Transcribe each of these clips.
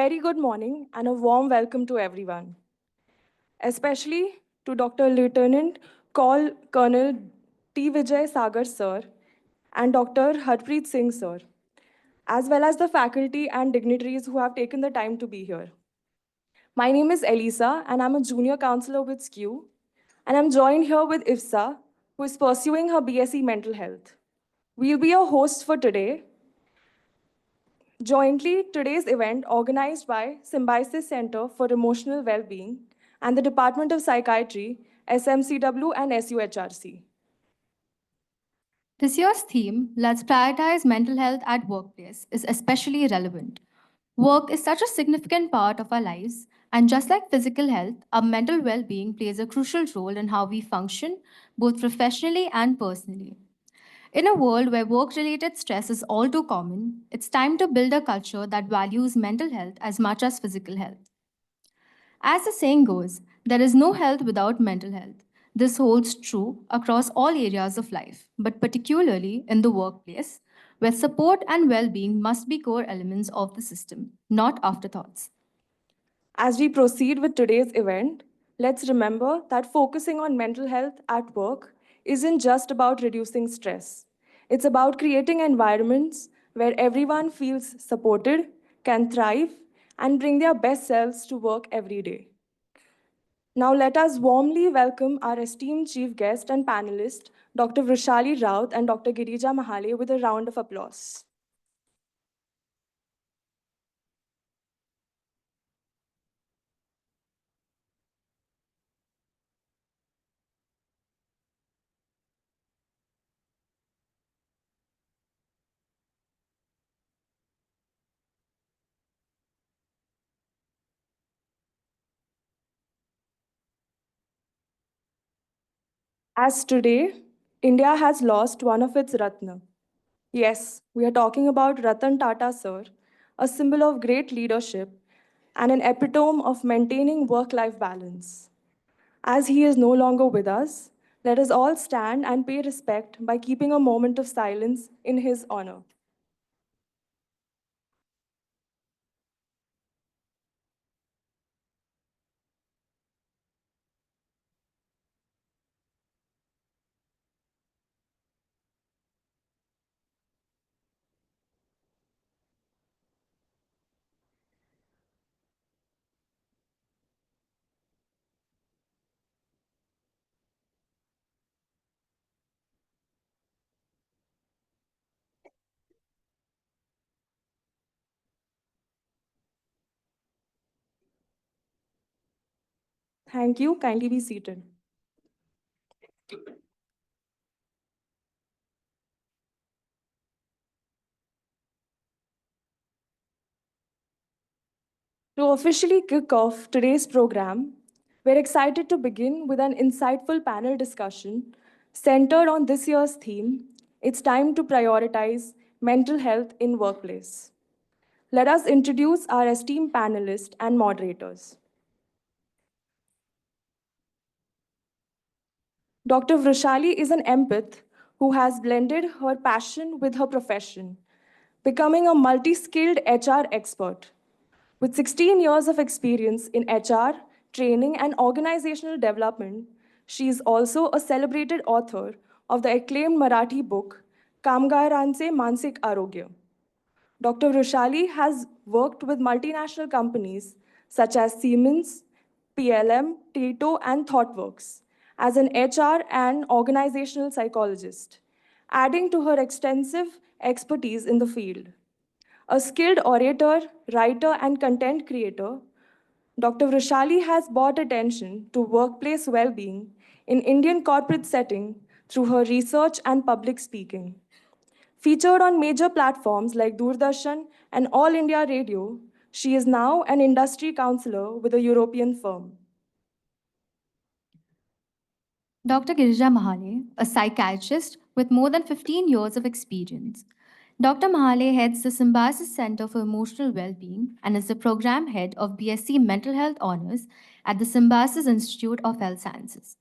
Very good morning and a warm welcome to everyone, especially to Dr. Lieutenant Colonel T. Vijay Sagar sir and Dr. Harpreet Singh sir, as well as the faculty and dignitaries who have taken the time to be here. My name is Elisa and I'm a junior counselor with SCEW, and I'm joined here with Ifsa, who is pursuing her BSc Mental Health. We'll be your hosts for today. Jointly, today's event, organized by Symbiosis Center for Emotional Well-Being and the Department of Psychiatry, SMCW and SUHRC. This year's theme, Let's Prioritize Mental Health at Workplace, is especially relevant. Work is such a significant part of our lives, and just like physical health, our mental well being plays a crucial role in how we function, both professionally and personally. In a world where work related stress is all too common, it's time to build a culture that values mental health as much as physical health. As the saying goes, there is no health without mental health. This holds true across all areas of life, but particularly in the workplace, where support and well being must be core elements of the system, not afterthoughts. As we proceed with today's event, let's remember that focusing on mental health at work isn't just about reducing stress. It's about creating environments where everyone feels supported, can thrive, and bring their best selves to work every day. Now, let us warmly welcome our esteemed chief guest and panelist, Dr. Vrishali Raut and Dr. Girija Mahale, with a round of applause. As today, India has lost one of its Ratna. Yes, we are talking about Ratan Tata, sir, a symbol of great leadership and an epitome of maintaining work life balance. As he is no longer with us, let us all stand and pay respect by keeping a moment of silence in his honor. Thank you. Kindly be seated. To officially kick off today's program, we're excited to begin with an insightful panel discussion centered on this year's theme, It's Time to Prioritize Mental Health in Workplace. Let us introduce our esteemed panelists and moderators. Dr. Vrishali is an empath who has blended her passion with her profession, becoming a multi-skilled HR expert. With 16 years of experience in HR, training, and organizational development, she is also a celebrated author of the acclaimed Marathi book, Kamgaranche Mansik Arogya. Dr. Roshali has worked with multinational companies such as Siemens, PLM, Tito, and ThoughtWorks as an HR and organizational psychologist, adding to her extensive expertise in the field. A skilled orator, writer, and content creator, Dr. Vrishali has brought attention to workplace well being in Indian corporate setting through her research and public speaking. Featured on major platforms like Doordarshan and All India Radio, she is now an industry counselor with a European firm. Dr. Girija Mahale, a psychiatrist with more than 15 years of experience. Dr. Mahale heads the Symbiosis Center for Emotional Wellbeing and is the program head of BSc Mental Health Honors at the Symbiosis Institute of Health Sciences.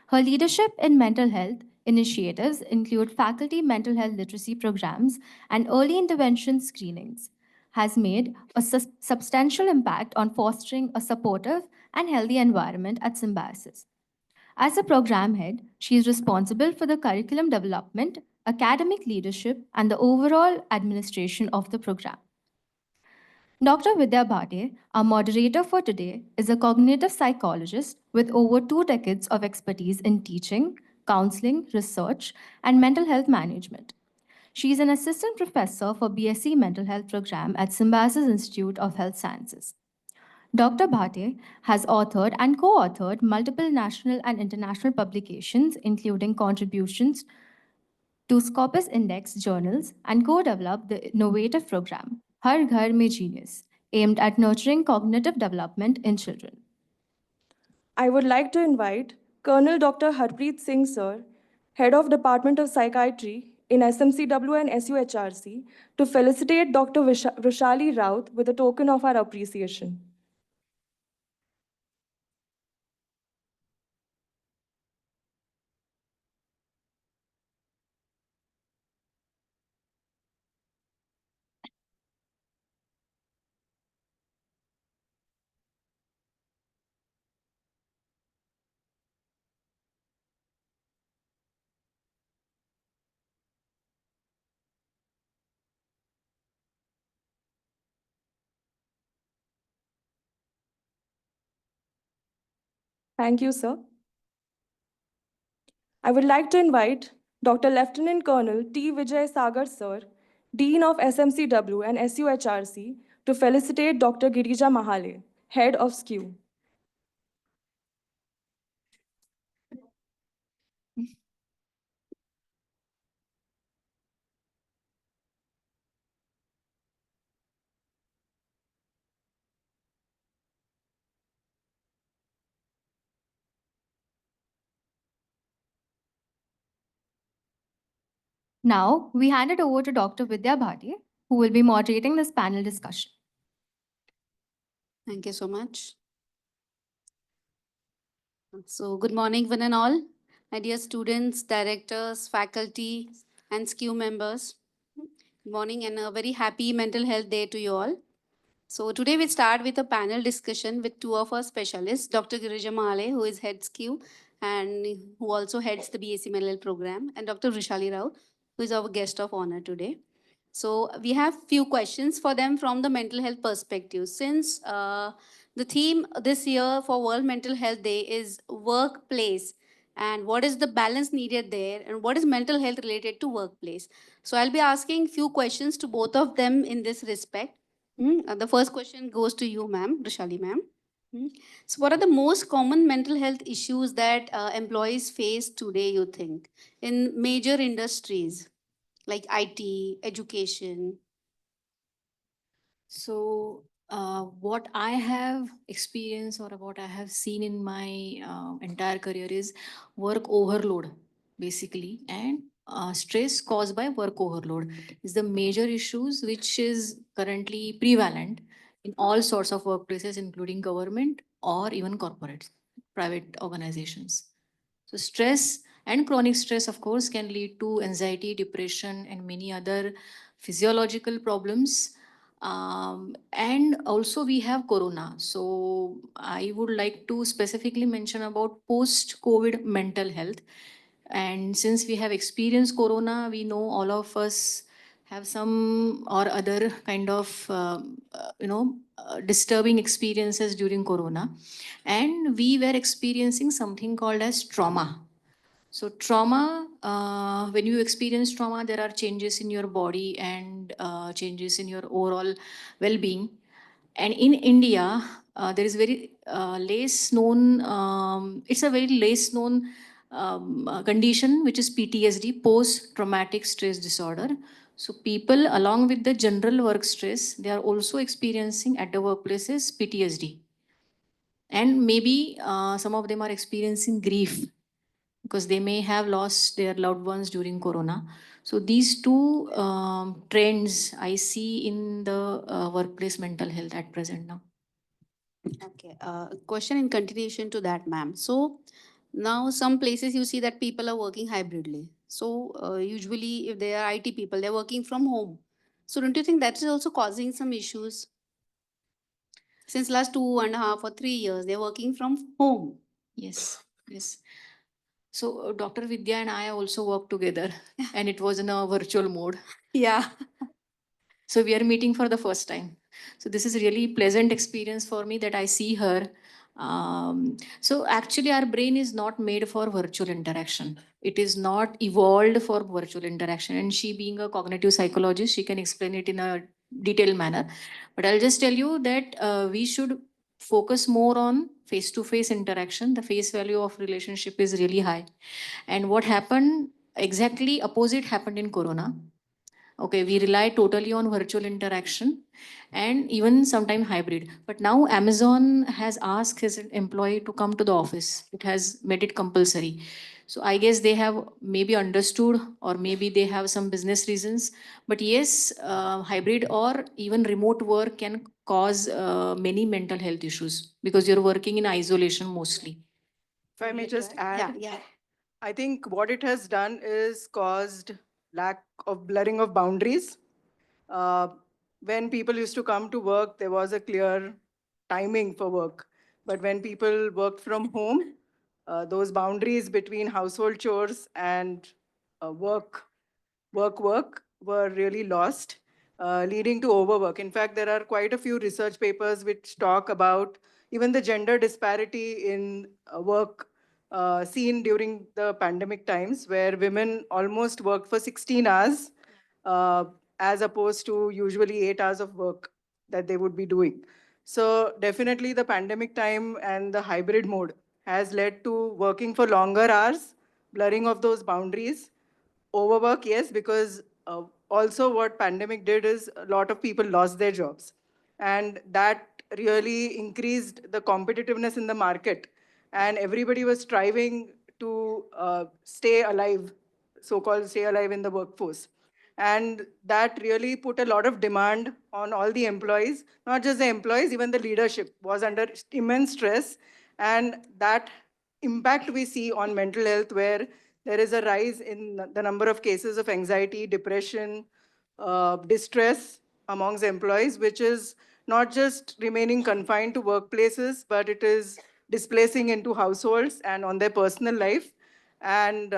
Her leadership in mental health initiatives include faculty mental health literacy programs and early intervention screenings. has made a substantial impact on fostering a supportive and healthy environment at Symbiosis. As a program head, she is responsible for the curriculum development, academic leadership, and the overall administration of the program. Dr. Vidya Bhate, our moderator for today, is a cognitive psychologist with over 2 decades of expertise in teaching, counseling, research, and mental health management. She is an assistant professor for BSc Mental Health program at Symbiosis Institute of Health Sciences. Dr. Bhate has authored and co authored multiple national and international publications, including contributions to Scopus Index journals, and co developed the innovative program, Har Ghar Mein Genius, aimed at nurturing cognitive development in children. I would like to invite Colonel Dr. Harpreet Singh Sir, Head of Department of Psychiatry in SMCW and SUHRC, to felicitate Dr. Rushali Raut with a token of our appreciation. Thank you, sir. I would like to invite Dr. Lieutenant Colonel T. Vijay Sagar Sir, Dean of SMCW and SUHRC, to felicitate Dr. Girija Mahale, Head of SCEW. Now, we hand it over to Dr. Vidya Bhate, who will be moderating this panel discussion. Thank you so much. So, good morning, one and all. My dear students, directors, faculty, and SCEW members. Good morning and a very happy Mental Health Day to you all. So, today we start with a panel discussion with two of our specialists, Dr. Girija Mahale, who is head SCEW and who also heads the BSc Mental Health program, and Dr. Vrishali Rao, who is our guest of honor today. So we have few questions for them from the mental health perspective. Since the theme this year for World Mental Health Day is workplace, and what is the balance needed there, and what is mental health related to workplace. So I'll be asking few questions to both of them in this respect. The first question goes to you, ma'am, Rishali, ma'am. So what are the most common mental health issues that employees face today, you think, in major industries? Like IT, education? So, what I have experienced or what I have seen in my entire career is work overload, basically, and stress caused by work overload is the major issues which is currently prevalent in all sorts of workplaces, including government or even corporate, private organizations. So, stress and chronic stress, of course, can lead to anxiety, depression, and many other physiological problems. And also, we have corona. So, I would like to specifically mention about post COVID mental health. And since we have experienced corona, we know all of us have some or other kind of disturbing experiences during corona, and we were experiencing something called as trauma. So trauma, when you experience trauma, there are changes in your body and changes in your overall well-being. And in India, there is very less known. It's a very less known condition, which is PTSD, post-traumatic stress disorder. So people, along with the general work stress, they are also experiencing at the workplaces PTSD, and maybe some of them are experiencing grief because they may have lost their loved ones during corona. So these two trends I see in the workplace mental health at present now. Okay. Question in continuation to that, ma'am. So now some places you see that people are working hybridly. So usually if they are IT people, they're working from home. So don't you think that is also causing some issues? Since last 2.5 or 3 years, they're working from home. Yes, yes. So Dr. Vidya and I also work together, and it was in a virtual mode. Yeah. So we are meeting for the first time. So this is really pleasant experience for me that I see her. So actually, our brain is not made for virtual interaction. It is not evolved for virtual interaction. And she, being a cognitive psychologist, she can explain it in a detailed manner. But I'll just tell you that we should focus more on face-to-face interaction. The face value of relationship is really high. And what happened exactly opposite happened in Corona. Okay, we rely totally on virtual interaction and even sometime hybrid. But now Amazon has asked his employee to come to the office. It has made it compulsory. So I guess they have maybe understood, or maybe they have some business reasons. But yes, hybrid or even remote work can cause many mental health issues because you're working in isolation mostly. If I may just add, Yeah. I think what it has done is caused lack of blurring of boundaries. Uh, when people used to come to work, there was a clear timing for work. But when people worked from home, those boundaries between household chores and work were really lost, leading to overwork. In fact, there are quite a few research papers which talk about even the gender disparity in work seen during the pandemic times, where women almost worked for 16 hours uh, as opposed to usually 8 hours of work that they would be doing. So definitely the pandemic time and the hybrid mode has led to working for longer hours, blurring of those boundaries. Overwork, yes, because also what pandemic did is a lot of people lost their jobs, and that really increased the competitiveness in the market, and everybody was striving to stay alive, so-called stay alive in the workforce. And that really put a lot of demand on all the employees, not just the employees, even the leadership was under immense stress. And that impact we see on mental health, where there is a rise in the number of cases of anxiety, depression, distress amongst employees, which is not just remaining confined to workplaces, but it is displacing into households and on their personal life. And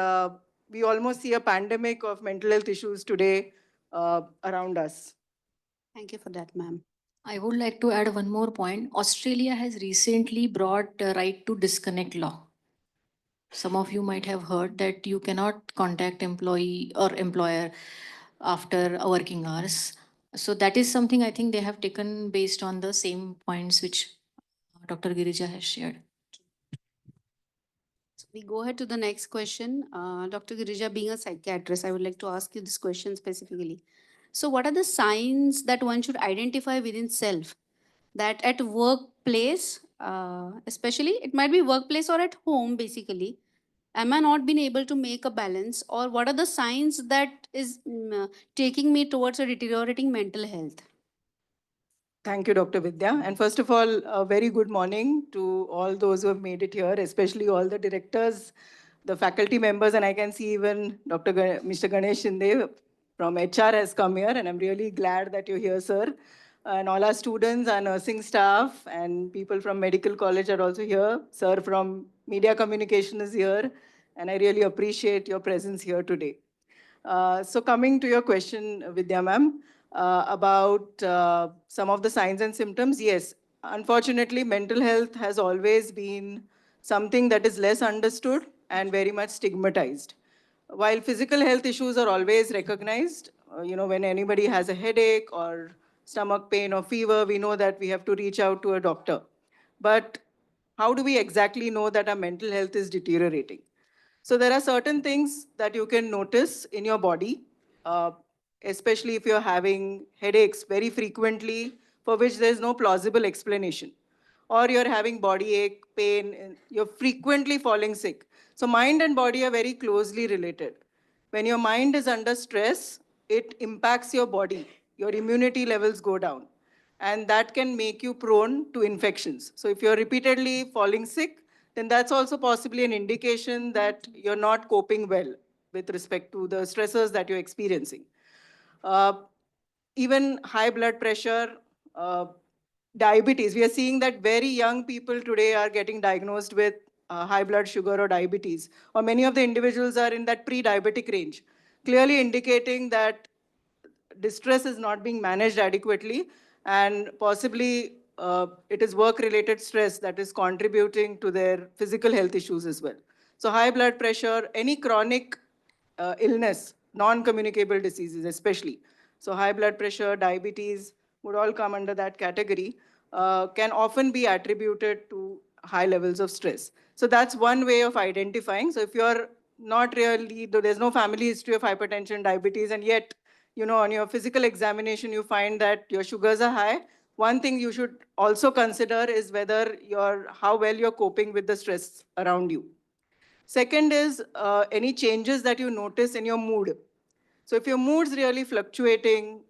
we almost see a pandemic of mental health issues today around us. Thank you for that, ma'am. I would like to add one more point. Australia has recently brought the right to disconnect law. Some of you might have heard that you cannot contact employee or employer after working hours. So that is something I think they have taken based on the same points which Dr. Girija has shared. So we go ahead to the next question. Dr. Girija, being a psychiatrist, I would like to ask you this question specifically. So, what are the signs that one should identify within self that at workplace, especially it might be workplace or at home, basically, am I not being able to make a balance, or what are the signs that is taking me towards a deteriorating mental health? Thank you, Dr. Vidya. And first of all, a very good morning to all those who have made it here, especially all the directors, the faculty members, and I can see even Mr. Ganesh Shinde from HR has come here, and I'm really glad that you're here, sir. And all our students, our nursing staff, and people from medical college are also here. Sir from media communication is here, and I really appreciate your presence here today. So coming to your question, Vidya ma'am, about some of the signs and symptoms, yes, unfortunately, mental health has always been something that is less understood and very much stigmatized. While physical health issues are always recognized, when anybody has a headache or stomach pain or fever, we know that we have to reach out to a doctor. But how do we exactly know that our mental health is deteriorating? So there are certain things that you can notice in your body, uh, especially if you're having headaches very frequently, for which there's no plausible explanation, or you're having body ache, pain, and you're frequently falling sick. So mind and body are very closely related. When your mind is under stress, it impacts your body. Your immunity levels go down, and that can make you prone to infections. So if you're repeatedly falling sick, then that's also possibly an indication that you're not coping well with respect to the stressors that you're experiencing. Uh, even high blood pressure, diabetes. We are seeing that very young people today are getting diagnosed with high blood sugar or diabetes, or many of the individuals are in that pre-diabetic range, clearly indicating that distress is not being managed adequately, and possibly it is work-related stress that is contributing to their physical health issues as well. So high blood pressure, any chronic illness, non-communicable diseases especially. So high blood pressure, diabetes would all come under that category, can often be attributed to high levels of stress. So that's one way of identifying. So if you're not really, though there's no family history of hypertension, diabetes, and yet, on your physical examination, you find that your sugars are high, one thing you should also consider is whether how well you're coping with the stress around you. Second is any changes that you notice in your mood. So if your mood's really fluctuating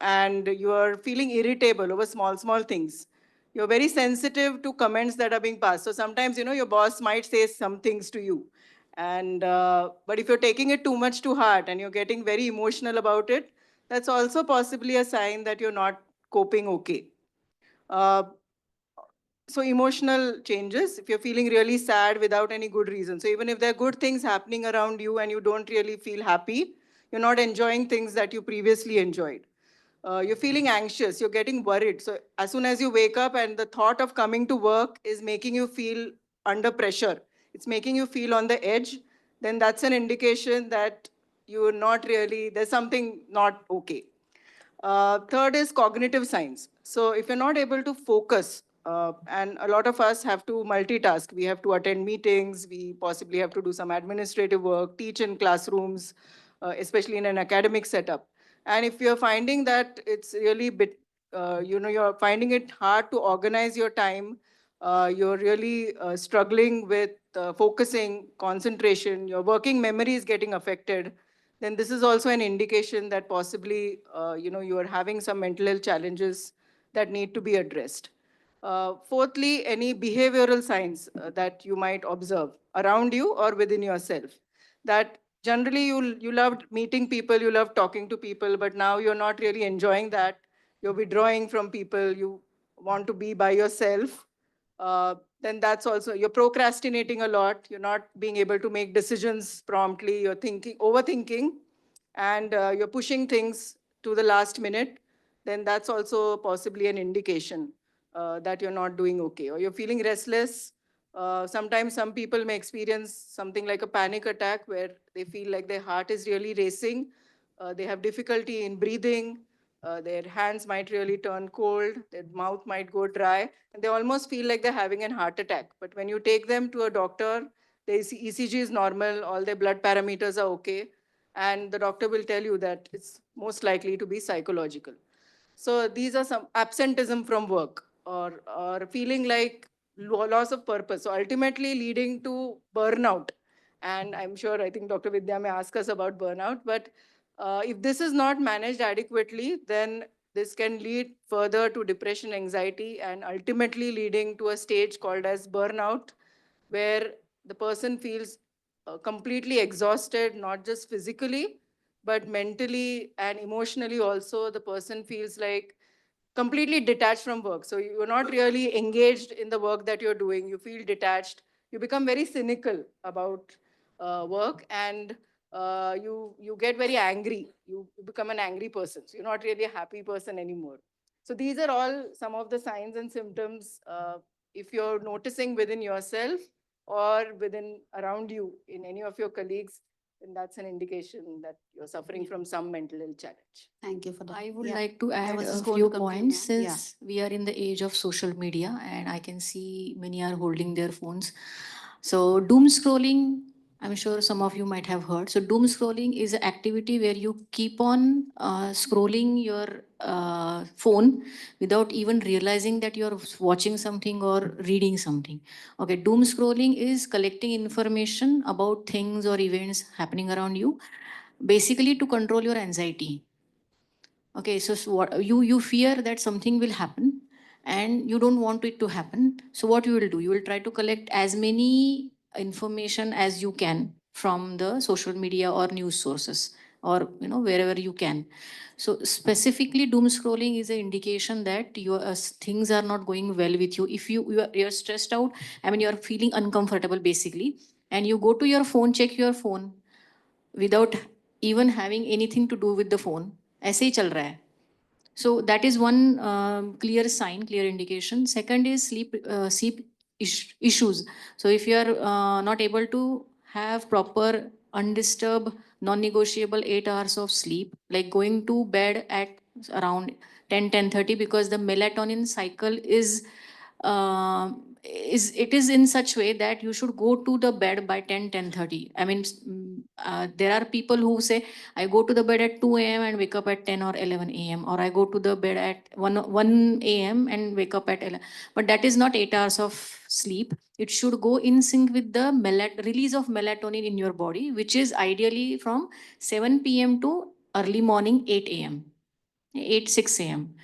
and you are feeling irritable over small things, you're very sensitive to comments that are being passed. So sometimes, your boss might say some things to you. And but if you're taking it too much to heart and you're getting very emotional about it, that's also possibly a sign that you're not coping okay. Uh, so emotional changes, if you're feeling really sad without any good reason. So even if there are good things happening around you and you don't really feel happy, you're not enjoying things that you previously enjoyed. You're feeling anxious, you're getting worried. So as soon as you wake up and the thought of coming to work is making you feel under pressure, it's making you feel on the edge, then that's an indication that you're not really, there's something not okay. Third is cognitive signs. So if you're not able to focus, and a lot of us have to multitask, we have to attend meetings, we possibly have to do some administrative work, teach in classrooms, especially in an academic setup. And if you're finding that it's really you're finding it hard to organize your time, you're really struggling with focusing, concentration, your working memory is getting affected, then this is also an indication that possibly you are having some mental health challenges that need to be addressed. Fourthly, any behavioral signs that you might observe around you or within yourself. That generally you loved meeting people, you love talking to people, but now you're not really enjoying that. You're withdrawing from people, you want to be by yourself. Then that's also, you're procrastinating a lot, you're not being able to make decisions promptly, you're overthinking, and you're pushing things to the last minute, then that's also possibly an indication that you're not doing okay, or you're feeling restless. Sometimes some people may experience something like a panic attack where they feel like their heart is really racing, they have difficulty in breathing, their hands might really turn cold, their mouth might go dry, and they almost feel like they're having a heart attack. But when you take them to a doctor, the ECG is normal, all their blood parameters are okay, and the doctor will tell you that it's most likely to be psychological. So these are some absenteeism from work, or feeling like loss of purpose. So ultimately leading to burnout. And I'm sure, I think Dr. Vidya may ask us about burnout, but if this is not managed adequately, then this can lead further to depression, anxiety, and ultimately leading to a stage called as burnout, where the person feels completely exhausted, not just physically, but mentally and emotionally also. The person feels like completely detached from work. So you're not really engaged in the work that you're doing. You feel detached. You become very cynical about work, and you get very angry. You become an angry person. So you're not really a happy person anymore. So these are all some of the signs and symptoms. If you're noticing within yourself or within around you in any of your colleagues, then that's an indication that you're suffering from some mental health challenge. Thank you for that. I would Yeah. like to I add was a just going few to conclude, points ma'am. Yeah. since we are in the age of social media and I can see many are holding their phones. So, doom scrolling, I'm sure some of you might have heard. So, doom scrolling is an activity where you keep on scrolling your phone without even realizing that you're watching something or reading something. Okay, doom scrolling is collecting information about things or events happening around you, basically to control your anxiety. Okay, so, what you fear that something will happen and you don't want it to happen. So what you will do? You will try to collect as many information as you can from the social media or news sources. or wherever you can. So specifically doom scrolling is an indication that your things are not going well with you. If you're stressed out, I mean you're feeling uncomfortable basically, and you go to your phone, check your phone without even having anything to do with the phone, ऐसे ही चल रहा है. So that is one clear sign, clear indication. Second is sleep issues. So if you are not able to have proper, undisturbed, non-negotiable 8 hours of sleep, like going to bed at around 10:30, because the melatonin cycle is in such way that you should go to the bed by 10:30. I mean, there are people who say, I go to the bed at 2 a.m. and wake up at 10 or 11 a.m. Or I go to the bed at 1 a.m. and wake up at 11. But that is not 8 hours of sleep. It should go in sync with the release of melatonin in your body, which is ideally from 7 p.m. to early morning 8 a.m. 6 a.m.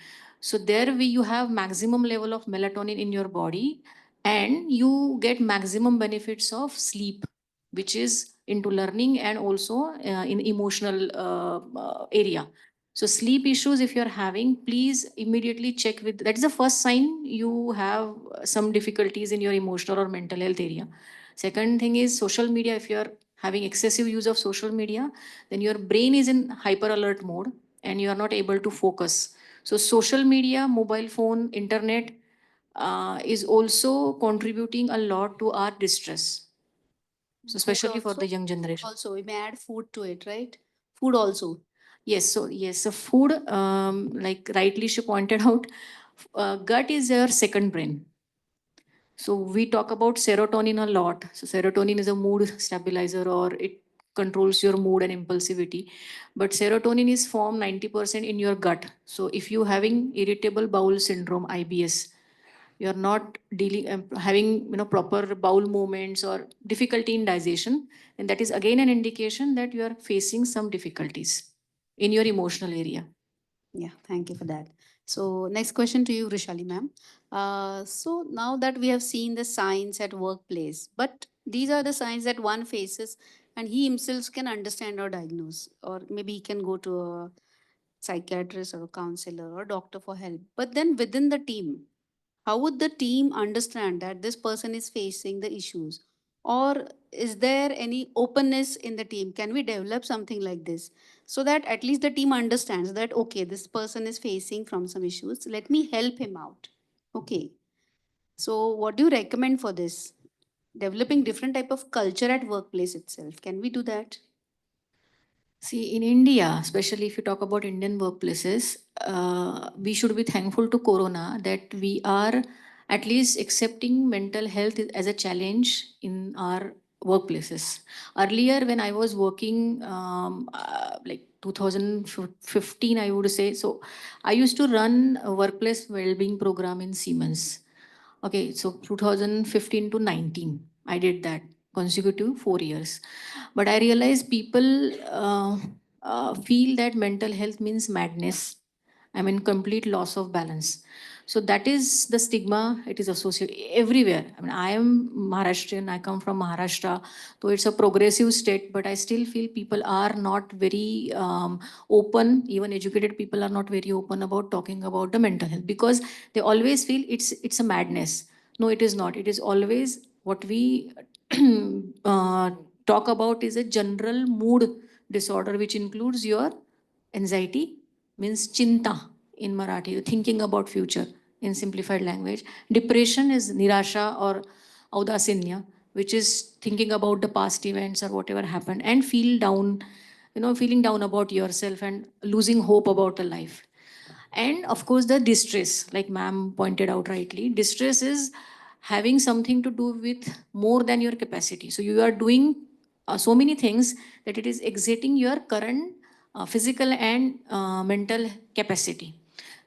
So there you have maximum level of melatonin in your body, and you get maximum benefits of sleep, which is into learning and also in emotional area. So sleep issues, if you're having, please immediately check with, that's the first sign you have some difficulties in your emotional or mental health area. Second thing is social media. If you're having excessive use of social media, then your brain is in hyper alert mode and you are not able to focus. So social media, mobile phone, internet is also contributing a lot to our distress. So Food especially for also? the young generation. Also, we may add food to it, right? Food also. Yes, so food, like rightly she pointed out, gut is your second brain. So we talk about serotonin a lot. So serotonin is a mood stabilizer, or it controls your mood and impulsivity. But serotonin is formed 90% in your gut. So if you having irritable bowel syndrome, IBS, you're not dealing having proper bowel movements or difficulty in digestion, and that is again an indication that you are facing some difficulties in your emotional area. Yeah, thank you for that. So, next question to you, Rishali ma'am. So, now that we have seen the signs at workplace, but these are the signs that one faces and he himself can understand or diagnose, or maybe he can go to a psychiatrist or a counselor or doctor for help. But then within the team, how would the team understand that this person is facing the issues? Or is there any openness in the team? Can we develop something like this so that at least the team understands that, okay, this person is facing from some issues. Let me help him out. Okay. So what do you recommend for this? Developing different type of culture at workplace itself. Can we do that? See, in India, especially if you talk about Indian workplaces, we should be thankful to Corona that we are at least accepting mental health as a challenge in our workplaces. Earlier, when I was working, like 2015, I would say, so I used to run a workplace well-being program in Siemens. Okay, so 2015 to 19, I did that consecutive 4 years. But I realized people feel that mental health means madness. I mean, complete loss of balance. So that is the stigma. It is associated everywhere. I mean, I am Maharashtrian. I come from Maharashtra, so it's a progressive state. But I still feel people are not very open. Even educated people are not very open about talking about the mental health, because they always feel it's a madness. No, it is not. It is always what we talk about is a general mood disorder, which includes your anxiety, means chinta in Marathi, thinking about future in simplified language. Depression is nirasha or audasinya, which is thinking about the past events or whatever happened and feel down, feeling down about yourself and losing hope about the life. And of course, the distress, like ma'am pointed out rightly, distress is having something to do with more than your capacity. So you are doing so many things that it is exiting your current physical and mental capacity.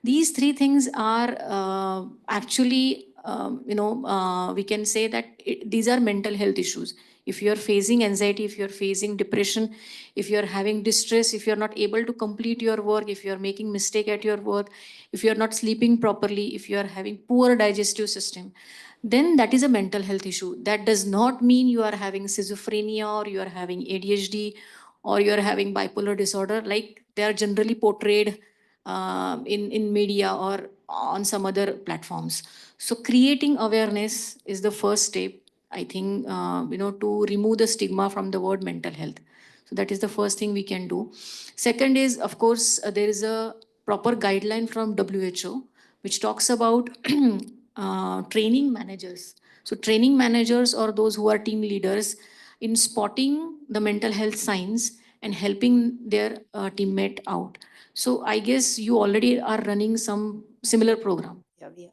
These three things are actually, we can say that these are mental health issues. If you're facing anxiety, if you're facing depression, if you're having distress, if you're not able to complete your work, if you're making mistake at your work, if you're not sleeping properly, if you're having poor digestive system, then that is a mental health issue. That does not mean you are having schizophrenia or you are having ADHD or you're having bipolar disorder, like they are generally portrayed in media or on some other platforms. So creating awareness is the first step, I think, to remove the stigma from the word mental health. So that is the first thing we can do. Second is, of course, there is a proper guideline from WHO which talks about training managers. So training managers or those who are team leaders in spotting the mental health signs and helping their teammate out. So I guess you already are running some similar program. Yeah,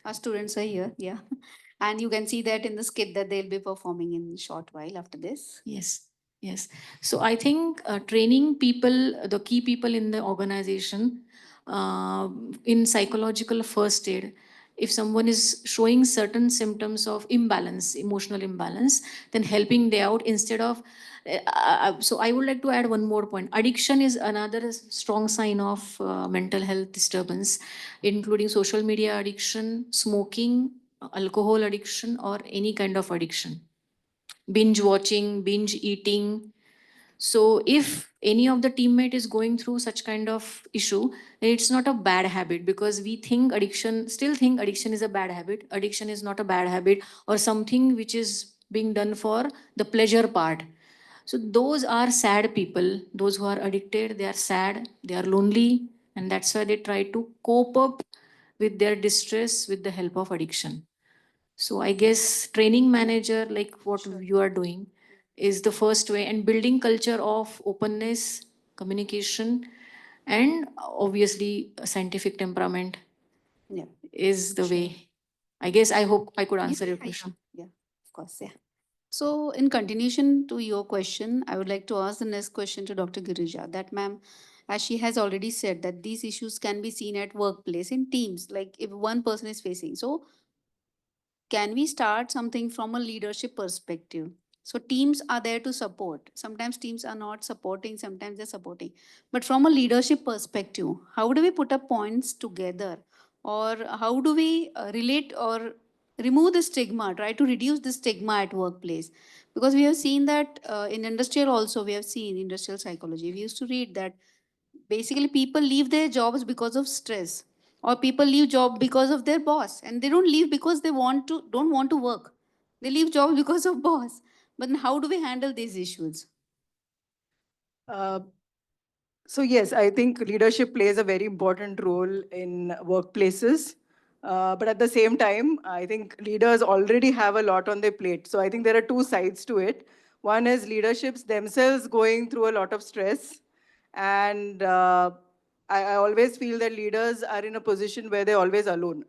our students are here, yeah. And you can see that in the skit that they'll be performing in a short while after this. Yes, yes. So I think training people, the key people in the organization, in psychological first aid, if someone is showing certain symptoms of imbalance, emotional imbalance, then helping they out instead of. So I would like to add one more point. Addiction is another strong sign of mental health disturbance, including social media addiction, smoking, alcohol addiction, or any kind of addiction, binge watching, binge eating. So if any of the teammate is going through such kind of issue, then it's not a bad habit, because we still think addiction is a bad habit. Addiction is not a bad habit or something which is being done for the pleasure part. So those are sad people. Those who are addicted, they are sad, they are lonely, and that's why they try to cope up with their distress with the help of addiction. So I guess training manager, like what you are doing, is the first way, and building culture of openness, communication, and obviously a scientific temperament Yeah. is the Sure. way. I guess I hope I could answer your Yeah, question. yeah, of course, yeah. So, in continuation to your question, I would like to ask the next question to Dr. Girija. That, ma'am, as she has already said, that these issues can be seen at workplace in teams, like if one person is facing. So, can we start something from a leadership perspective? So teams are there to support. Sometimes teams are not supporting, sometimes they're supporting. But from a leadership perspective, how do we put up points together, or how do we relate or remove the stigma, try to reduce the stigma at workplace? Because we have seen that in industrial also, we have seen industrial psychology, we used to read that basically people leave their jobs because of stress, or people leave job because of their boss, and they don't leave because they don't want to work. They leave job because of boss. But then how do we handle these issues? Uh, So yes, I think leadership plays a very important role in workplaces. But at the same time, I think leaders already have a lot on their plate. So I think there are two sides to it. One is leaderships themselves going through a lot of stress. And I always feel that leaders are in a position where they're always alone.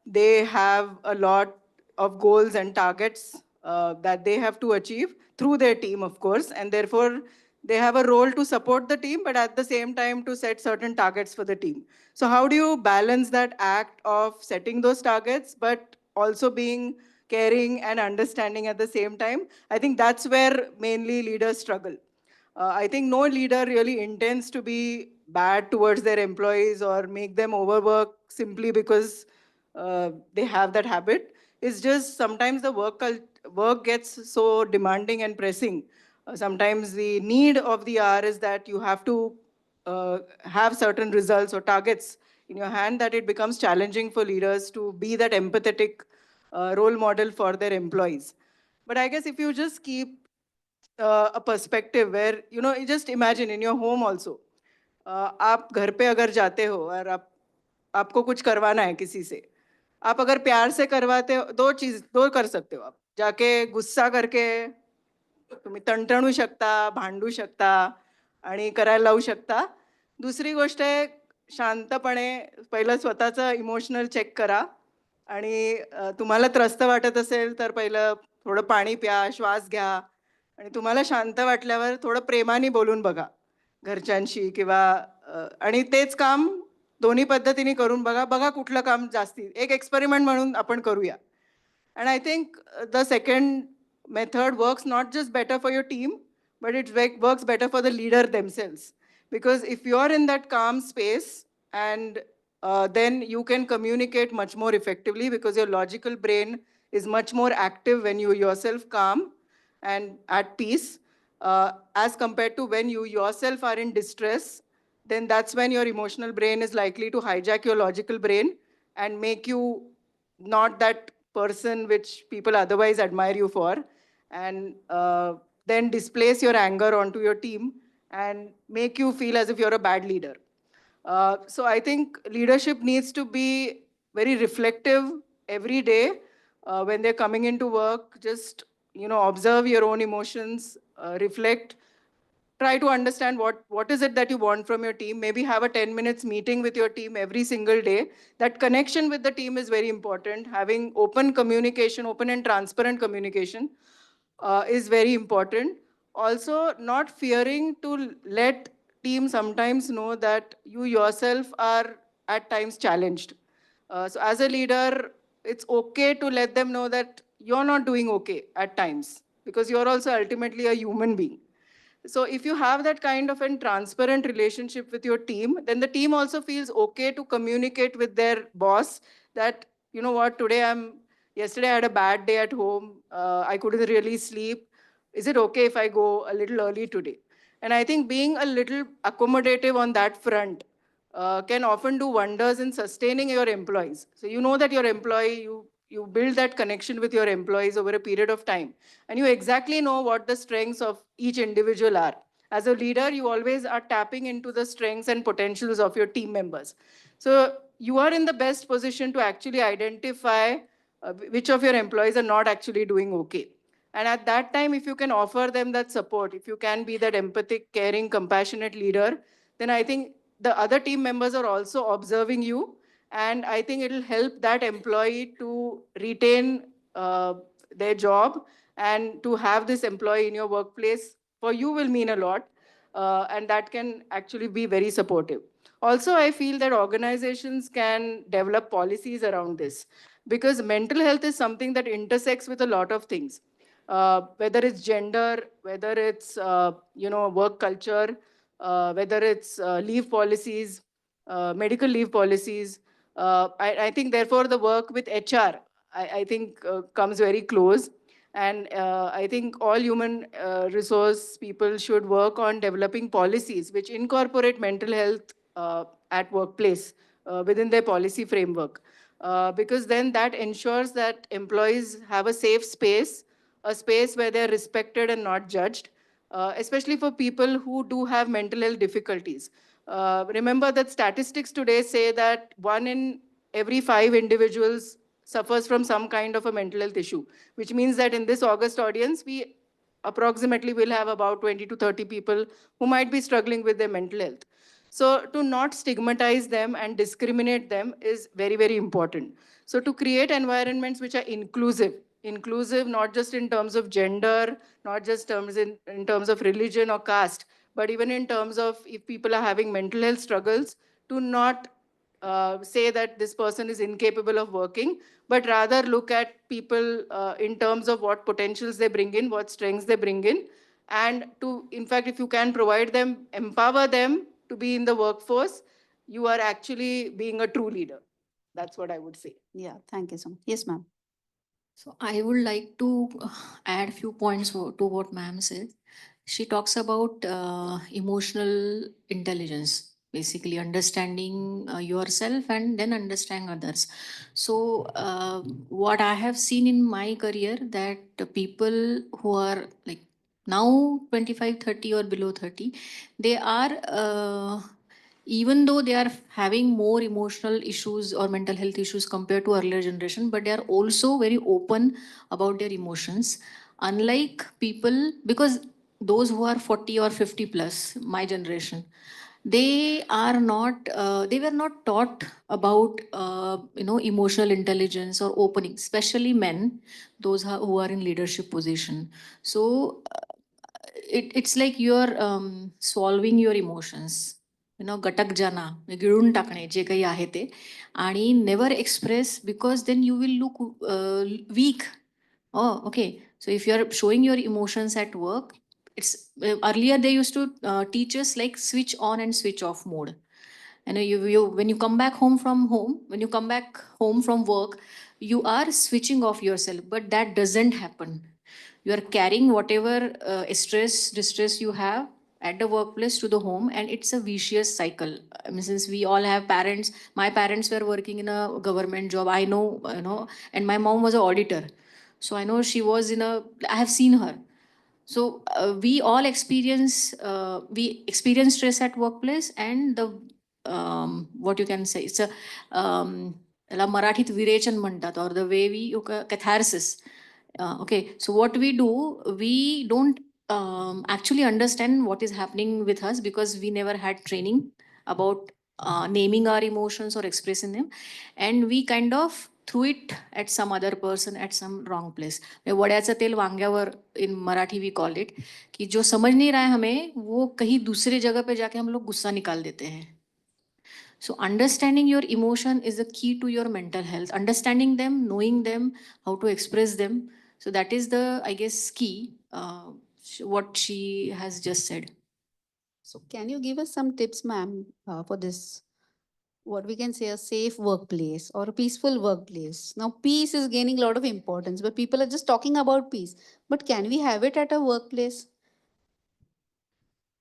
They have a lot of goals and targets that they have to achieve through their team, of course, and therefore they have a role to support the team, but at the same time to set certain targets for the team. So how do you balance that act of setting those targets, but also being caring and understanding at the same time? I think that's where mainly leaders struggle. I think no leader really intends to be bad towards their employees or make them overwork simply because they have that habit. It's just sometimes the work gets so demanding and pressing. Sometimes the need of the hour is that you have to have certain results or targets in your hand, that it becomes challenging for leaders to be that empathetic role model for their employees. But I guess if you just keep a perspective where, you just imagine in your home also, आप घर पे अगर जाते हो और आपको कुछ करवाना है किसी से, आप अगर प्यार से करवाते हो, दो कर सकते हो. आप जाके गुस्सा करके तुम्ही तणतणू शकता, भांडू शकता आणि करायला लावू शकता. दुसरी गोष्ट आहे, शांतपणे पहिलं स्वतःचं इमोशनल चेक करा आणि तुम्हाला त्रस्त वाटत असेल तर पहिलं थोडं पाणी प्या, श्वास घ्या आणि तुम्हाला शांत वाटल्यावर थोडं प्रेमाने बोलून बघा घरच्यांशी किंवा आणि तेच काम दोन्ही पद्धतीने करून बघा. बघा कुठलं काम जास्ती, एक एक्सपेरिमेंट म्हणून आपण करूया. And I think the second method works not just better for your team, but it works better for the leader themselves. Because if you're in that calm space, and then you can communicate much more effectively, because your logical brain is much more active when you yourself calm and at peace. as compared to when you yourself are in distress, then that's when your emotional brain is likely to hijack your logical brain and make you not that person which people otherwise admire you for, and then displace your anger onto your team and make you feel as if you're a bad leader. So I think leadership needs to be very reflective every day when they're coming into work. Just observe your own emotions, reflect, try to understand what is it that you want from your team. Maybe have a 10 minutes meeting with your team every single day. That connection with the team is very important. Having open communication, open and transparent communication is very important. Also, not fearing to let team sometimes know that you yourself are at times challenged. So as a leader, it's okay to let them know that you're not doing okay at times, because you're also ultimately a human being. So if you have that kind of a transparent relationship with your team, then the team also feels okay to communicate with their boss that, you know what, yesterday I had a bad day at home. I couldn't really sleep. Is it okay if I go a little early today? And I think being a little accommodative on that front can often do wonders in sustaining your employees. So you know that your employee, you build that connection with your employees over a period of time, and you exactly know what the strengths of each individual are. As a leader, you always are tapping into the strengths and potentials of your team members. So you are in the best position to actually identify which of your employees are not actually doing okay. And at that time, if you can offer them that support, if you can be that empathic, caring, compassionate leader, then I think the other team members are also observing you. And I think it'll help that employee to retain their job, and to have this employee in your workplace for you will mean a lot. And that can actually be very supportive. Also, I feel that organizations can develop policies around this, because mental health is something that intersects with a lot of things. Whether it's gender, whether it's work culture, whether it's leave policies, medical leave policies. I think therefore the work with HR, I think comes very close. And I think all human resource people should work on developing policies which incorporate mental health at workplace within their policy framework. Because then that ensures that employees have a safe space, a space where they're respected and not judged, especially for people who do have mental health difficulties. Remember that statistics today say that 1 in every 5 individuals suffers from some kind of a mental health issue, which means that in this August audience, we approximately will have about 20 to 30 people who might be struggling with their mental health. So to not stigmatize them and discriminate them is very, very important. So to create environments which are inclusive not just in terms of gender, not just in terms of religion or caste, but even in terms of if people are having mental health struggles, to not say that this person is incapable of working, but rather look at people in terms of what potentials they bring in, what strengths they bring in, and to, in fact, if you can provide them, empower them to be in the workforce, you are actually being a true leader. That's what I would say. Yeah, thank you so much. Yes, ma'am. So I would like to add few points to what ma'am said. She talks about emotional intelligence, basically understanding yourself and then understanding others. So what I have seen in my career, that the people who are like now 25, 30 or below 30, they are even though they are having more emotional issues or mental health issues compared to earlier generation, but they are also very open about their emotions, unlike people, because those who are 40 or 50 plus, my generation, they are not they were not taught about emotional intelligence or opening, especially men, those who are in leadership position. So it's like you're solving your emotions, गटक जाना, गिळून टाकणे जे काही आहे ते, आणि never express, because then you will look weak. Oh, okay. So if you're showing your emotions at work, it's earlier they used to teach us like switch on and switch off mode. And you when you come back when you come back home from work, you are switching off yourself, but that doesn't happen. You are carrying whatever stress, distress you have at the workplace to the home, and it's a vicious cycle. I mean, since we all have parents, my parents were working in a government job. I know, and my mom was an auditor. So I know she was I have seen her. So we experience stress at workplace, and the what you can say, it's a त्याला मराठीत विरेचन म्हणतात, or the way we catharsis. Okay, so what we do, we don't actually understand what is happening with us because we never had training about naming our emotions or expressing them, and we kind of threw it at some other person at some wrong place. वड्याचं तेल वांग्यावर in Marathi we call it, कि जो समझ नहीं रहा है हमें वो कहीं दूसरे जगह पे जाके हम लोग गुस्सा निकाल देते हैं. So understanding your emotion is the key to your mental health. Understanding them, knowing them, how to express them. So that is the, I guess, key, what she has just said. So can you give us some tips, ma'am, for this? What we can say a safe workplace or a peaceful workplace. Now, peace is gaining a lot of importance, but people are just talking about peace. But can we have it at a workplace?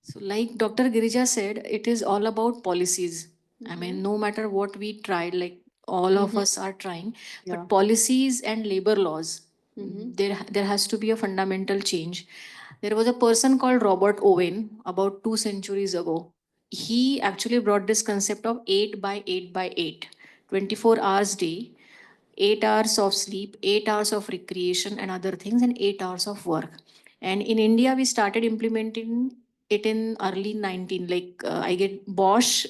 So like Dr. Girija said, it is all about policies. I mean, no matter what we tried, like all of us are trying, Yeah. but policies and labor laws, Mhm. there has to be a fundamental change. There was a person called Robert Owen about 2 centuries ago. He actually brought this concept of 8 by 8 by 8, 24 hours day, 8 hours of sleep, 8 hours of recreation and other things, and 8 hours of work. And in India, we started implementing it in early 19. Like I get Bosch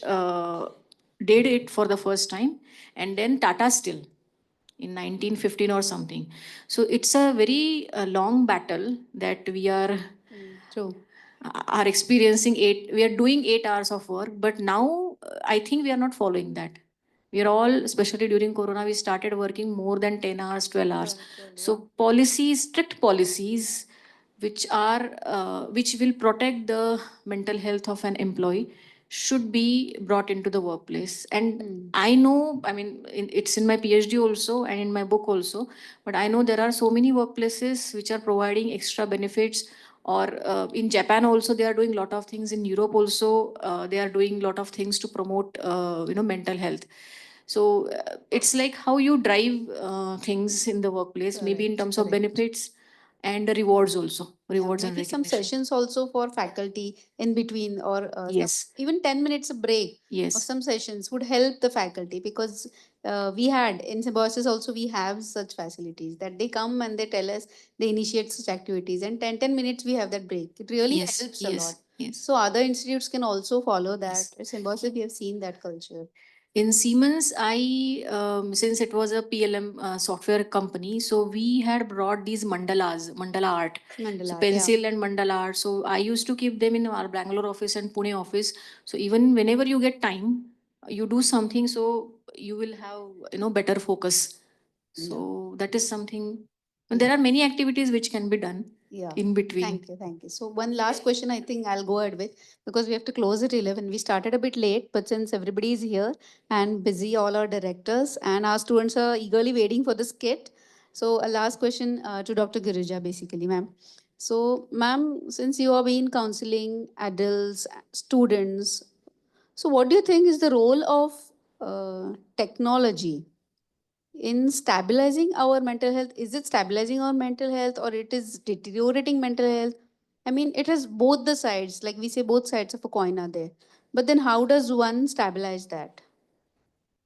did it for the first time, and then Tata still in 1915 or something. So it's a very long battle that we True. are experiencing. We are doing 8 hours of work, but now I think we are not following that. We are all, especially during Corona, we started working more than 10 hours, 12 hours. So policies, strict policies, which will protect the mental health of an employee, should be brought into the workplace. And I know, I mean, it's in my PhD also and in my book also, but I know there are so many workplaces which are providing extra benefits. Or in Japan also, they are doing a lot of things. In Europe also, they are doing a lot of things to promote, mental health. So it's like how you drive things in the workplace, maybe in Correct, terms of correct. benefits and the rewards also, Yeah, rewards and maybe some recognition. sessions also for faculty in between, or Yes. even 10 minutes a break Yes. of some sessions would help the faculty, because we had in symbiosis also we have such facilities that they come and they tell us, they initiate such activities, and 10 minutes we have that break. It really Yes, helps a yes, lot. yes. So other institutes can also follow that. Yes. At symbiosis we have seen that culture. In Siemens, since it was a PLM software company, so we had brought these mandala art. Mandala So art, yeah. pencil and mandala art. So I used to keep them in our Bangalore office and Pune office. So even whenever you get time, you do something, so you will have, better focus. So that is something. And there are many activities which can be done in between. Thank you, thank you. So one last question I think I'll go ahead with, because we have to close at 11. We started a bit late, but since everybody is here and busy, all our directors and our students are eagerly waiting for the skit. So a last question to Dr. Girija, basically, ma'am. So, ma'am, since you have been counseling adults, students, so what do you think is the role of technology in stabilizing our mental health? Is it stabilizing our mental health, or it is deteriorating mental health? I mean, it has both the sides, like we say, both sides of a coin are there, but then how does one stabilize that?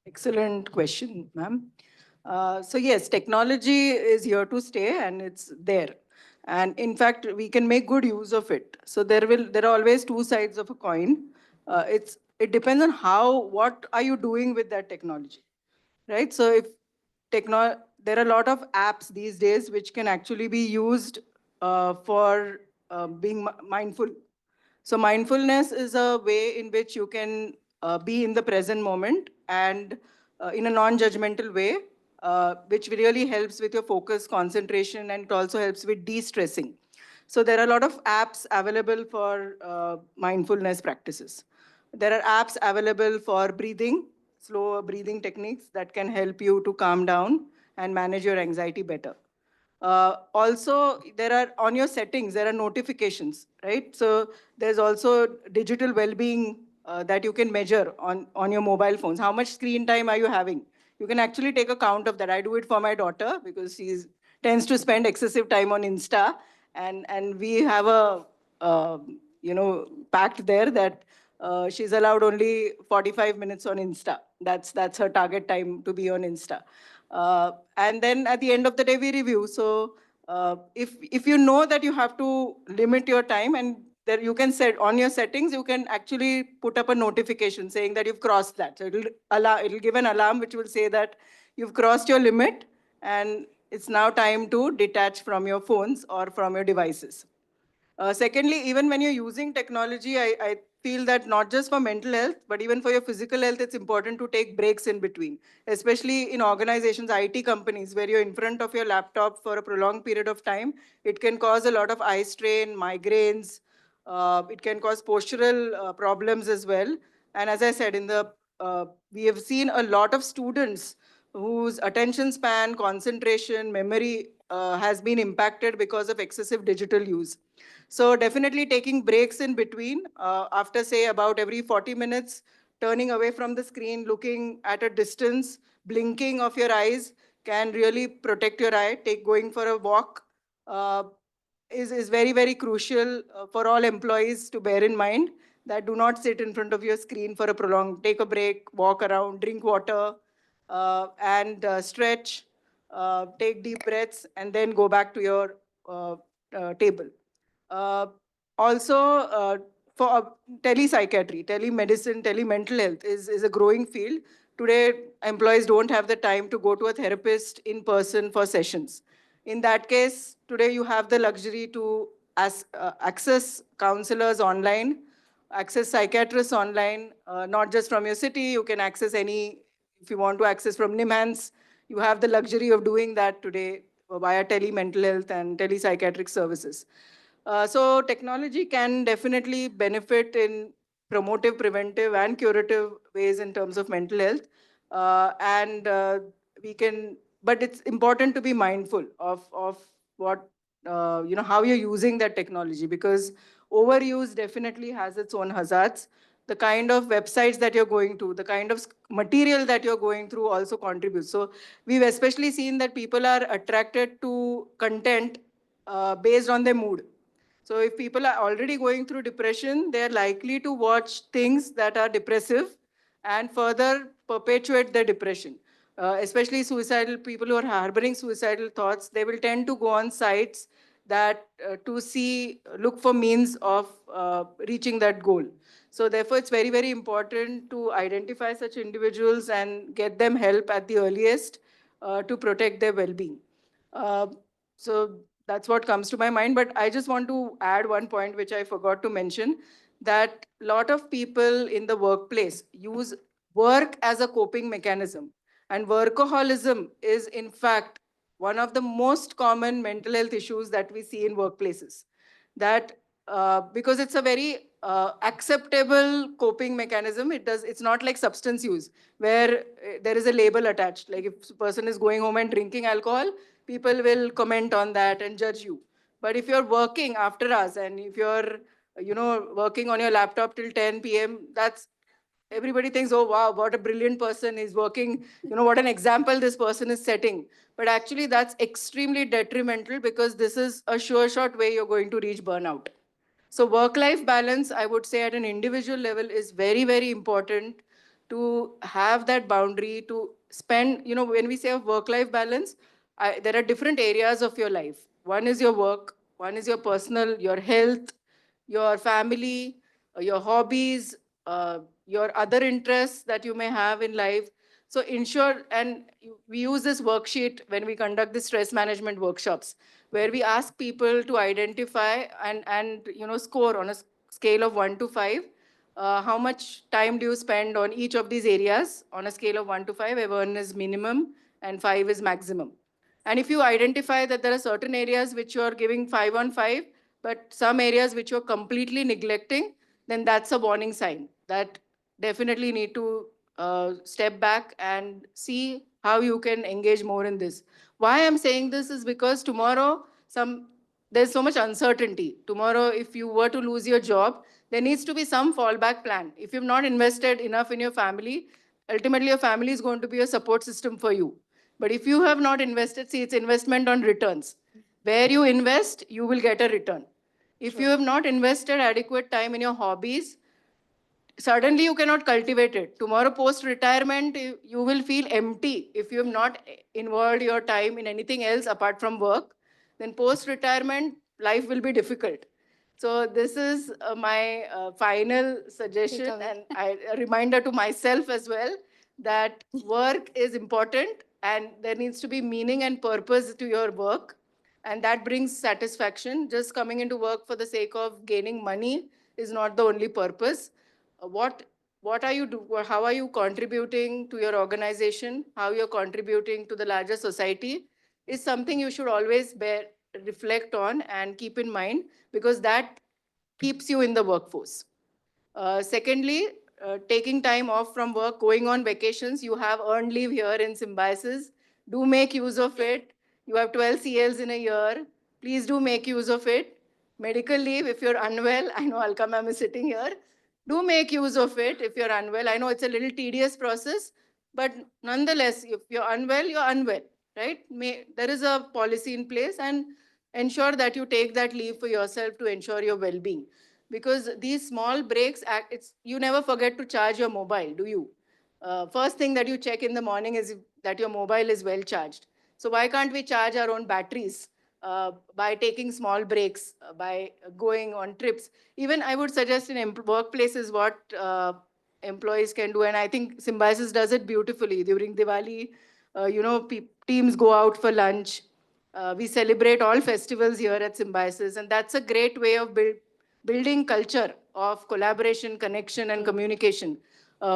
Excellent question, ma'am. So yes, technology is here to stay and it's there. And in fact, we can make good use of it. So there are always two sides of a coin. It depends on what are you doing with that technology, right? So if there are a lot of apps these days which can actually be used for being mindful. So mindfulness is a way in which you can be in the present moment and in a non-judgmental way, which really helps with your focus, concentration, and it also helps with de-stressing. So there are a lot of apps available for mindfulness practices. There are apps available for breathing, slow breathing techniques that can help you to calm down and manage your anxiety better. Also, there are on your settings, there are notifications, right? So there's also digital well-being that you can measure on your mobile phones. How much screen time are you having? You can actually take a count of that. I do it for my daughter because she tends to spend excessive time on Insta, and we have a pact there that she's allowed only 45 minutes on Insta. That's her target time to be on Insta. And then at the end of the day, we review. So if you know that you have to limit your time, and there you can set on your settings, you can actually put up a notification saying that you've crossed that. So it'll give an alarm which will say that you've crossed your limit and it's now time to detach from your phones or from your devices. Secondly, even when you're using technology, I feel that not just for mental health, but even for your physical health, it's important to take breaks in between, especially in organizations, IT companies, where you're in front of your laptop for a prolonged period of time. It can cause a lot of eye strain, migraines. It can cause postural problems as well. And as I said, we have seen a lot of students whose attention span, concentration, memory has been impacted because of excessive digital use. So definitely taking breaks in between, after say about every 40 minutes, turning away from the screen, looking at a distance, blinking of your eyes can really protect your eye. Going for a walk uh, is very, very crucial for all employees to bear in mind, that do not sit in front of your screen for a prolonged, take a break, walk around, drink water, and stretch, take deep breaths, and then go back to your table. Uh, Also, for telepsychiatry, telemedicine, telemental health is a growing field. Today, employees don't have the time to go to a therapist in person for sessions. In that case, today you have the luxury to access counselors online, access psychiatrists online, not just from your city. You can access any, if you want to access from NIMHANS, you have the luxury of doing that today via telemental health and telepsychiatric services. So technology can definitely benefit in promotive, preventive, and curative ways in terms of mental health. And we can, but it's important to be mindful of what, how you're using that technology, because overuse definitely has its own hazards. The kind of websites that you're going to, the kind of material that you're going through also contributes. So we've especially seen that people are attracted to content based on their mood. So if people are already going through depression, they are likely to watch things that are depressive and further perpetuate their depression. Especially suicidal people who are harboring suicidal thoughts, they will tend to go on sites that look for means of reaching that goal. So therefore, it's very, very important to identify such individuals and get them help at the earliest to protect their well-being. Uh, so that's what comes to my mind. But I just want to add one point which I forgot to mention, that a lot of people in the workplace use work as a coping mechanism. And workaholism is, in fact, one of the most common mental health issues that we see in workplaces. That because it's a very acceptable coping mechanism, it's not like substance use where there is a label attached. Like if a person is going home and drinking alcohol, people will comment on that and judge you. But if you're working after hours and if you're working on your laptop till 10 p.m., that's everybody thinks, oh wow, what a brilliant person is working, what an example this person is setting. But actually that's extremely detrimental, because this is a sure shot way you're going to reach burnout. So work-life balance, I would say at an individual level, is very, very important to have that boundary to spend, when we say of work-life balance, there are different areas of your life. One is your work, one is your personal, your health, your family, your hobbies, your other interests that you may have in life. So ensure, and we use this worksheet when we conduct the stress management workshops, where we ask people to identify and score on a scale of 1 to 5. How much time do you spend on each of these areas on a scale of 1 to 5, where 1 is minimum and 5 is maximum? And if you identify that there are certain areas which you are giving 5 on 5, but some areas which you're completely neglecting, then that's a warning sign that definitely need to step back and see how you can engage more in this. Why I'm saying this is because tomorrow there's so much uncertainty. Tomorrow, if you were to lose your job, there needs to be some fallback plan. If you've not invested enough in your family, ultimately your family is going to be a support system for you. But if you have not invested, see, it's investment on returns. Where you invest, you will get a return. If you have not invested adequate time in your hobbies, suddenly you cannot cultivate it. Tomorrow, post retirement, you will feel empty if you have not involved your time in anything else apart from work. Then, post retirement, life will be difficult. So, this is my final suggestion and a reminder to myself as well that work is important and there needs to be meaning and purpose to your work. And that brings satisfaction. Just coming into work for the sake of gaining money is not the only purpose. What are you do? How are you contributing to your organization? How you're contributing to the larger society is something you should always reflect on and keep in mind, because that keeps you in the workforce. Secondly, taking time off from work, going on vacations. You have earned leave here in Symbiosis. Do make use of it. You have 12 CLs in a year. Please do make use of it. Medical leave, if you're unwell, I know Alka ma'am is sitting here. Do make use of it if you're unwell. I know it's a little tedious process, but nonetheless, if you're unwell, right? There is a policy in place, and ensure that you take that leave for yourself to ensure your well-being. Because these small breaks, you never forget to charge your mobile, do you? First thing that you check in the morning is that your mobile is well charged. So why can't we charge our own batteries by taking small breaks, by going on trips? Even I would suggest in workplaces what employees can do, and I think Symbiosis does it beautifully. During Diwali, teams go out for lunch. We celebrate all festivals here at Symbiosis, and that's a great way of building culture of collaboration, connection, and communication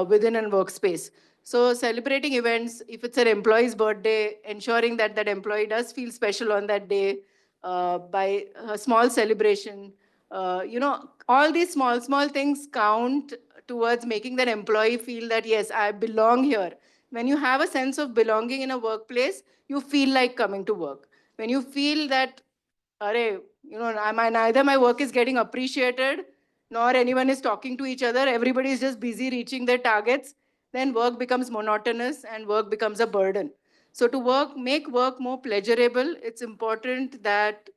within a workspace. So celebrating events, if it's an employee's birthday, ensuring that that employee does feel special on that day by a small celebration. All these small things count towards making that employee feel that, yes, I belong here. When you have a sense of belonging in a workplace, you feel like coming to work. When you feel that, neither my work is getting appreciated, nor anyone is talking to each other, everybody is just busy reaching their targets, then work becomes monotonous and work becomes a burden. So to make work more pleasurable, it's important that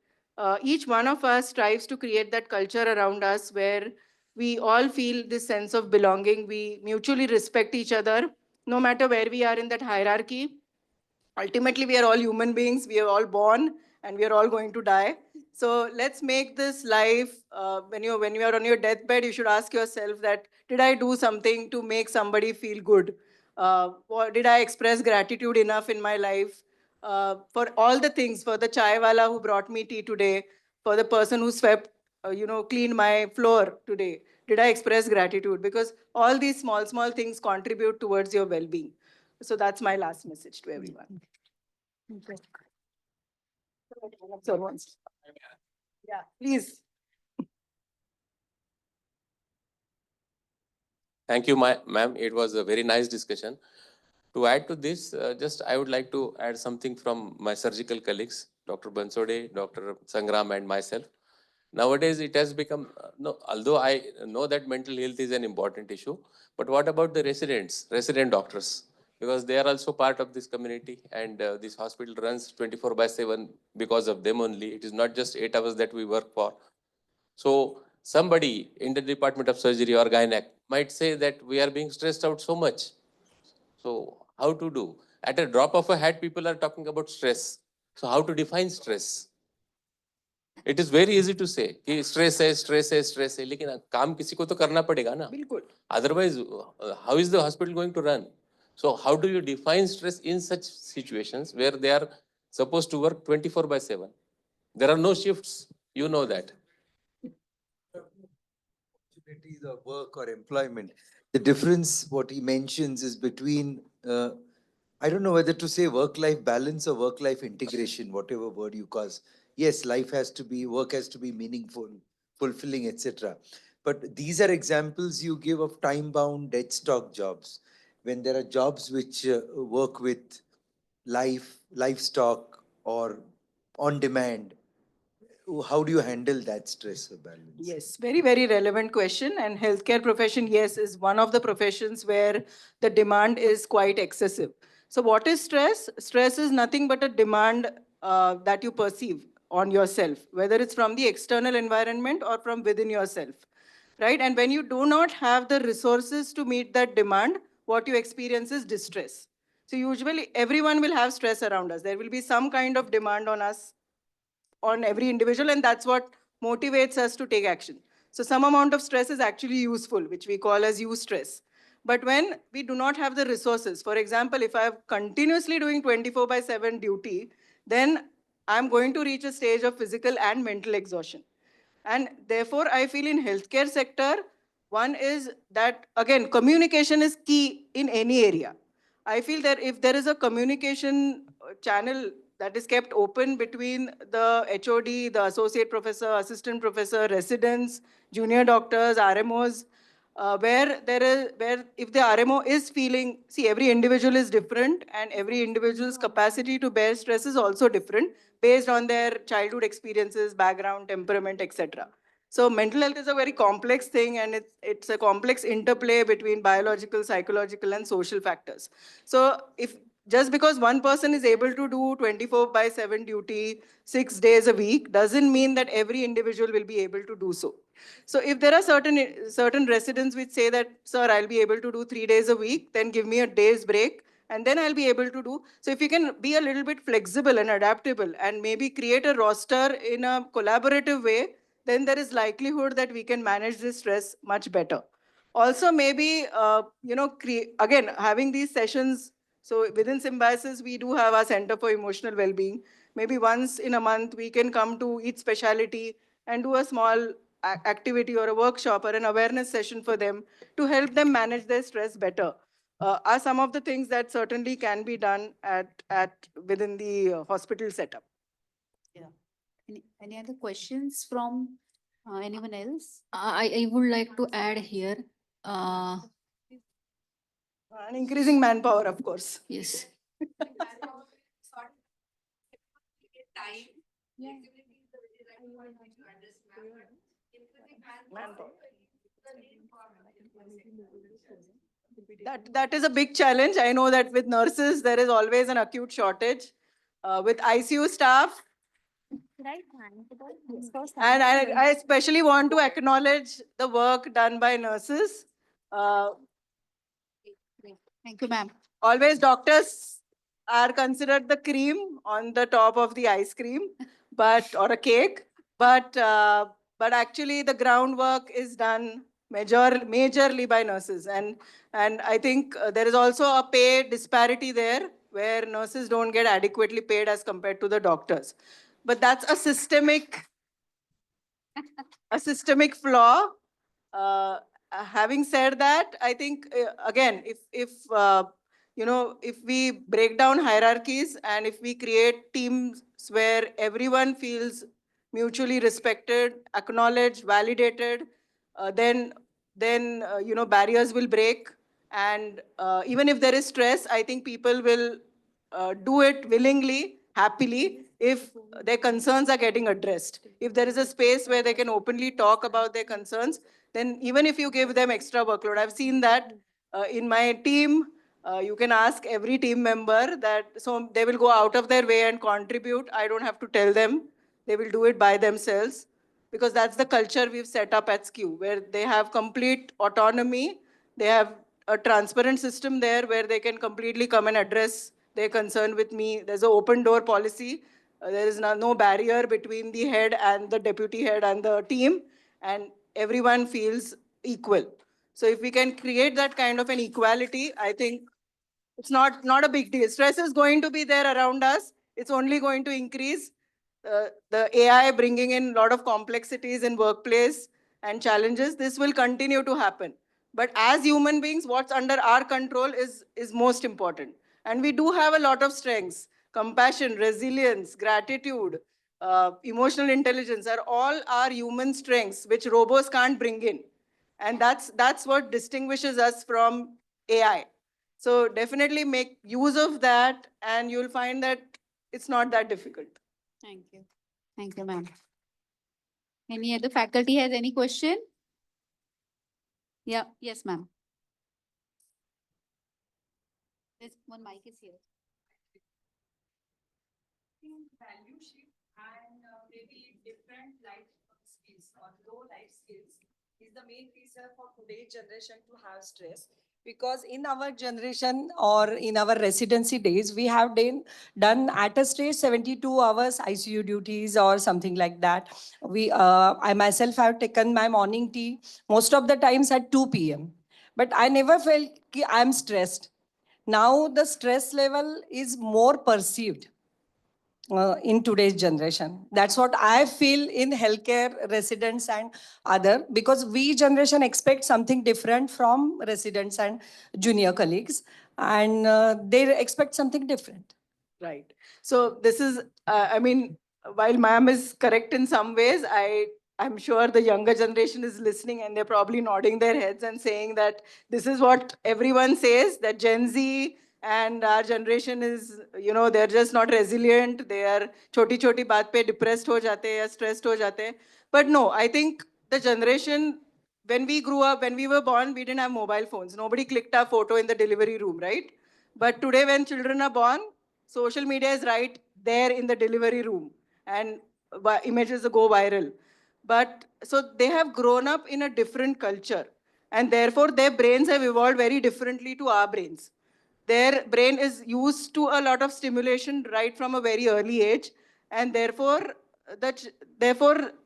each one of us strives to create that culture around us where we all feel this sense of belonging. We mutually respect each other, no matter where we are in that hierarchy. Ultimately, we are all human beings. We are all born and we are all going to die. So let's make this life, when you are on your deathbed, you should ask yourself that, did I do something to make somebody feel good? Or did I express gratitude enough in my life for all the things, for the chai wala who brought me tea today, for the person who swept, cleaned my floor today? Did I express gratitude? Because all these small things contribute towards your well-being. So that's my last message to everyone. So, yeah, please. Thank you, ma'am. It was a very nice discussion. To add to this, just I would like to add something from my surgical colleagues, Dr. Bansode, Dr. Sangram, and myself. Nowadays, it has become, no, although I know that mental health is an important issue, but what about the resident doctors? Because they are also part of this community, and this hospital runs 24/7 because of them only. It is not just 8 hours that we work for. So somebody in the Department of Surgery or Gynec might say that we are being stressed out so much. So how to do? At a drop of a hat, people are talking about stress. So how to define stress? It is very easy to say कि stress है, लेकिन काम किसी को तो करना पड़ेगा ना. बिल्कुल. Otherwise, how is the hospital going to run? So how do you define stress in such situations where they are supposed to work 24/7? There are no shifts. You know that. Opportunities of work or employment. The difference, what he mentions, is between, I don't know whether to say work-life balance or work-life integration, whatever word you cause. Yes, work has to be meaningful, fulfilling, etc. But these are examples you give of time-bound, dead stock jobs. When there are jobs which work with livestock, or on demand? How do you handle that stress or balance? Yes, very, very relevant question. And healthcare profession, yes, is one of the professions where the demand is quite excessive. So what is stress? Stress is nothing but a demand that you perceive on yourself, whether it's from the external environment or from within yourself, right? And when you do not have the resources to meet that demand, what you experience is distress. So usually everyone will have stress around us. There will be some kind of demand on every individual, and that's what motivates us to take action. So some amount of stress is actually useful, which we call as use stress. But when we do not have the resources, for example, if I'm continuously doing 24/7 duty, then I'm going to reach a stage of physical and mental exhaustion. And therefore, I feel in healthcare sector, one is that, again, communication is key in any area. I feel that if there is a communication channel that is kept open between the HOD, the associate professor, assistant professor, residents, junior doctors, RMOs, where if the RMO is feeling, see, every individual is different, and every individual's capacity to bear stress is also different based on their childhood experiences, background, temperament, etc. So mental health is a very complex thing, and it's a complex interplay between biological, psychological, and social factors. So if just because one person is able to do 24/7 duty 6 days a week doesn't mean that every individual will be able to do so. So if there are certain residents which say that, sir, I'll be able to do 3 days a week, then give me a day's break, and then I'll be able to do. So if you can be a little bit flexible and adaptable and maybe create a roster in a collaborative way, then there is likelihood that we can manage this stress much better. Also, maybe, again, having these sessions. So within Symbiosis, we do have our Center for Emotional Wellbeing. Maybe once in a month, we can come to each specialty and do a small activity or a workshop or an awareness session for them to help them manage their stress better. Are some of the things that certainly can be done at within the hospital setup. Yeah. Any other questions from anyone else? I would like to add here. Uh, And increasing manpower, of course. yes. Manpower. That is a big challenge. I know that with nurses, there is always an acute shortage. With ICU staff, and I especially want to acknowledge the work done by nurses. Uh, Thank you, ma'am. Always doctors are considered the cream on the top of the ice cream, or a cake, but actually the groundwork is done majorly by nurses, and I think there is also a pay disparity there where nurses don't get adequately paid as compared to the doctors, but that's a systemic flaw. Uh, Having said that, I think again, if we break down hierarchies and if we create teams where everyone feels mutually respected, acknowledged, validated, then barriers will break. And even if there is stress, I think people will do it willingly, happily, if their concerns are getting addressed. If there is a space where they can openly talk about their concerns, then even if you give them extra workload, I've seen that in my team. You can ask every team member that, so they will go out of their way and contribute. I don't have to tell them. They will do it by themselves, because that's the culture we've set up at SCEW, where they have complete autonomy. They have a transparent system there where they can completely come and address their concern with me. There's an open door policy. There is no barrier between the head and the deputy head and the team, and everyone feels equal. So if we can create that kind of an equality, I think it's not a big deal. Stress is going to be there around us. It's only going to increase. The AI bringing in a lot of complexities in workplace and challenges. This will continue to happen. But as human beings, what's under our control is most important. And we do have a lot of strengths. Compassion, resilience, gratitude, emotional intelligence are all our human strengths, which robots can't bring in. And that's what distinguishes us from AI. So definitely make use of that, and you'll find that it's not that difficult. Thank you. Thank you, ma'am. Any other faculty has any question? Yeah, yes, ma'am. There's one mic is here. Value shift and maybe different life skills or low life skills is the main reason for today's generation to have stress. Because in our generation or in our residency days, we have done at a stage 72 hours ICU duties or something like that. I myself have taken my morning tea most of the times at 2 p.m. But I never felt कि I'm stressed. Now the stress level is more perceived in today's generation. That's what I feel in healthcare residents and other, because we generation expect something different from residents and junior colleagues, and they expect something different. Right. So this is, I mean, while ma'am is correct in some ways, I'm sure the younger generation is listening and they're probably nodding their heads and saying that this is what everyone says, that Gen Z and our generation is, they're just not resilient. They are choti choti baat pe depressed ho jate ya stressed ho jate. But no, I think the generation, when we grew up, when we were born, we didn't have mobile phones. Nobody clicked our photo in the delivery room, right? But today when children are born, social media is right there in the delivery room, and images go viral. But so they have grown up in a different culture, and therefore their brains have evolved very differently to our brains. Their brain is used to a lot of stimulation right from a very early age, and therefore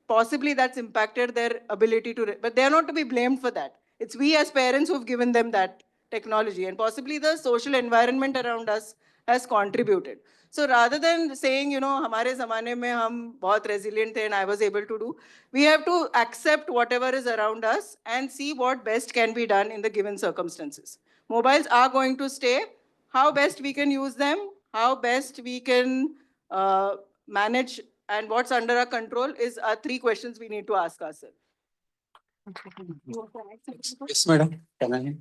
possibly that's impacted their ability to, but they are not to be blamed for that. It's we as parents who've given them that technology, and possibly the social environment around us has contributed. So rather than saying, हमारे ज़माने में हम बहुत resilient थे and I was able to do, we have to accept whatever is around us and see what best can be done in the given circumstances. Mobiles are going to stay. How best we can use them, how best we can manage, and what's under our control is three questions we need to ask ourselves. Yes, madam. Can I?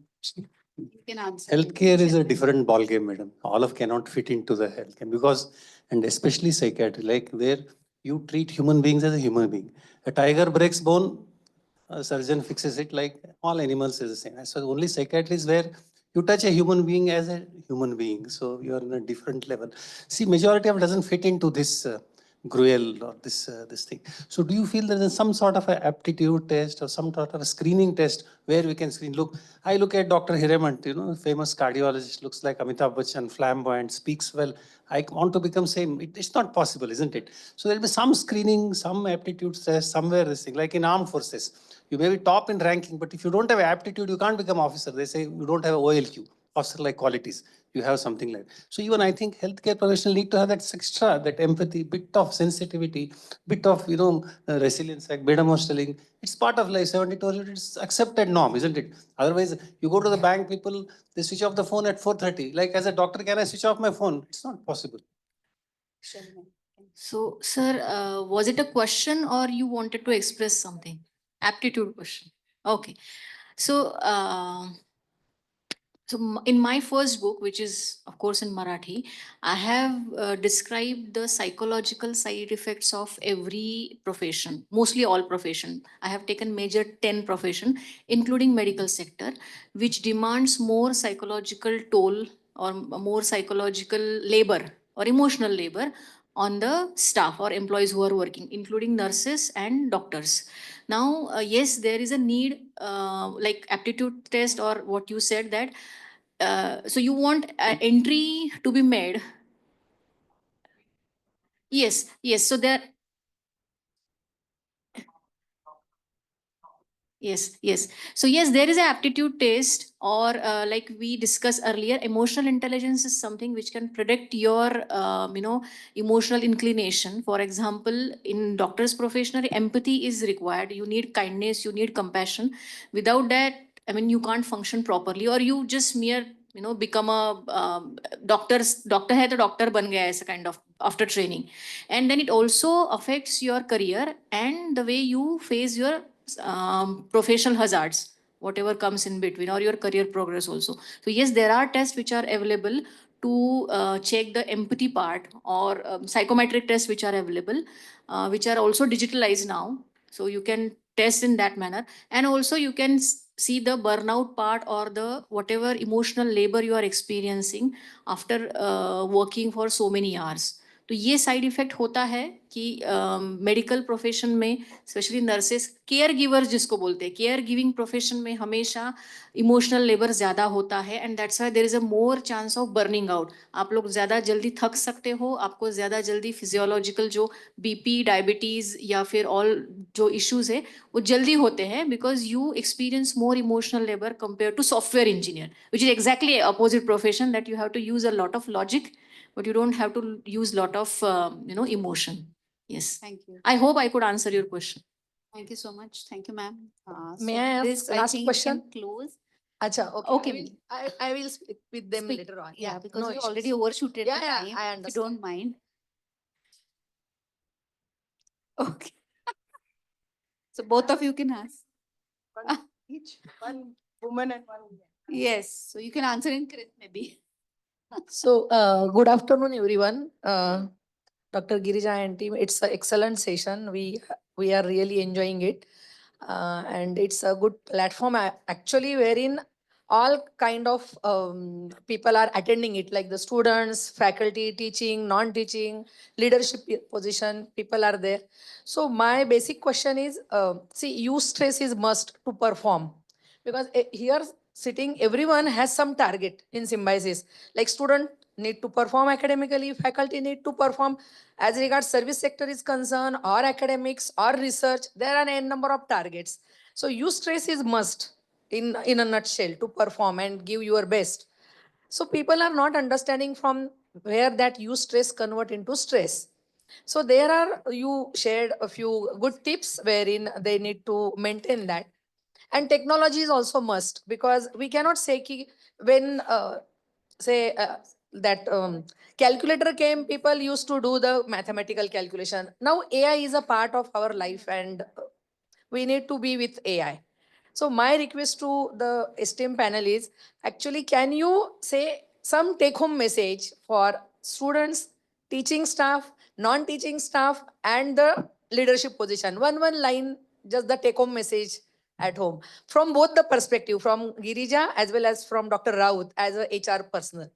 You can answer. Healthcare is a different ballgame, madam. All of cannot fit into the healthcare because, and especially psychiatry, like there you treat human beings as a human being. A tiger breaks bone, a surgeon fixes it like all animals is the same. So only psychiatry is where you touch a human being as a human being. So you are in a different level. See, majority of doesn't fit into this Gruel or this thing. So do you feel there is some sort of a aptitude test or some sort of a screening test where we can screen? Look, I look at Dr. Hiremant, famous cardiologist, looks like Amitabh Bachchan, flamboyant, speaks well. I want to become same. It's not possible, isn't it? So there'll be some screening, some aptitude test, somewhere this thing, like in armed forces. You may be top in ranking, but if you don't have aptitude, you can't become officer. They say you don't have OLQ, officer-like qualities. You have something like that. So even I think healthcare professionals need to have that extra, that empathy, bit of sensitivity, bit of, resilience, like Bedam was telling. It's part of life, 72 hours, it's accepted norm, isn't it? Otherwise, you go to the bank, people, they switch off the phone at 4:30. Like as a doctor, can I switch off my phone? It's not possible. So, sir, was it a question or you wanted to express something? Aptitude question. Okay. So, in my first book, which is of course in Marathi, I have described the psychological side effects of every profession, mostly all profession. I have taken major 10 profession, including medical sector, which demands more psychological toll or more psychological labor or emotional labor on the staff or employees who are working, including nurses and doctors. Now, yes, there is a need, like aptitude test or what you said that so you want an entry to be made. Yes, yes. So there, yes, yes. So yes, there is an aptitude test, or like we discussed earlier, emotional intelligence is something which can predict your, emotional inclination. For example, in doctor's profession, empathy is required. You need kindness, you need compassion. Without that, I mean, you can't function properly, or you just mere, become a doctor hai to doctor ban gaya as a kind of after training. And then it also affects your career and the way you face your professional hazards, whatever comes in between, or your career progress also. So yes, there are tests which are available to check the empathy part, or psychometric tests which are available, which are also digitalized now. So you can test in that manner, and also you can see the burnout part, or the whatever emotional labor you are experiencing after working for so many hours. तो ये side effect होता है कि medical profession में, specially nurses, care givers जिसको बोलते हैं, care giving profession में हमेशा इमोशनल लेबर ज़्यादा होता है, and that's why there is a more chance of burning out. आप लोग ज़्यादा जल्दी थक सकते हो, आपको ज़्यादा जल्दी फिजियोलॉजिकल जो बीपी, डायबिटीज़ या फिर ऑल जो इश्यूज़ है वो जल्दी होते हैं, because you experience more emotional labour compare to software engineer, which is exactly opposite profession, that you have to use a lot of logic, but you don't have to use lot of emotion. Yes, Thank you. I hope I could answer your question. Thank you so much. Thank you, ma'am. May I ask this, last I think question? we can close. Acha, okay. Okay. I will speak with them Speak. later on. Yeah, because no we issues. already overshooted Yeah, the yeah, time. I If you understand. don't mind. Okay. So both of you can ask. One each, one woman and one man. Yes. So you can answer in Krit maybe. So, good afternoon, everyone. Dr. Girija and team, it's an excellent session. We are really enjoying it, and it's a good platform actually, wherein all kind of people are attending it, like the students, faculty, teaching, non-teaching, leadership position people are there. So my basic question is, see, use stress is must to perform, because here sitting everyone has some target in symbiosis, like student need to perform academically, faculty need to perform as regards service sector is concerned, or academics or research. There are n number of targets. So use stress is must in a nutshell to perform and give your best. So people are not understanding from where that use stress convert into stress. So there are, you shared a few good tips wherein they need to maintain that. And technology is also must, because we cannot say ki when say that calculator came, people used to do the mathematical calculation. Now AI is a part of our life, and we need to be with AI. So my request to the esteemed panel is, actually, can you say some take home message for students, teaching staff, non-teaching staff, and the leadership position? One line, just the take home message at home, from both the perspective, from Girija as well as from Dr. Raut as a HR personnel.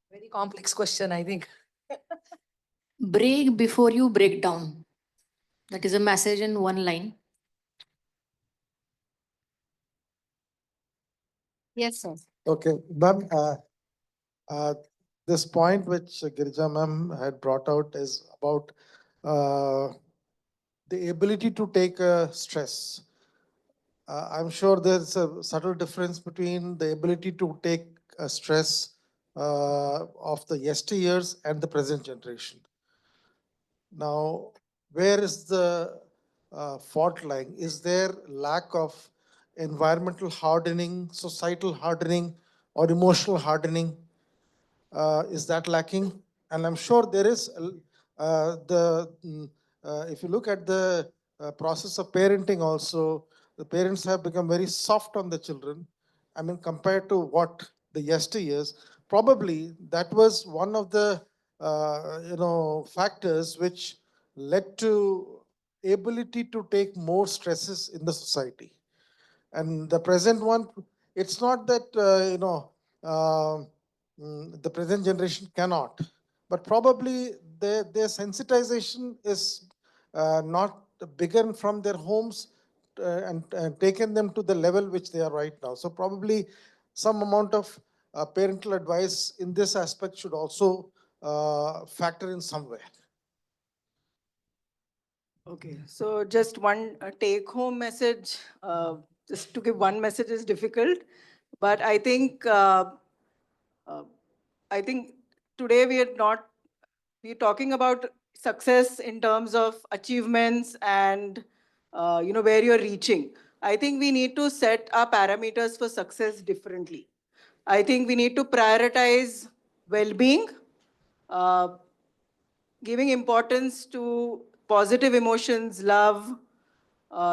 Very complex question, I think. Break before you break down. That is a message in one line. Yes, sir. Okay, ma'am, uh, this point which Girija ma'am had brought out is about uh, the ability to take stress. I'm sure there's a subtle difference between the ability to take stress of the yesteryears and the present generation. Now, where is the fault lying? Is there lack of environmental hardening, societal hardening, or emotional hardening? Is that lacking? And I'm sure there is if you look at the process of parenting also, the parents have become very soft on the children. I mean, compared to what the yesteryears, probably that was one of the factors which led to ability to take more stresses in the society. And the present one, it's not that the present generation cannot, but probably their sensitization is not bigger from their homes and taken them to the level which they are right now. So probably some amount of parental advice in this aspect should also factor in somewhere. Okay, so just one take home message. Just to give one message is difficult, but uh, I think today we're talking about success in terms of achievements and where you're reaching. I think we need to set our parameters for success differently. I think we need to prioritize well-being, uh, giving importance to positive emotions, love,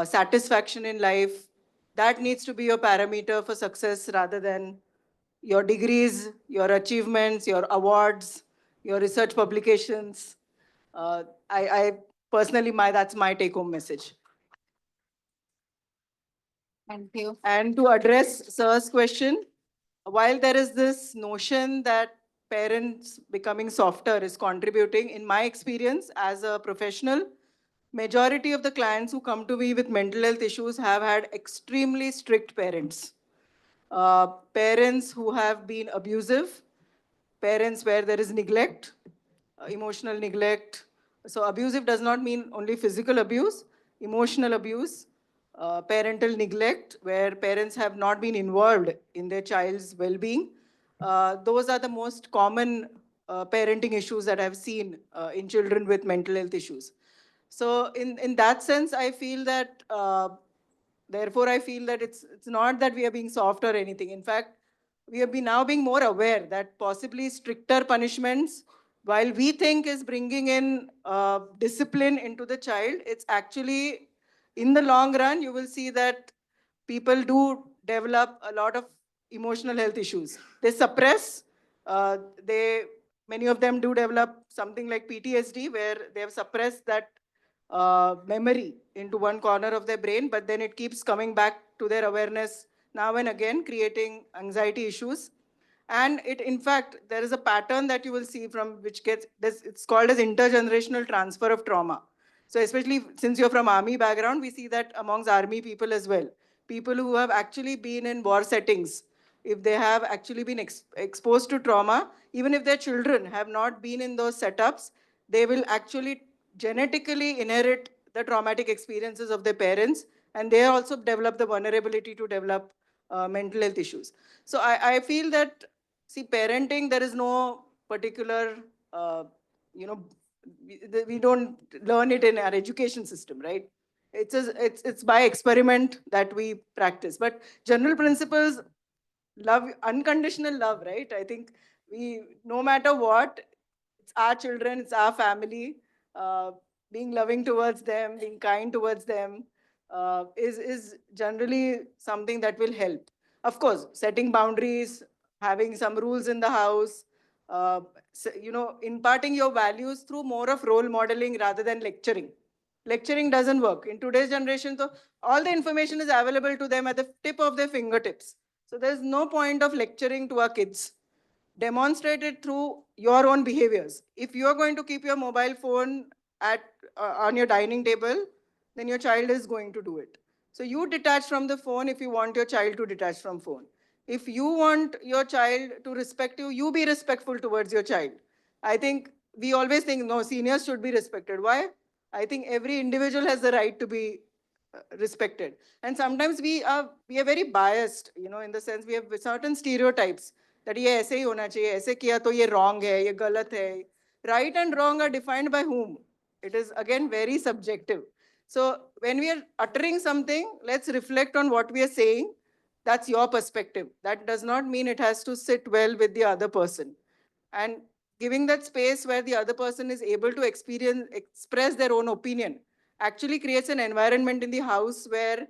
satisfaction in life, That needs to be your parameter for success rather than your degrees, your achievements, your awards, your research publications. I personally, that's my take-home message. Thank you. And to address Sir's question, while there is this notion that parents becoming softer is contributing, in my experience as a professional, majority of the clients who come to me with mental health issues have had extremely strict parents. Parents who have been abusive, parents where there is neglect, emotional neglect. So abusive does not mean only physical abuse, emotional abuse, parental neglect, where parents have not been involved in their child's well-being. Those are the most common parenting issues that I've seen in children with mental health issues. So in that sense, I feel that, therefore, I feel that it's not that we are being soft or anything. In fact, we have been now being more aware that possibly stricter punishments, while we think is bringing in discipline into the child, it's actually, in the long run, you will see that people do develop a lot of emotional health issues. They suppress, uh, they, many of them do develop something like PTSD, where they have suppressed that memory into one corner of their brain, but then it keeps coming back to their awareness now and again, creating anxiety issues. And it, in fact, there is a pattern that you will see from which gets this, it's called as intergenerational transfer of trauma. So especially since you're from army background, we see that amongst army people as well. People who have actually been in war settings, if they have actually been exposed to trauma, even if their children have not been in those setups, they will actually genetically inherit the traumatic experiences of their parents, and they also develop the vulnerability to develop mental health issues. So I feel that, see, parenting, there is no particular, you know, we don't learn it in our education system, right? It's by experiment that we practice. But general principles, love, unconditional love, right? I think we, no matter what, it's our children, it's our family. Being loving towards them, being kind towards them, is generally something that will help. Of course, setting boundaries, having some rules in the house, uh, imparting your values through more of role modeling rather than lecturing. Lecturing doesn't work. In today's generation, so all the information is available to them at the tip of their fingertips. So there's no point of lecturing to our kids. Demonstrate it through your own behaviors. If you're going to keep your mobile phone at on your dining table, then your child is going to do it. So you detach from the phone if you want your child to detach from phone. If you want your child to respect you, you be respectful towards your child. I think we always think, no, seniors should be respected. Why? I think every individual has the right to be respected. And sometimes we are very biased, in the sense we have certain stereotypes that ये ऐसे ही होना चाहिए, ऐसे किया तो ये wrong है, ये गलत है. Right and wrong are defined by whom? It is again very subjective. So when we are uttering something, let's reflect on what we are saying. That's your perspective. That does not mean it has to sit well with the other person. And giving that space where the other person is able to express their own opinion actually creates an environment in the house where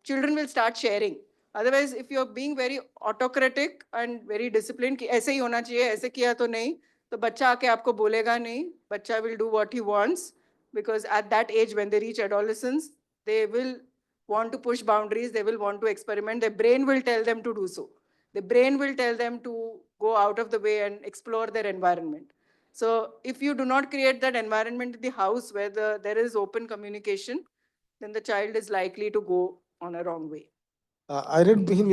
children will start sharing. Otherwise, if you're being very autocratic and very disciplined, कि ऐसे ही होना चाहिए, ऐसे किया तो नहीं, तो बच्चा आके आपको बोलेगा नहीं, बच्चा will do what he wants, because at that age when they reach adolescence, they will want to push boundaries, they will want to experiment, their brain will tell them to do so. The brain will tell them to go out of the way and explore their environment. So if you do not create that environment in the house where there is open communication, then the child is likely to go on a wrong way. I didn't mean,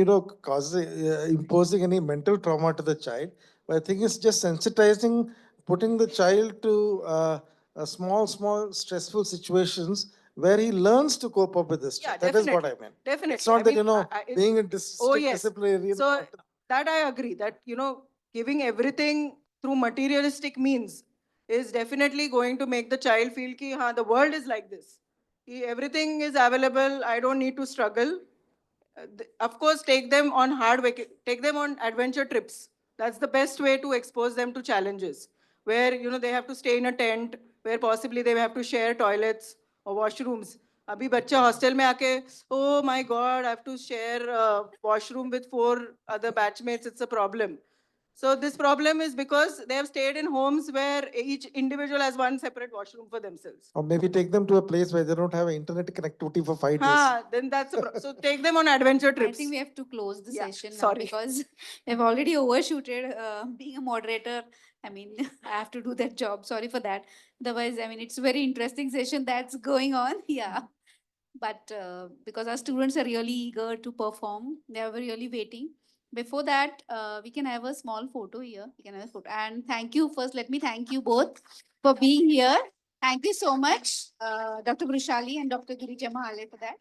imposing any mental trauma to the child, but I think it's just sensitizing, putting the child to small, stressful situations where he learns to cope up with this. Yeah, That is what I definitely. meant. Definitely. It's not that, being a oh strict yes. disciplinarian. So that I agree that, giving everything through materialistic means is definitely going to make the child feel ki, the world is like this. Everything is available. I don't need to struggle. Of course, take them on take them on adventure trips. That's the best way to expose them to challenges, where they have to stay in a tent, where possibly they have to share toilets or washrooms. अभी बच्चा hostel में आके, oh my God, I have to share a washroom with 4 other batchmates. It's a problem. So this problem is because they have stayed in homes where each individual has one separate washroom for themselves. Or maybe take them to a place where they don't have internet connectivity for 5 days. Then that's a so take them on adventure I trips. think we have to close the Yeah, session now sorry. because we've already overshooted. Being a moderator, I mean, I have to do that job. Sorry for that. Otherwise, I mean, it's a very interesting session that's going on. Yeah. But because our students are really eager to perform, they are really waiting. Before that, we can have a small photo here. We can have a photo. And thank you. First, let me thank you both for being here. Thank you so much, Dr. Brushali and Dr. Girija Mahale for that.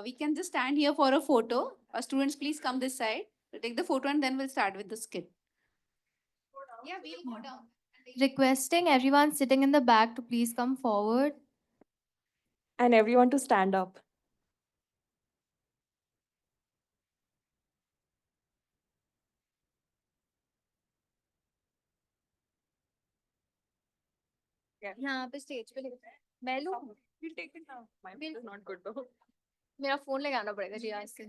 We can just stand here for a photo. Students, please come this side. We'll take the photo and then we'll start with the skit. Yeah, we'll go down. Requesting everyone sitting in the back to please come forward. And everyone to stand up. यहाँ पे stage पे मैं लूँ We'll take it now. Mine is not good though. मेरा phone लेके आना पड़ेगा जी आज से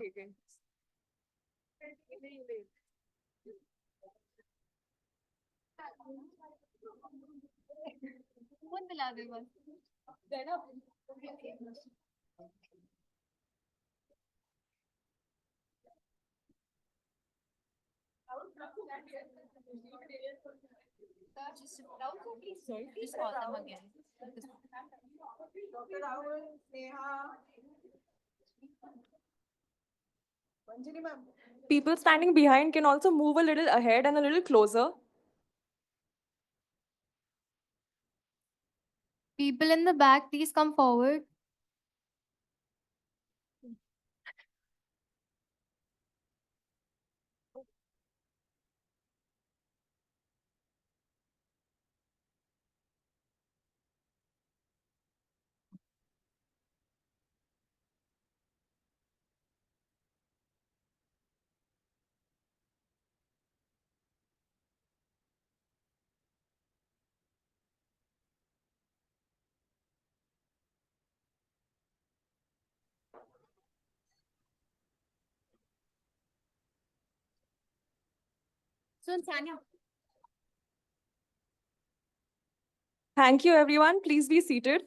फोन दिला दे बस Just call them again. Dr. Rahul, Neha. Manjini ma'am. People standing behind can also move a little ahead and a little closer. People in the back, please come forward. Thank you, everyone. Please be seated.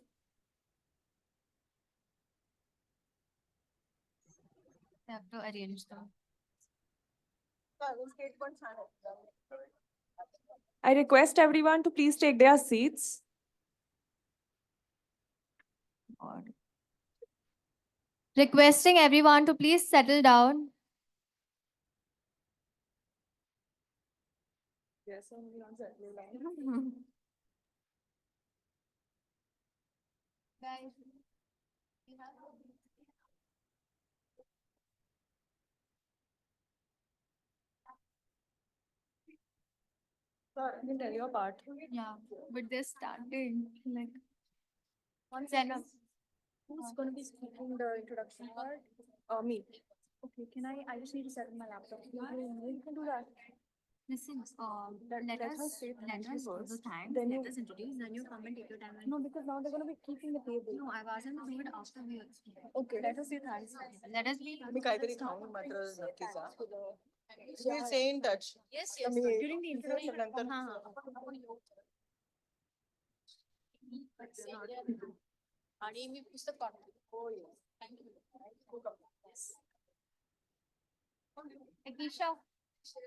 I have to arrange them. I request everyone to please take their seats. Requesting everyone to please settle down. Guys, Sir, I can tell you a part. yeah, but they're starting like one second. Who's going to be speaking the introduction part? Me. Okay, I just need to set up my laptop. You can do that. Listen, Let let us us say let thank you us do first, the thanks, then let you- us introduce, then you come and take your time. No, because now they're going to be keeping the table. No, I've asked them to do it after we explain. Okay, let us say thanks. Let us be. मी काहीतरी खाऊन मात्र नक्कीच हा. So we'll stay in touch. Yes, me during the introduction. नंतर आणि मी पुस्तक पाठवतो. Ekisha. Say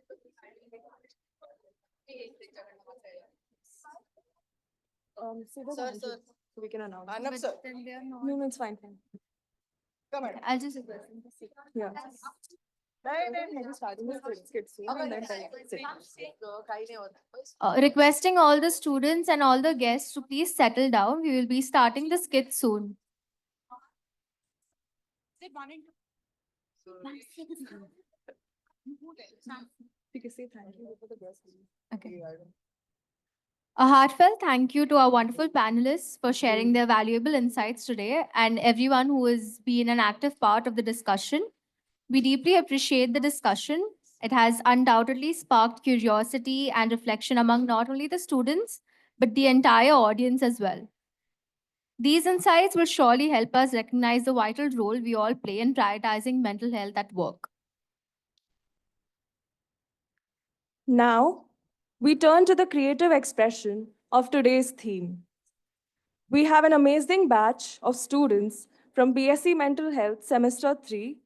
the Sir, thank you, sir. so we can announce. Arnab But sir, then they are not. No, it's fine. come on. I'll just request them to sit. Yeah. नाही, We're starting the skits soon and then sit. काही नाही होत. Requesting all the students and all the guests to please settle down. We will be starting the skit soon. You can say thank you before the guests leave. Okay. A heartfelt thank you to our wonderful panelists for sharing their valuable insights today and everyone who has been an active part of the discussion. We deeply appreciate the discussion. It has undoubtedly sparked curiosity and reflection among not only the students, but the entire audience as well. These insights will surely help us recognize the vital role we all play in prioritizing mental health at work. Now, we turn to the creative expression of today's theme. We have an amazing batch of students from BSc Mental Health Semester 3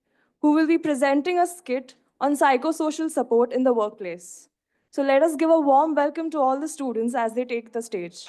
who will be presenting a skit on psychosocial support in the workplace. So let us give a warm welcome to all the students as they take the stage.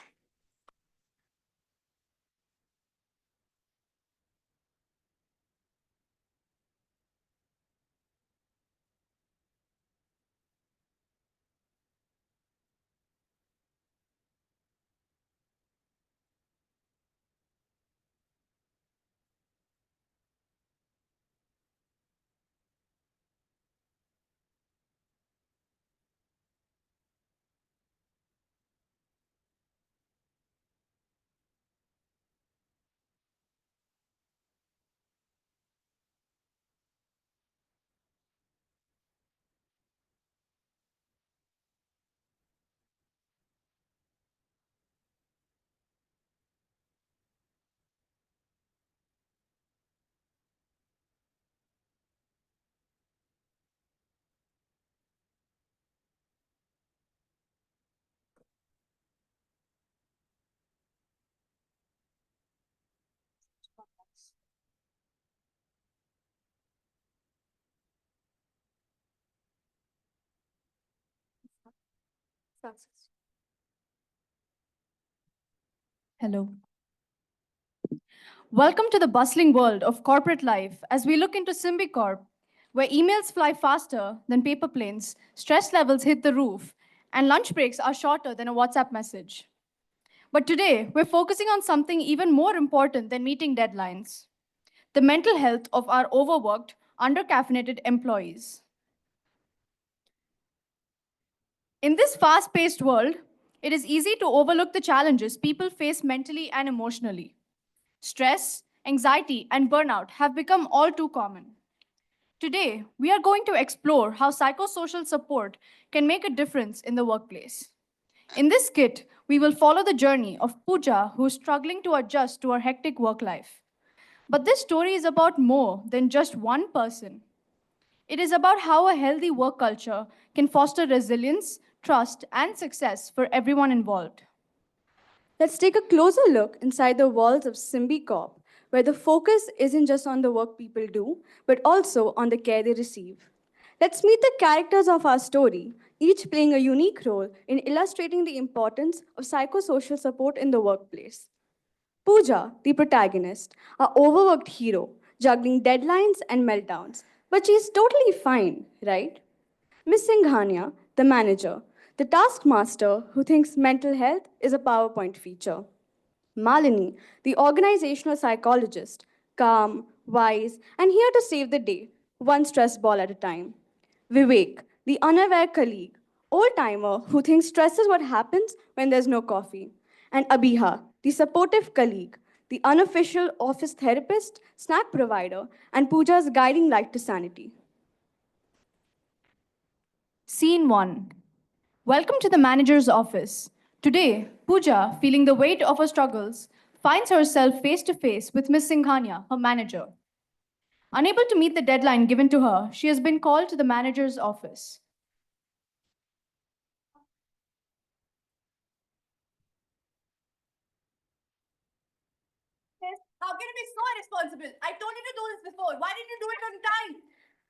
Hello. Welcome to the bustling world of corporate life as we look into SymbiCorp, where emails fly faster than paper planes, stress levels hit the roof, and lunch breaks are shorter than a WhatsApp message. But today, we're focusing on something even more important than meeting deadlines: the mental health of our overworked, undercaffeinated employees. In this fast paced world, it is easy to overlook the challenges people face mentally and emotionally. Stress, anxiety, and burnout have become all too common. Today, we are going to explore how psychosocial support can make a difference in the workplace. In this kit, we will follow the journey of Pooja, who is struggling to adjust to her hectic work life. But this story is about more than just one person. It is about how a healthy work culture can foster resilience, trust, and success for everyone involved. Let's take a closer look inside the walls of SymbiCorp, where the focus isn't just on the work people do, but also on the care they receive. Let's meet the characters of our story, each playing a unique role in illustrating the importance of psychosocial support in the workplace. Pooja, the protagonist, a overworked hero, juggling deadlines and meltdowns. But she's totally fine, right? Miss Singhania, the manager, the taskmaster who thinks mental health is a PowerPoint feature. Malini, the organizational psychologist, calm, wise, and here to save the day, one stress ball at a time. Vivek, the unaware colleague, old timer who thinks stress is what happens when there's no coffee. And Abiha, the supportive colleague, the unofficial office therapist, snack provider, and Pooja's guiding light to sanity. Scene 1. Welcome to the manager's office. Today, Pooja, feeling the weight of her struggles, finds herself face to face with Miss Singhania, her manager. Unable to meet the deadline given to her, she has been called to the manager's office. How can you be so irresponsible? I told you to do this before. Why didn't you do it on time?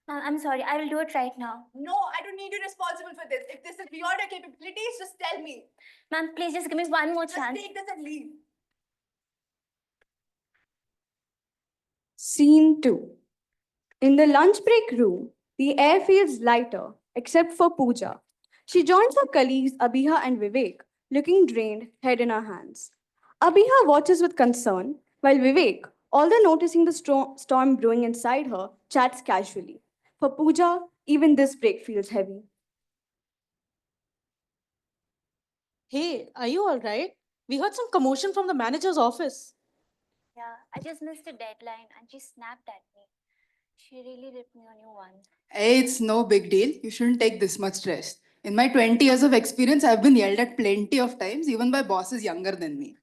I'm sorry, I will do it right now. No, I don't need you responsible for this. If this is beyond your capabilities, just tell me. Ma'am, please just give me one more Just chance. take this and leave. Scene 2. In the lunch break room, the air feels lighter, except for Pooja. She joins her colleagues Abiha and Vivek, looking drained, head in her hands. Abiha watches with concern, while Vivek, although noticing the storm brewing inside her, chats casually. For Pooja, even this break feels heavy. Hey, are you all right? We heard some commotion from the manager's office. Yeah, I just missed a deadline and she snapped at me. She really ripped me a new one. Hey, it's no big deal. You shouldn't take this much stress. In my 20 years of experience, I've been yelled at plenty of times, even by bosses younger than me.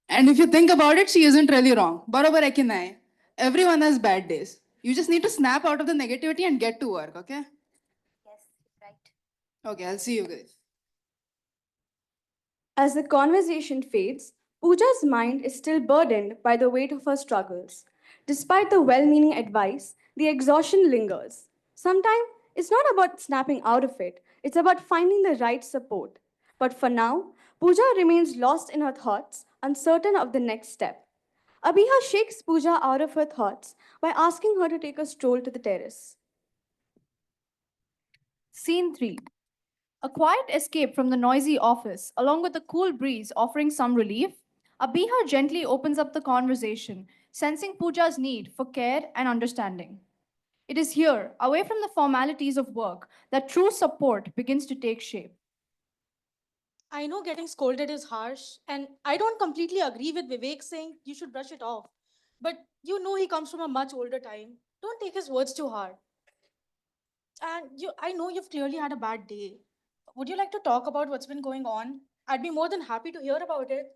And if you think about it, she isn't really wrong. Barabar hai ki nahi? Everyone has bad days. You just need to snap out of the negativity and get to work, okay? Yes, right. Okay, I'll see you guys. As the conversation fades, Pooja's mind is still burdened by the weight of her struggles. Despite the well meaning advice, the exhaustion lingers. Sometimes it's not about snapping out of it, it's about finding the right support. But for now, Pooja remains lost in her thoughts, uncertain of the next step. Abiha shakes Pooja out of her thoughts by asking her to take a stroll to the terrace. Scene 3. A quiet escape from the noisy office, along with a cool breeze offering some relief, Abiha gently opens up the conversation, sensing Pooja's need for care and understanding. It is here, away from the formalities of work, that true support begins to take shape. I know getting scolded is harsh, and I don't completely agree with Vivek saying you should brush it off. But you know he comes from a much older time. Don't take his words too hard. And I know you've clearly had a bad day. Would you like to talk about what's been going on? I'd be more than happy to hear about it.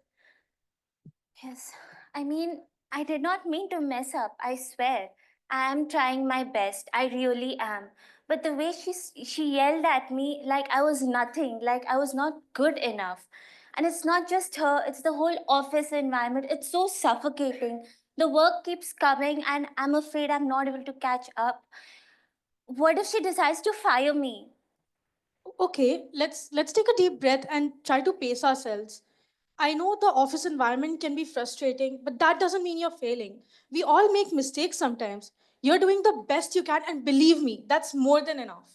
Yes, I mean, I did not mean to mess up, I swear. I am trying my best, I really am. But the way she yelled at me like I was nothing, like I was not good enough. And it's not just her, it's the whole office environment. It's so suffocating. The work keeps coming, and I'm afraid I'm not able to catch up. What if she decides to fire me? Okay, let's take a deep breath and try to pace ourselves. I know the office environment can be frustrating, but that doesn't mean you're failing. We all make mistakes sometimes. You're doing the best you can, and believe me, that's more than enough.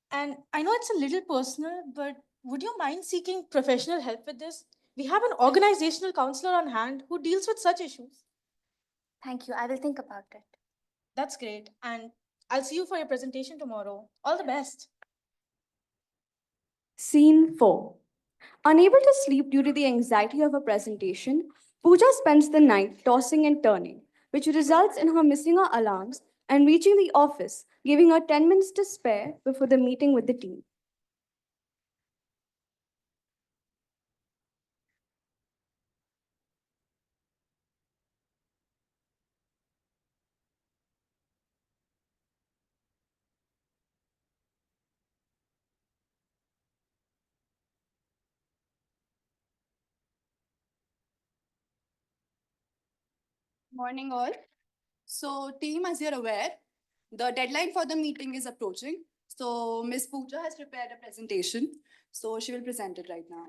And I know it's a little personal, but would you mind seeking professional help with this? We have an organizational counselor on hand who deals with such issues. Thank you, I will think about it. That's great. And I'll see you for your presentation tomorrow. All the best. Scene 4. Unable to sleep due to the anxiety of her presentation, Pooja spends the night tossing and turning, which results in her missing her alarms and reaching the office, giving her 10 minutes to spare before the meeting with the team. Morning, all. So, team, as you're aware, the deadline for the meeting is approaching. So, Miss Pooja has prepared a presentation. So, she will present it right now.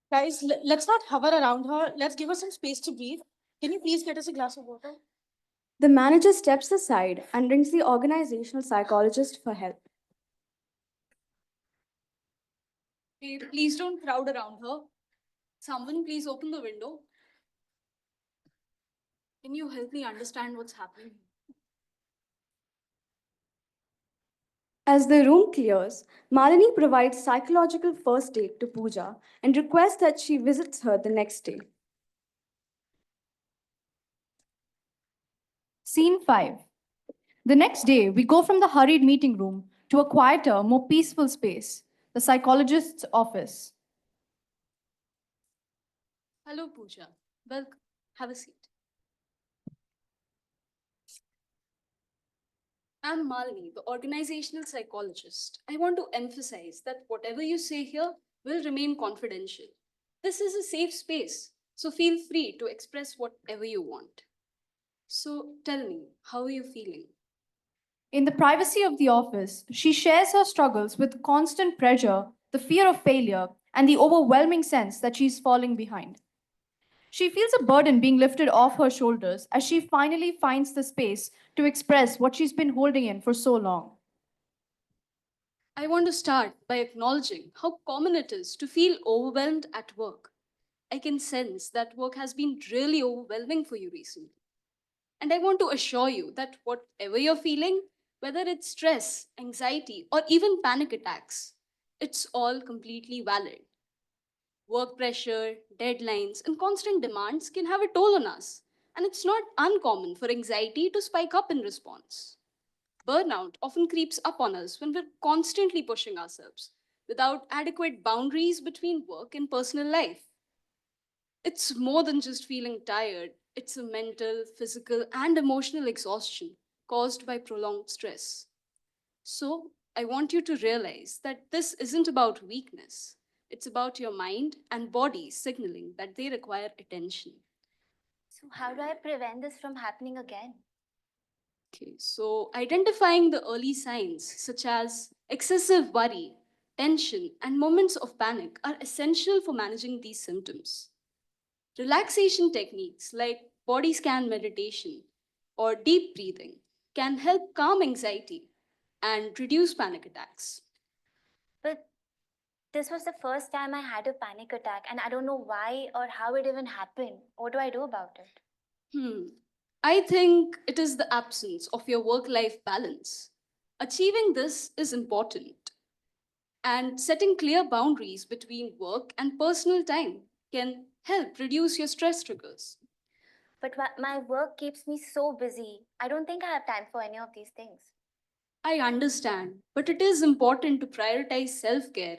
Guys, let's not hover around her. Let's give her some space to breathe. Can you please get us a glass of water? The manager steps aside and rings the organizational psychologist for help. Hey, please don't crowd around her. Someone please open the window. Can you help me understand what's happening? As the room clears, Malini provides psychological first aid to Pooja and requests that she visits her the next day. Scene 5. The next day, we go from the hurried meeting room to a quieter, more peaceful space, the psychologist's office. Hello, Pooja. Welcome. Have a seat. I'm Malini, the organizational psychologist. I want to emphasize that whatever you say here will remain confidential. This is a safe space, so feel free to express whatever you want. So tell me, how are you feeling? In the privacy of the office, she shares her struggles with constant pressure, the fear of failure, and the overwhelming sense that she's falling behind. She feels a burden being lifted off her shoulders as she finally finds the space to express what she's been holding in for so long. I want to start by acknowledging how common it is to feel overwhelmed at work. I can sense that work has been really overwhelming for you recently. And I want to assure you that whatever you're feeling, whether it's stress, anxiety, or even panic attacks, it's all completely valid. Work pressure, deadlines, and constant demands can have a toll on us, and it's not uncommon for anxiety to spike up in response. Burnout often creeps up on us when we're constantly pushing ourselves without adequate boundaries between work and personal life. It's more than just feeling tired, it's a mental, physical, and emotional exhaustion caused by prolonged stress. So, I want you to realize that this isn't about weakness. It's about your mind and body signaling that they require attention. So, how do I prevent this from happening again? Okay, so identifying the early signs such as excessive worry, tension, and moments of panic are essential for managing these symptoms. Relaxation techniques like body scan meditation or deep breathing can help calm anxiety and reduce panic attacks. But this was the first time I had a panic attack, and I don't know why or how it even happened. What do I do about it? I think it is the absence of your work life balance. Achieving this is important, and setting clear boundaries between work and personal time can help reduce your stress triggers. But my work keeps me so busy. I don't think I have time for any of these things. I understand, but it is important to prioritize self care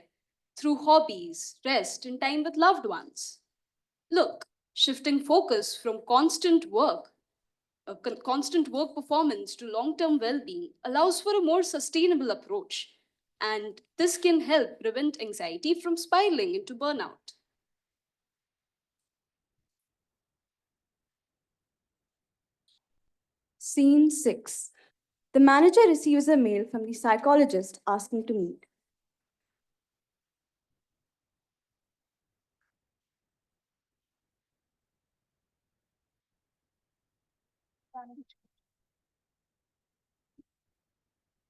through hobbies, rest, and time with loved ones. Look, shifting focus from constant work performance to long term well being allows for a more sustainable approach, and this can help prevent anxiety from spiraling into burnout. Scene 6. The manager receives a mail from the psychologist asking to meet.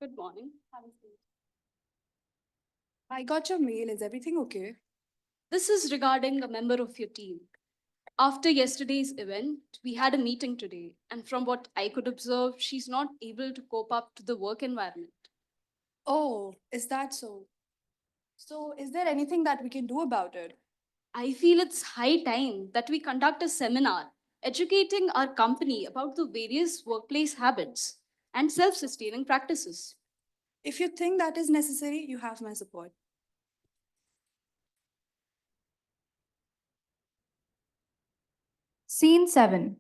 Good morning. Have a seat. I got your mail. Is everything okay? This is regarding a member of your team. After yesterday's event, we had a meeting today, and from what I could observe, she's not able to cope up to the work environment. Oh, is that so? So, is there anything that we can do about it? I feel it's high time that we conduct a seminar educating our company about the various workplace habits and self sustaining practices. If you think that is necessary, you have my support. Scene 7.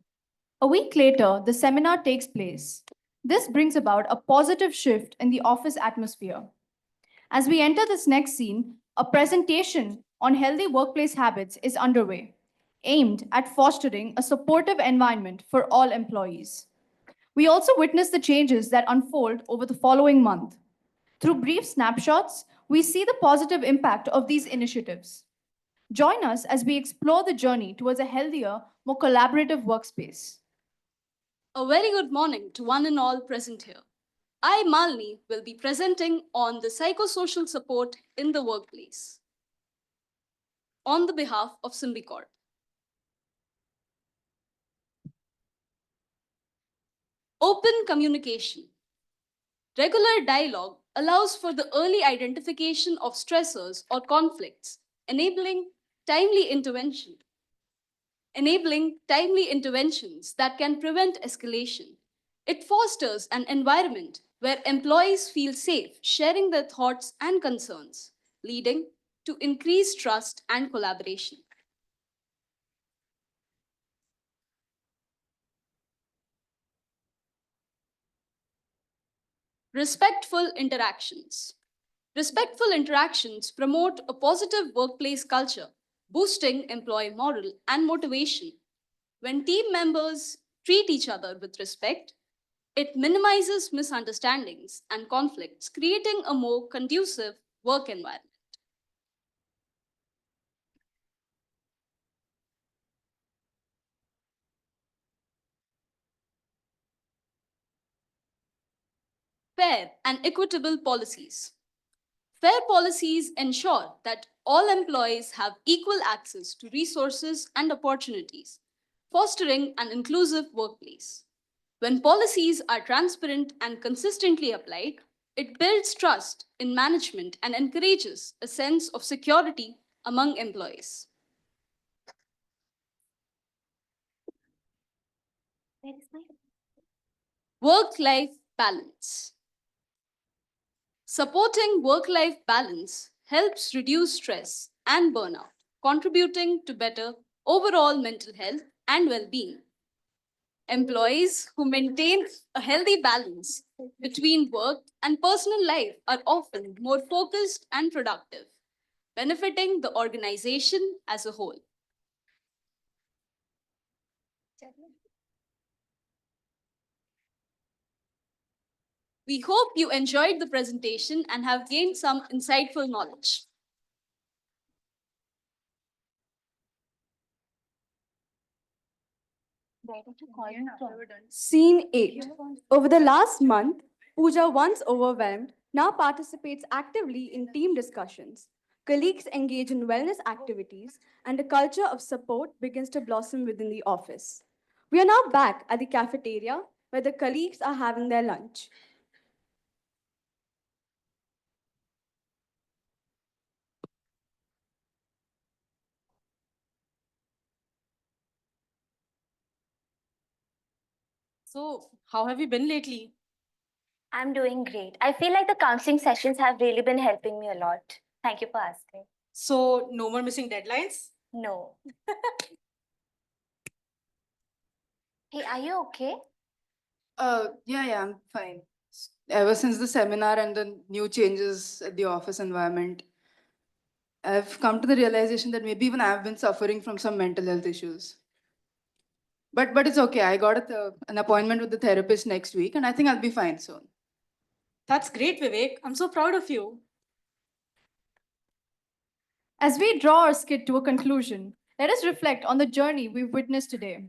A week later, the seminar takes place. This brings about a positive shift in the office atmosphere. As we enter this next scene, a presentation on healthy workplace habits is underway, aimed at fostering a supportive environment for all employees. We also witness the changes that unfold over the following month. Through brief snapshots, we see the positive impact of these initiatives. Join us as we explore the journey towards a healthier, more collaborative workspace. A very good morning to one and all present here. I, Malini, will be presenting on the psychosocial support in the workplace on the behalf of Symbicorp. Open communication. Regular dialogue allows for the early identification of stressors or conflicts, timely intervention, enabling timely interventions that can prevent escalation. It fosters an environment where employees feel safe sharing their thoughts and concerns, leading to increased trust and collaboration. Respectful interactions. Respectful interactions promote a positive workplace culture, boosting employee morale and motivation. When team members treat each other with respect, it minimizes misunderstandings and conflicts, creating a more conducive work environment. Fair and equitable policies. Fair policies ensure that all employees have equal access to resources and opportunities, fostering an inclusive workplace. When policies are transparent and consistently applied, it builds trust in management and encourages a sense of security among employees. Work-life balance. Supporting work-life balance helps reduce stress and burnout, contributing to better overall mental health and well-being. Employees who maintain a healthy balance between work and personal life are often more focused and productive, benefiting the organization as a whole. We hope you enjoyed the presentation and have gained some insightful knowledge. Scene 8. Over the last month, Pooja, once overwhelmed, now participates actively in team discussions. Colleagues engage in wellness activities, and a culture of support begins to blossom within the office. We are now back at the cafeteria where the colleagues are having their lunch. So, how have you been lately? I'm doing great. I feel like the counseling sessions have really been helping me a lot. Thank you for asking. So, no more missing deadlines? No. Hey, are you okay? Yeah, I'm fine. Ever since the seminar and the new changes at the office environment, I've come to the realization that maybe even I've been suffering from some mental health issues. But it's okay. I got an appointment with the therapist next week, and I think I'll be fine soon. That's great, Vivek. I'm so proud of you. As we draw our skit to a conclusion, let us reflect on the journey we've witnessed today.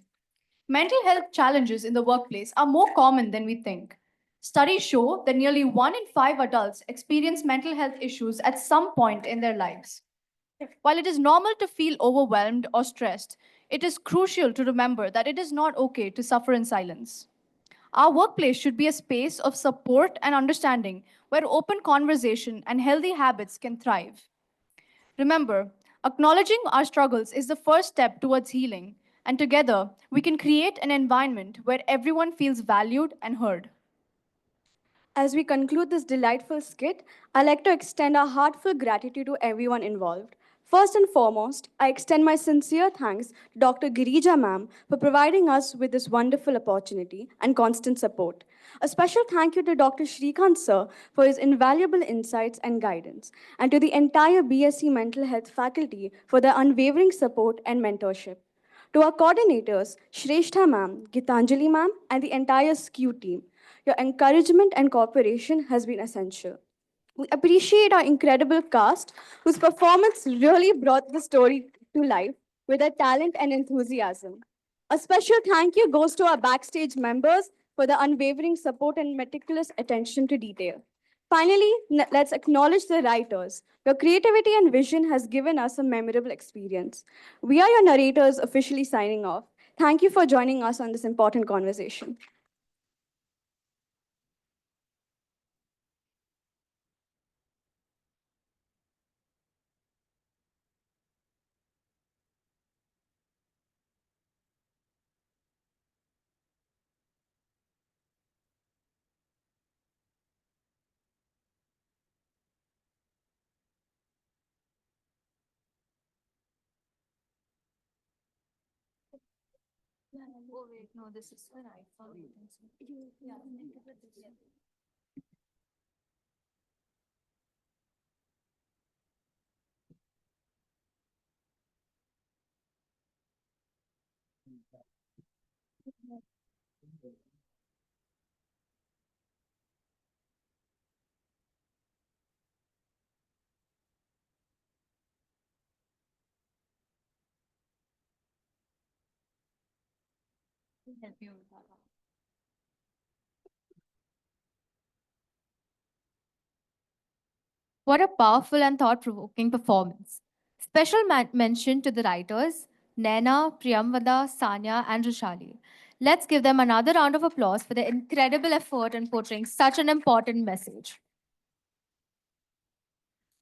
Mental health challenges in the workplace are more common than we think. Studies show that nearly 1 in 5 adults experience mental health issues at some point in their lives. While it is normal to feel overwhelmed or stressed, it is crucial to remember that it is not okay to suffer in silence. Our workplace should be a space of support and understanding where open conversation and healthy habits can thrive. Remember, acknowledging our struggles is the first step towards healing, and together we can create an environment where everyone feels valued and heard. As we conclude this delightful skit, I'd like to extend our heartfelt gratitude to everyone involved. First and foremost, I extend my sincere thanks to Dr. Girija ma'am for providing us with this wonderful opportunity and constant support. A special thank you to Dr. Shrikant sir for his invaluable insights and guidance, and to the entire BSc Mental Health faculty for their unwavering support and mentorship. To our coordinators, Shrestha ma'am, Gitanjali ma'am, and the entire SCEW team, your encouragement and cooperation has been essential. We appreciate our incredible cast, whose performance really brought the story to life with their talent and enthusiasm. A special thank you goes to our backstage members for the unwavering support and meticulous attention to detail. Finally, let's acknowledge the writers. Your creativity and vision has given us a memorable experience. We are your narrators officially signing off. Thank you for joining us on this important conversation. Oh, wait, no, this is an iPhone. Yeah. Help you with that one. What a powerful and thought provoking performance. Special mention to the writers Naina, Priyamvada, Sanya, and Rushali. Let's give them another round of applause for their incredible effort in portraying such an important message.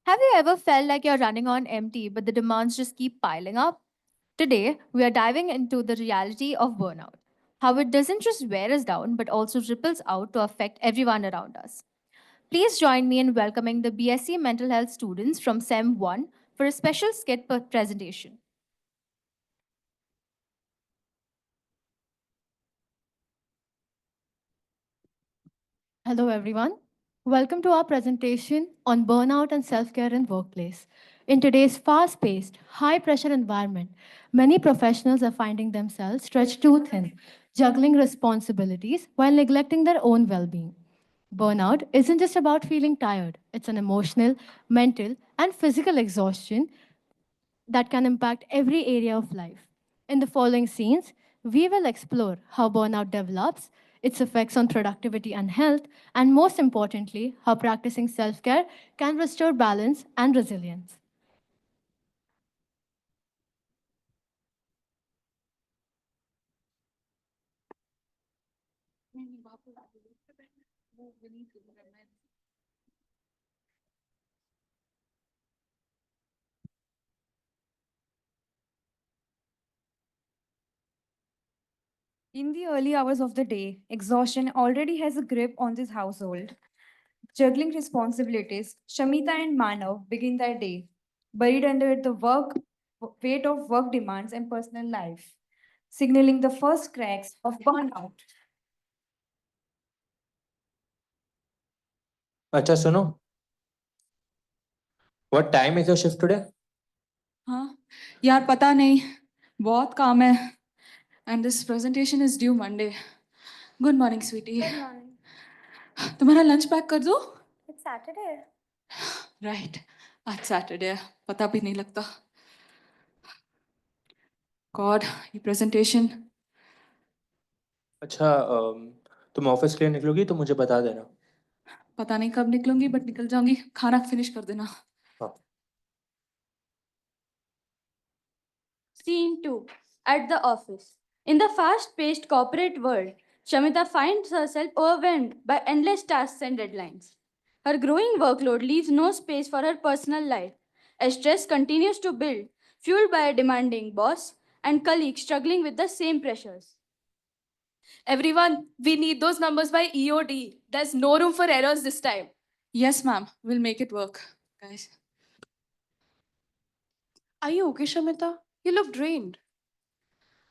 Have you ever felt like you're running on empty, but the demands just keep piling up? Today, we are diving into the reality of burnout, how it doesn't just wear us down, but also ripples out to affect everyone around us. Please join me in welcoming the BSc Mental Health students from SEM 1 for a special skit presentation. Hello, everyone. Welcome to our presentation on burnout and self care in workplace. In today's fast paced, high pressure environment, many professionals are finding themselves stretched too thin, juggling responsibilities while neglecting their own well being. Burnout isn't just about feeling tired, it's an emotional, mental, and physical exhaustion that can impact every area of life. In the following scenes, we will explore how burnout develops, its effects on productivity and health, and most importantly, how practicing self care can restore balance and resilience. In the early hours of the day, exhaustion already has a grip on this household. Juggling responsibilities, Shamita and Manav begin their day, buried under the weight of work demands and personal life, signaling the first cracks of burnout. अच्छा सुनो, what time is your shift today? हाँ यार पता नहीं, बहुत काम है. And this presentation is due Monday. Good morning, sweetie. Good morning. तुम्हारा lunch pack कर दो? It's Saturday. Right. आज Saturday है, पता भी नहीं लगता. God, ये presentation. अच्छा तुम ऑफिस के लिए निकलोगी तो मुझे बता देना. पता नहीं कब निकलूंगी, but निकल जाऊंगी. खाना finish कर देना. Scene 2. At the office. In the fast paced corporate world, Shamita finds herself overwhelmed by endless tasks and deadlines. Her growing workload leaves no space for her personal life, as stress continues to build, fueled by a demanding boss and colleagues struggling with the same pressures. Everyone, we need those numbers by EOD. There's no room for errors this time. Yes, ma'am. We'll make it work, guys. Are you okay, Shamita? You look drained.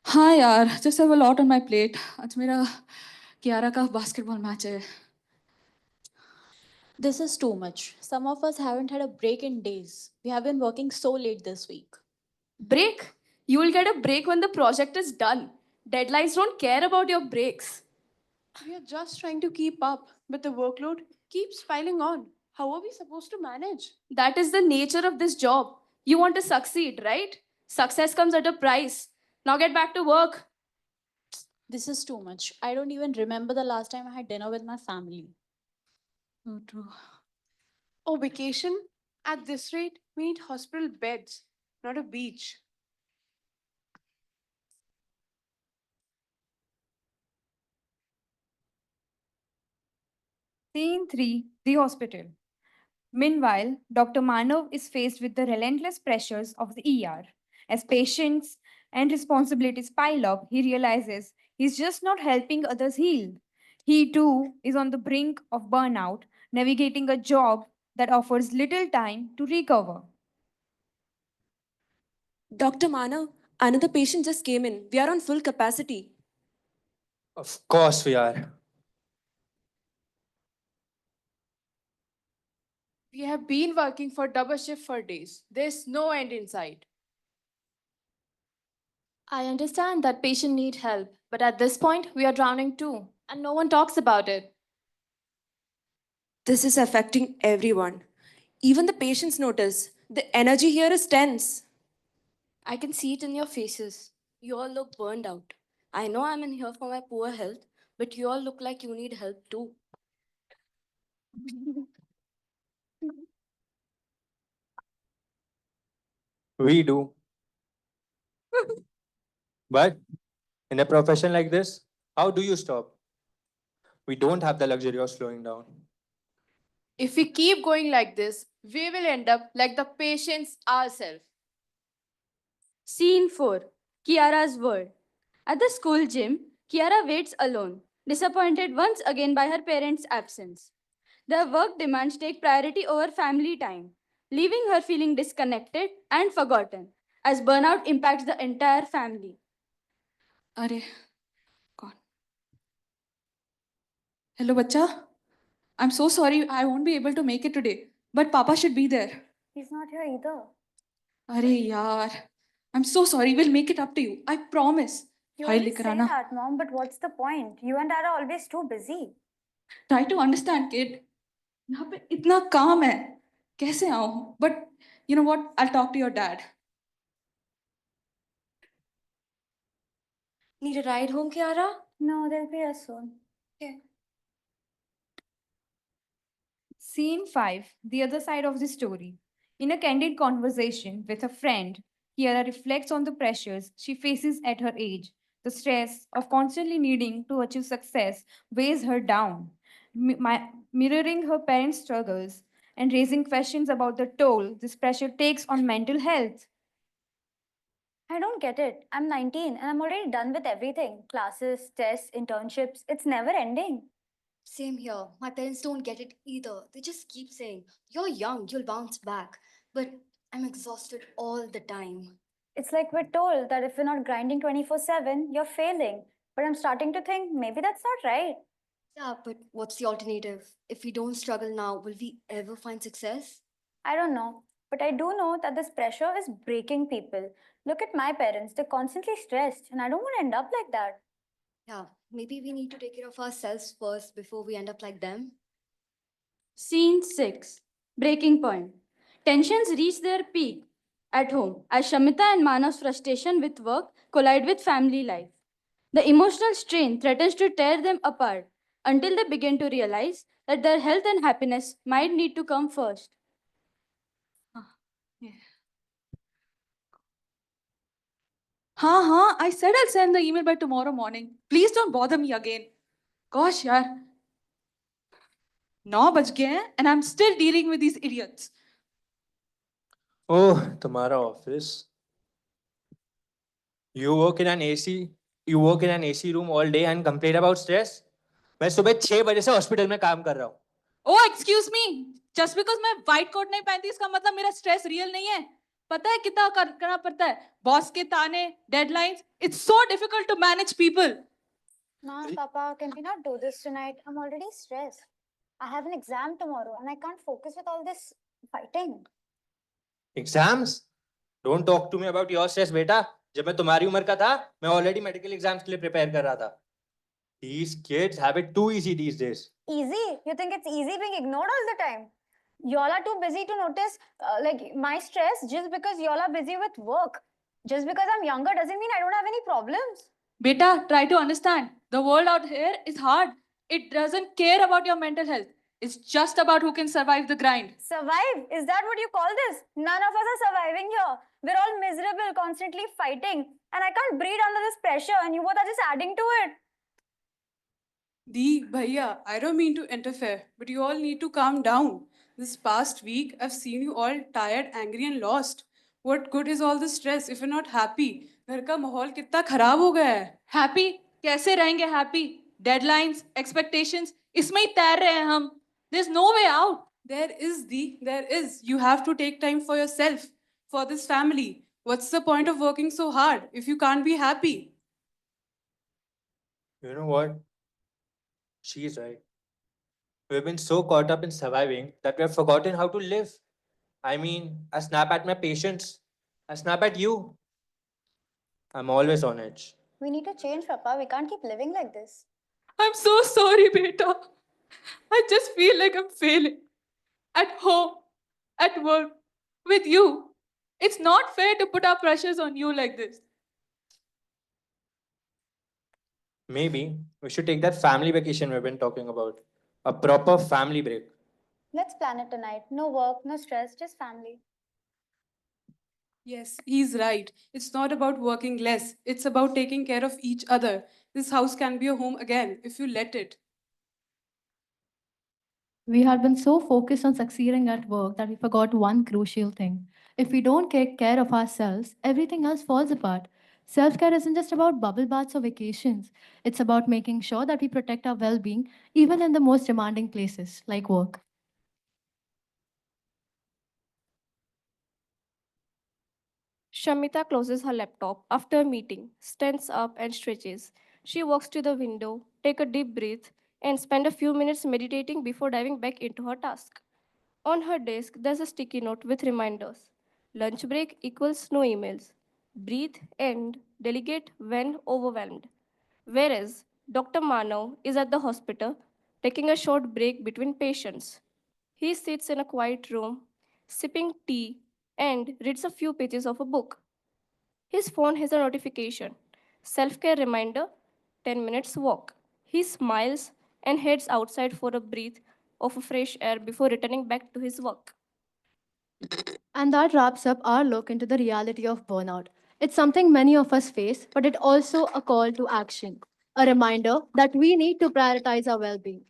हाँ यार, just have a lot on my plate. आज मेरा कियारा का basketball match है. This is too much. Some of us haven't had a break in days. We have been working so late this week. Break? You will get a break when the project is done. Deadlines don't care about your breaks. We are just trying to keep up, but the workload keeps piling on. How are we supposed to manage? That is the nature of this job. You want to succeed, right? Success comes at a price. Now get back to work. This is too much. I don't even remember the last time I had dinner with my family. So true. Oh, vacation? At this rate, we need hospital beds, not a beach. Scene 3, the hospital. Meanwhile, Dr. Manav is faced with the relentless pressures of the ER. As patients and responsibilities pile up, he realizes he's just not helping others heal. He too is on the brink of burnout, navigating a job that offers little time to recover. Dr. Manav, another patient just came in. We are on full capacity. Of course we are. We have been working for double shift for days. There's no end in sight. I understand that patients need help, but at this point, we are drowning too, and no one talks about it. This is affecting everyone. Even the patients notice. The energy here is tense. I can see it in your faces. You all look burned out. I know I'm in here for my poor health, but you all look like you need help too. We do. But in a profession like this, how do you stop? We don't have the luxury of slowing down. If we keep going like this, we will end up like the patients ourselves. Scene 4, Kiara's World. At the school gym, Kiara waits alone, disappointed once again by her parents' absence. Their work demands take priority over family time, leaving her feeling disconnected and forgotten, as burnout impacts the entire family. अरे कौन Hello, bacha. I'm so sorry I won't be able to make it today, but Papa should be there. He's not here either. अरे यार, I'm so sorry. We'll make it up to you. I promise. You File always लेकर say आना. that, Mom, but what's the point? You and Dad are always too busy. Try to understand, kid. यहाँ पे इतना काम है. कैसे आऊँ? But you know what? I'll talk to your dad. Need a ride home, Kiara? No, they'll be here soon. Okay. Scene 5, the other side of the story. In a candid conversation with a friend, Kiara reflects on the pressures she faces at her age. The stress of constantly needing to achieve success weighs her down, mirroring her parents' struggles and raising questions about the toll this pressure takes on mental health. I don't get it. I'm 19 and I'm already done with everything. Classes, tests, internships. It's never ending. Same here. My parents don't get it either. They just keep saying, "You're young, you'll bounce back." But I'm exhausted all the time. It's like we're told that if we're not grinding 24/7, you're failing. But I'm starting to think maybe that's not right. Yeah, but what's the alternative? If we don't struggle now, will we ever find success? I don't know. But I do know that this pressure is breaking people. Look at my parents. They're constantly stressed, and I don't want to end up like that. Yeah, maybe we need to take care of ourselves first before we end up like them. Scene 6, Breaking Point. Tensions reach their peak at home as Shamita and Manav's frustration with work collide with family life. The emotional strain threatens to tear them apart until they begin to realize that their health and happiness might need to come first. हाँ, I said I'll send the email by tomorrow morning. Please don't bother me again. Gosh, यार. 9 बज गए हैं and I'm still dealing with these idiots. Oh, तुम्हारा office. You work in an AC. You work in an AC room all day and complain about stress. मैं सुबह 6 बजे से hospital में काम कर रहा हूँ. Oh, excuse me. Just because मैं white coat नहीं पहनती इसका मतलब मेरा stress real नहीं है. पता है कितना करना पड़ता है? Boss के ताने, deadlines. It's so difficult to manage people. Mom, Papa, can we not do this tonight? I'm already stressed. I have an exam tomorrow and I can't focus with all this fighting. Exams? Don't talk to me about your stress, बेटा. जब मैं तुम्हारी उम्र का था, मैं already medical exams के लिए prepare कर रहा था. These kids have it too easy these days. Easy? You think it's easy being ignored all the time? Y'all are too busy to notice like my stress just because y'all are busy with work. Just because I'm younger doesn't mean I don't have any problems. Beta, try to understand. The world out here is hard. It doesn't care about your mental health. It's just about who can survive the grind. Survive? Is that what you call this? None of us are surviving here. We're all miserable, constantly fighting. And I can't breathe under this pressure and you both are just adding to it. Dee, Bhaiya, I don't mean to interfere, but you all need to calm down. This past week, I've seen you all tired, angry and lost. What good is all this stress if you're not happy? घर का माहौल कितना खराब हो गया है. Happy? कैसे रहेंगे happy? Deadlines, expectations, इसमें ही तैर रहे हैं हम. There's no way out. There is, Dee, there is. You have to take time for yourself, for this family. What's the point of working so hard if you can't be happy? You know what? She's right. We've been so caught up in surviving that we've forgotten how to live. I mean, I snap at my patients. I snap at you. I'm always on edge. We need to change, Papa. We can't keep living like this. I'm so sorry, beta. I just feel like I'm failing. At home, at work, with you. It's not fair to put our pressures on you like this. Maybe we should take that family vacation we've been talking about. A proper family break. Let's plan it tonight. No work, no stress, just family. Yes, he's right. It's not about working less. It's about taking care of each other. This house can be a home again if you let it. We had been so focused on succeeding at work that we forgot one crucial thing. If we don't take care of ourselves, everything else falls apart. Self care isn't just about bubble baths or vacations, it's about making sure that we protect our well being even in the most demanding places like work. Shamita closes her laptop after a meeting, stands up and stretches. She walks to the window, take a deep breath, and spend a few minutes meditating before diving back into her task. On her desk, there's a sticky note with reminders. Lunch break equals no emails. Breathe and delegate when overwhelmed. Whereas Dr. Manav is at the hospital taking a short break between patients. He sits in a quiet room, sipping tea, and reads a few pages of a book. His phone has a notification. Self care reminder 10 minutes walk. He smiles and heads outside for a breath of fresh air before returning back to his work. And that wraps up our look into the reality of burnout. It's something many of us face, but it's also a call to action, a reminder that we need to prioritize our well being.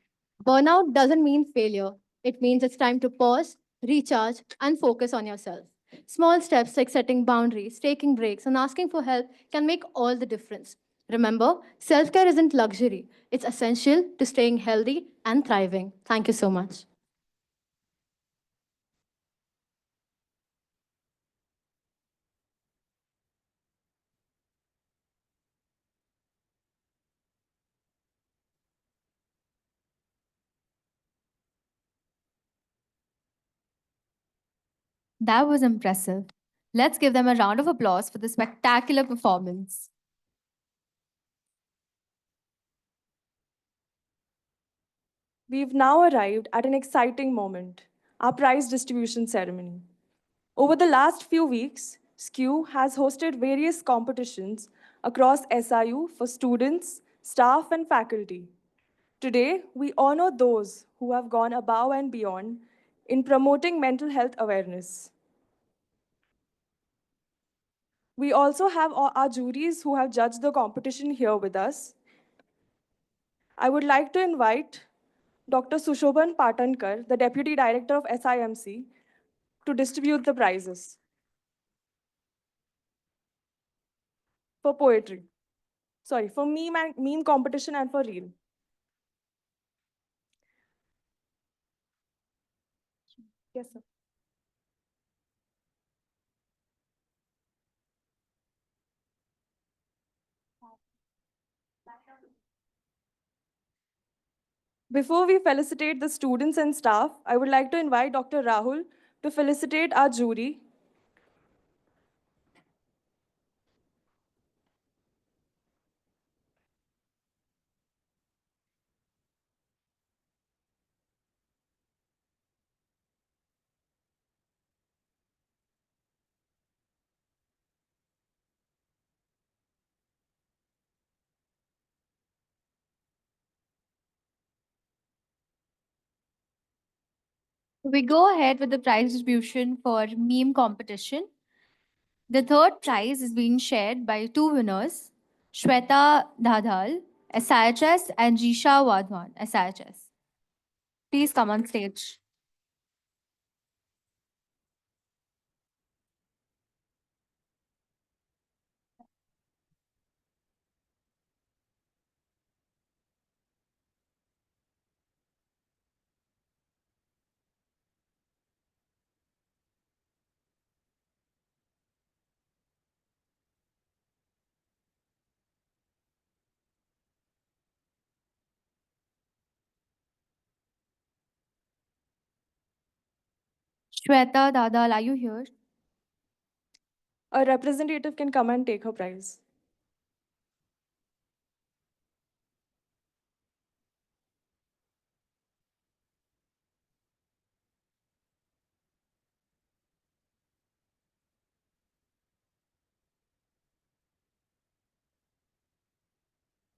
Burnout doesn't mean failure, it means it's time to pause, recharge, and focus on yourself. Small steps like setting boundaries, taking breaks, and asking for help can make all the difference. Remember, self care isn't luxury, it's essential to staying healthy and thriving. Thank you so much. That was impressive. Let's give them a round of applause for the spectacular performance. We've now arrived at an exciting moment, our prize distribution ceremony. Over the last few weeks, SCEW has hosted various competitions across SIU for students, staff, and faculty. Today, we honor those who have gone above and beyond in promoting mental health awareness. We also have our juries who have judged the competition here with us. I would like to invite Dr. Sushoban Patankar, the Deputy Director of SIMC, to distribute the prizes for poetry. Sorry, for meme competition and for reel. Yes, sir. Before we felicitate the students and staff, I would like to invite Dr. Rahul to felicitate our jury. We go ahead with the prize distribution for meme competition. The third prize is being shared by two winners, Shweta Dadhal, SIHS, and Jisha Wadhwan, SIHS. Please come on stage. Shweta Dadhal, are you here? A representative can come and take her prize.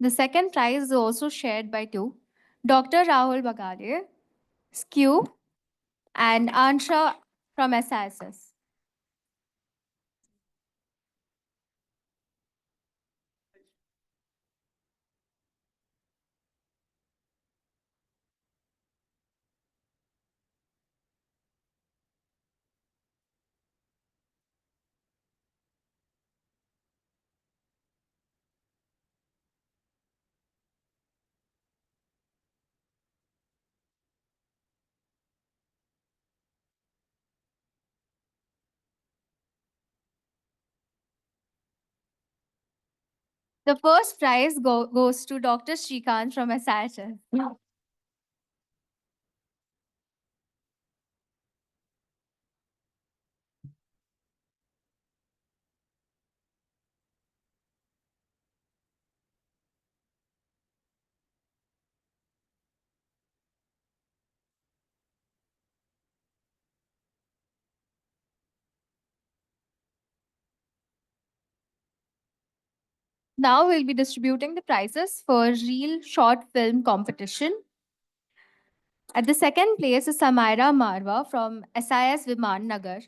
The second prize is also shared by two, Dr. Rahul Bagale, SCEW, and Ansha from SISS. The first prize goes to Dr. Shrikant from SIHS. Now we'll be distributing the prizes for Reel Short Film Competition. At the second place is Samaira Marwa from SIS Viman Nagar.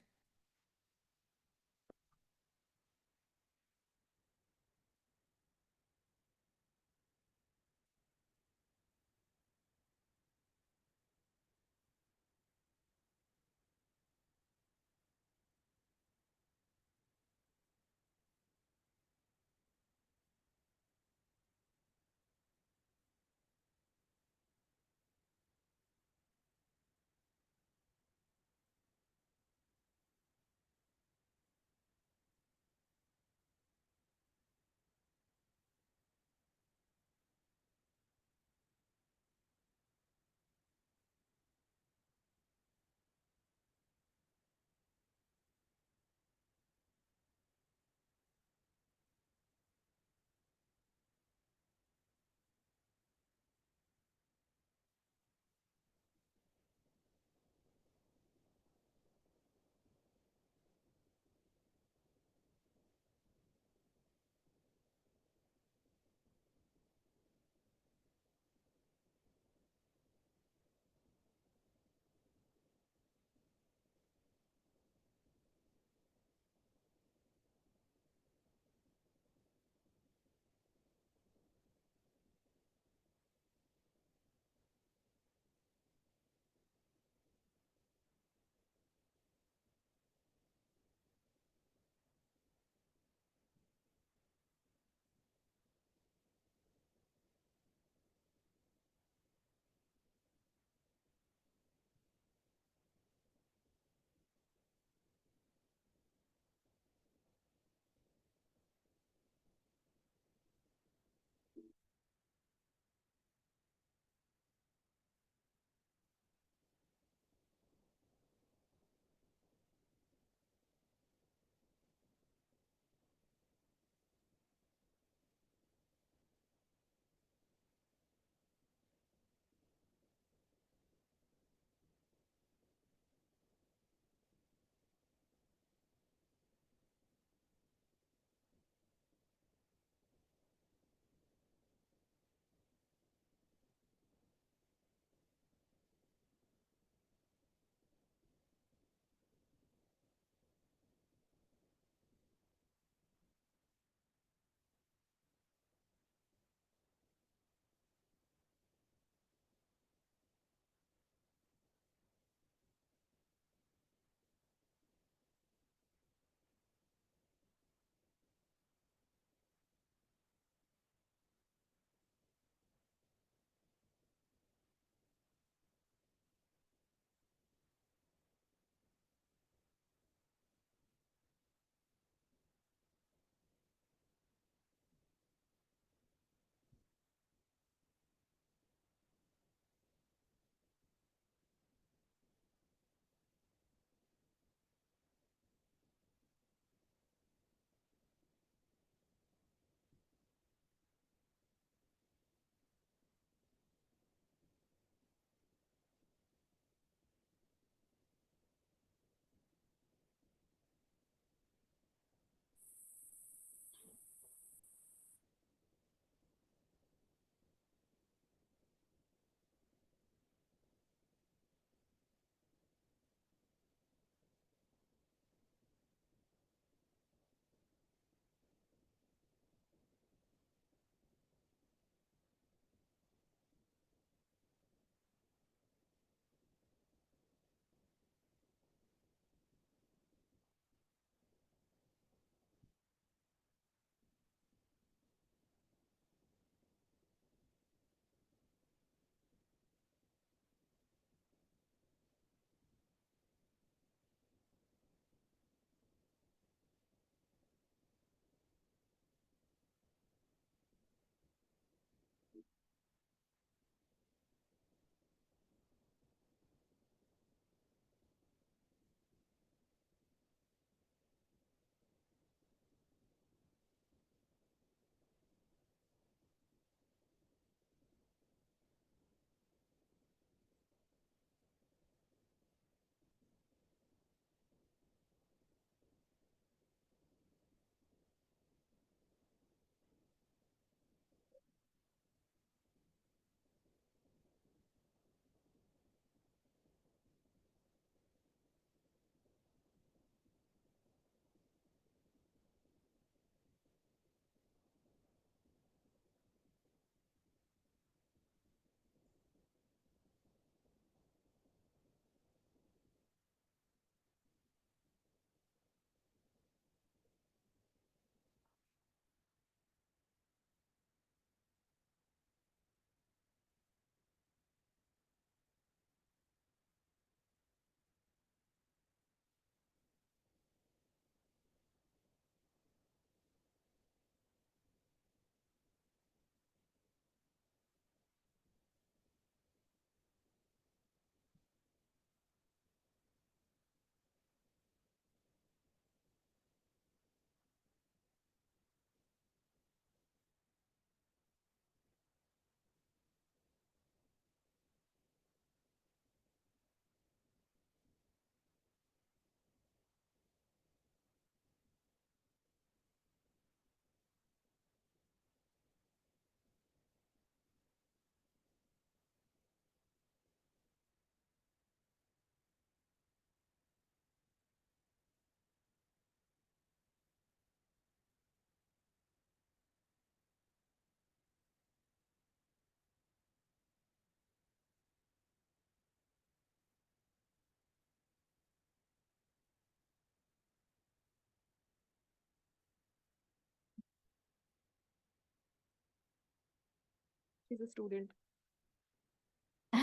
She's a student.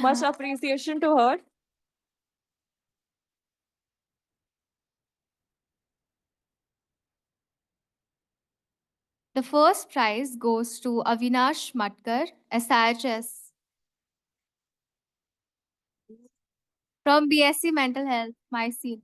Much appreciation to her. The first prize goes to Avinash Matkar, SIHS, from BSc Mental Health, my senior.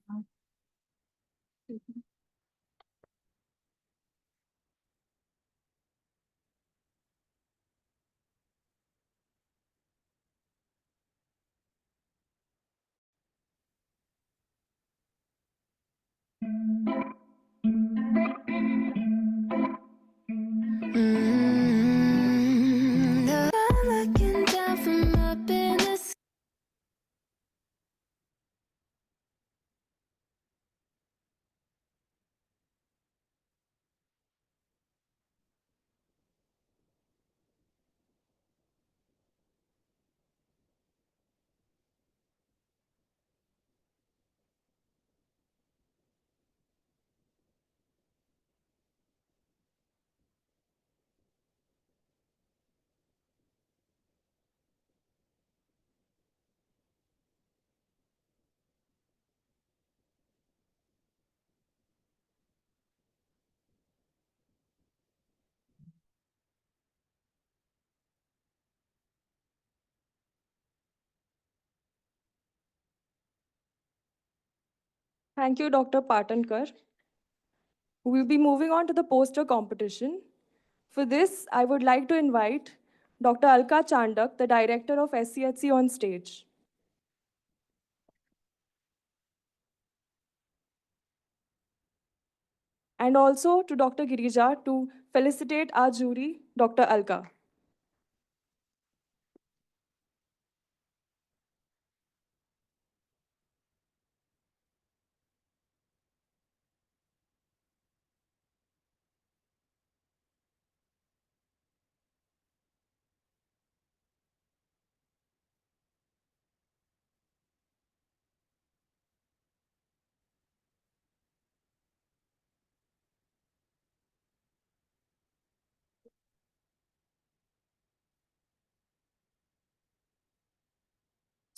Looking down from up in the sky. Thank you, Dr. Patankar. We'll be moving on to the poster competition. For this, I would like to invite Dr. Alka Chandak, the director of SCHC, on stage. And also to Dr. Girija to felicitate our jury, Dr. Alka.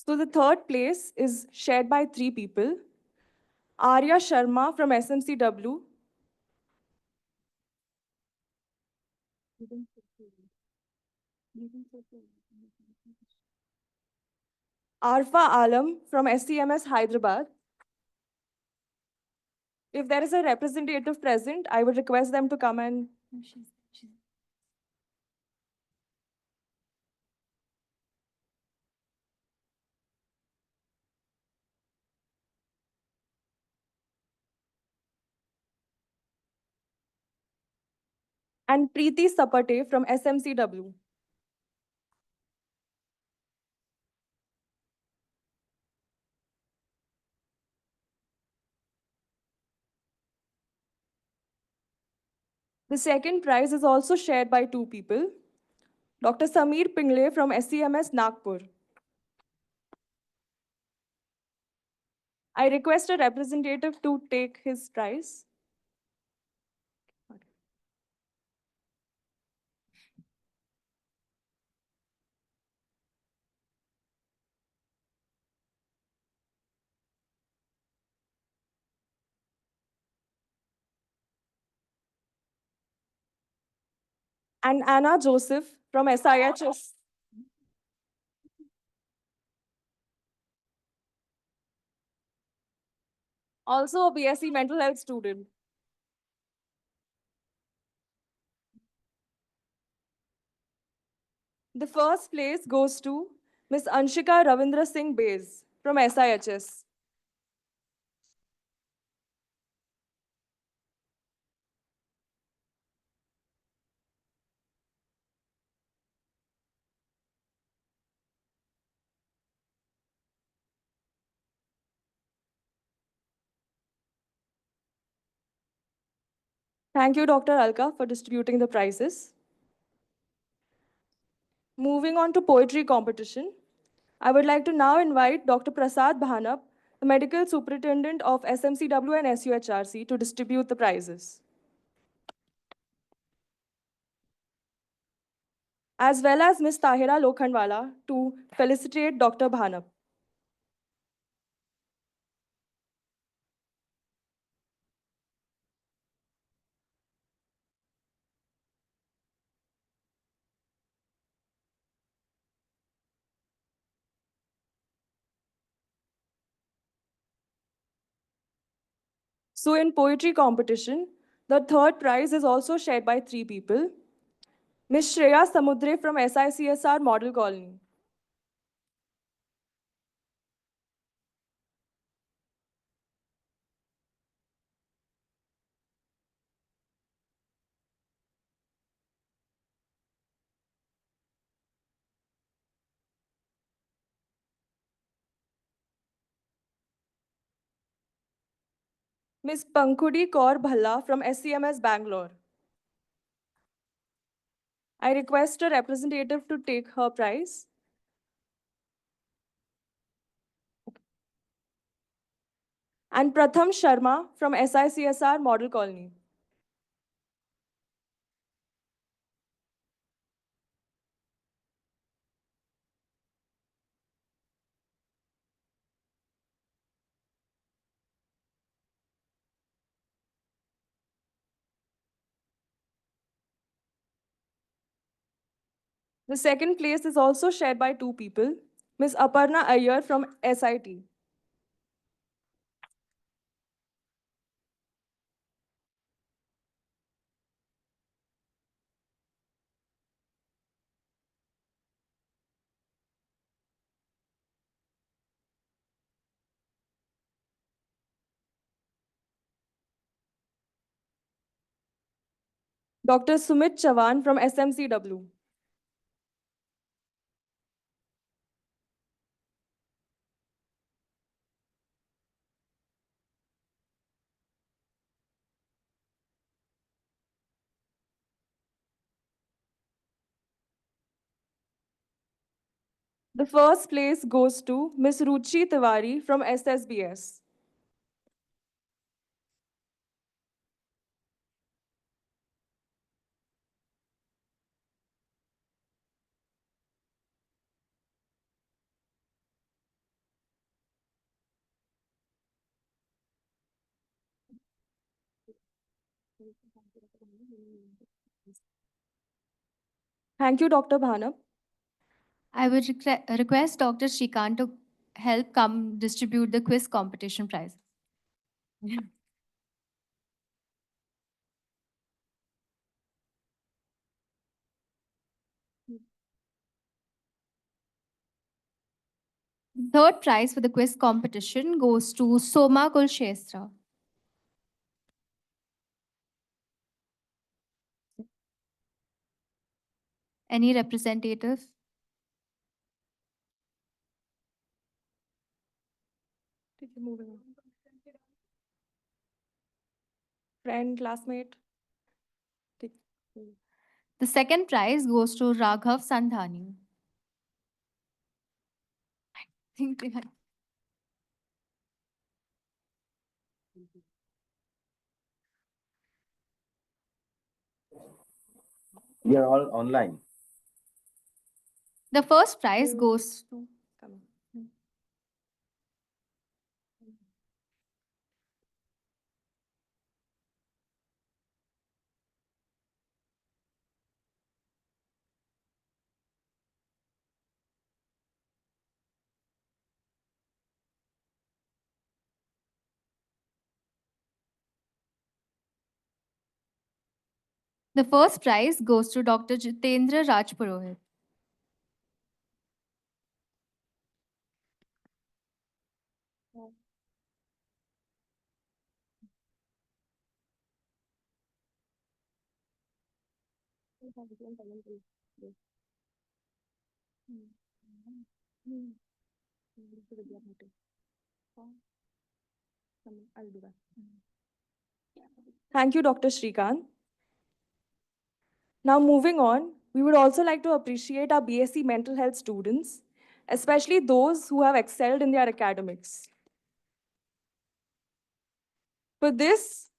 So the third place is shared by 3 people. Arya Sharma from SMCW. Arfa Alam from SCMS Hyderabad. If there is a representative present, I would request them to come and... And Preeti Sapate from SMCW. The second prize is also shared by 2 people. Dr. Sameer Pingle from SCMS Nagpur. I request a representative to take his prize. And Anna Joseph from SIHS. Also a BSc mental health student. The first place goes to Ms. Anshika Ravindra Singh Bays from SIHS. Thank you, Dr. Alka, for distributing the prizes. Moving on to poetry competition, I would like to now invite Dr. Prasad Bhanap, the medical superintendent of SMCW and SUHRC, to distribute the prizes. as well as Ms. Tahira Lokhandwala to felicitate Dr. Bhanap. So in poetry competition, the third prize is also shared by 3 people. Ms. Shreya Samudre from SICSR Model Colony. Ms. Pankhudi Kaur Bhalla from SCMS Bangalore. I request a representative to take her prize. And Pratham Sharma from SICSR Model Colony. The second place is also shared by 2 people, Ms. Aparna Iyer from SIT. Dr. Sumit Chavan from SMCW. The first place goes to Ms. Ruchi Tiwari from SSBS. Thank you, Dr. Bhanap. I would request Dr. Shrikant to help come distribute the quiz competition prize. Third prize for the quiz competition goes to Soma Kulshestra. Any representative? Friend, classmate. The second prize goes to Raghav Sandhani. I think they had. We are all online. The first prize goes to. The first prize goes to Dr. Jitendra Rajpurohit. Thank you, Dr. Shrikant. Now, moving on, we would also like to appreciate our BSc mental health students, especially those who have excelled in their academics. For this,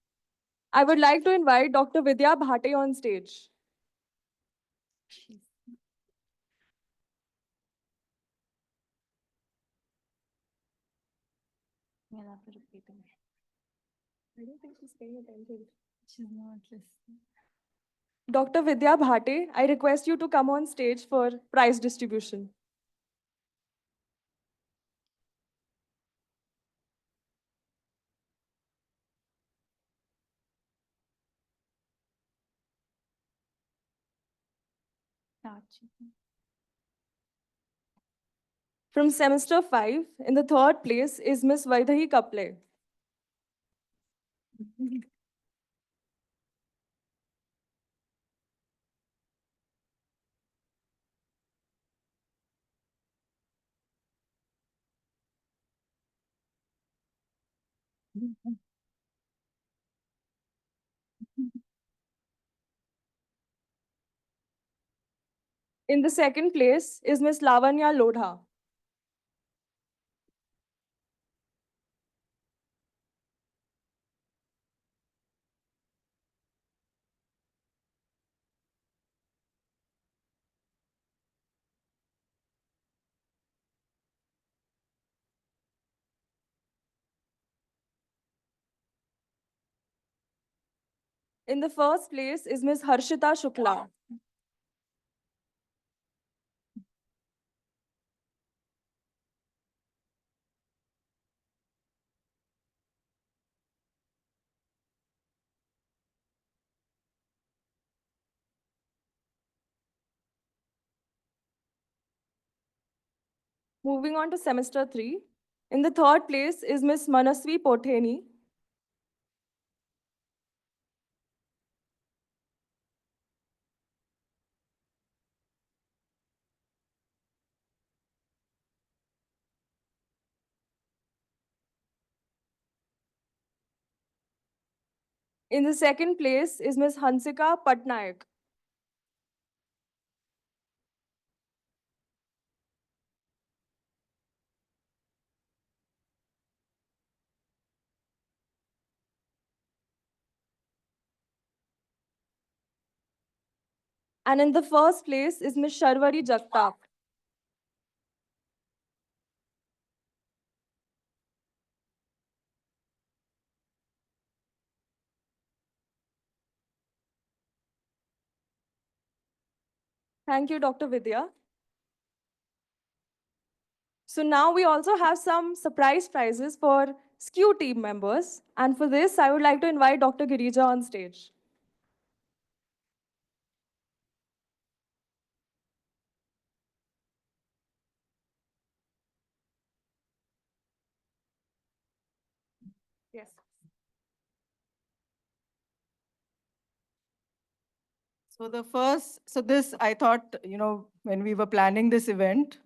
I would like to invite Dr. Vidya Bhate on stage. I don't think she's paying attention. She's not listening. Dr. Vidya Bhate, I request you to come on stage for prize distribution. From semester 5, in the third place is Miss Vaidehi Kaple. In the second place is Miss Lavanya Lodha. In the first place is Miss Harshita Shukla. Moving on to semester 3. In the third place is Miss Manasvi Potheni. In the second place is Miss Hansika Patnaik. And in the first place is Miss Sharvari Jagtap. Thank you, Dr. Vidya. So now we also have some surprise prizes for SCEW team members. And for this, I would like to invite Dr. Girija on stage. Yes. So this, I thought, when we were planning this event,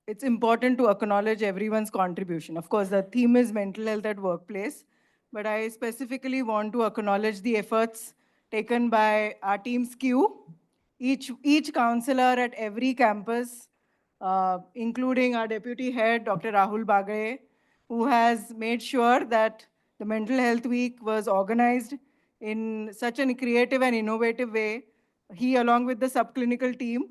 it's important to acknowledge everyone's contribution. Of course, the theme is mental health at workplace, but I specifically want to acknowledge the efforts taken by our team SCEW, each counselor at every campus, including our deputy head, Dr. Rahul Bagre, who has made sure that the Mental Health Week was organized in such a creative and innovative way. He, along with the subclinical team,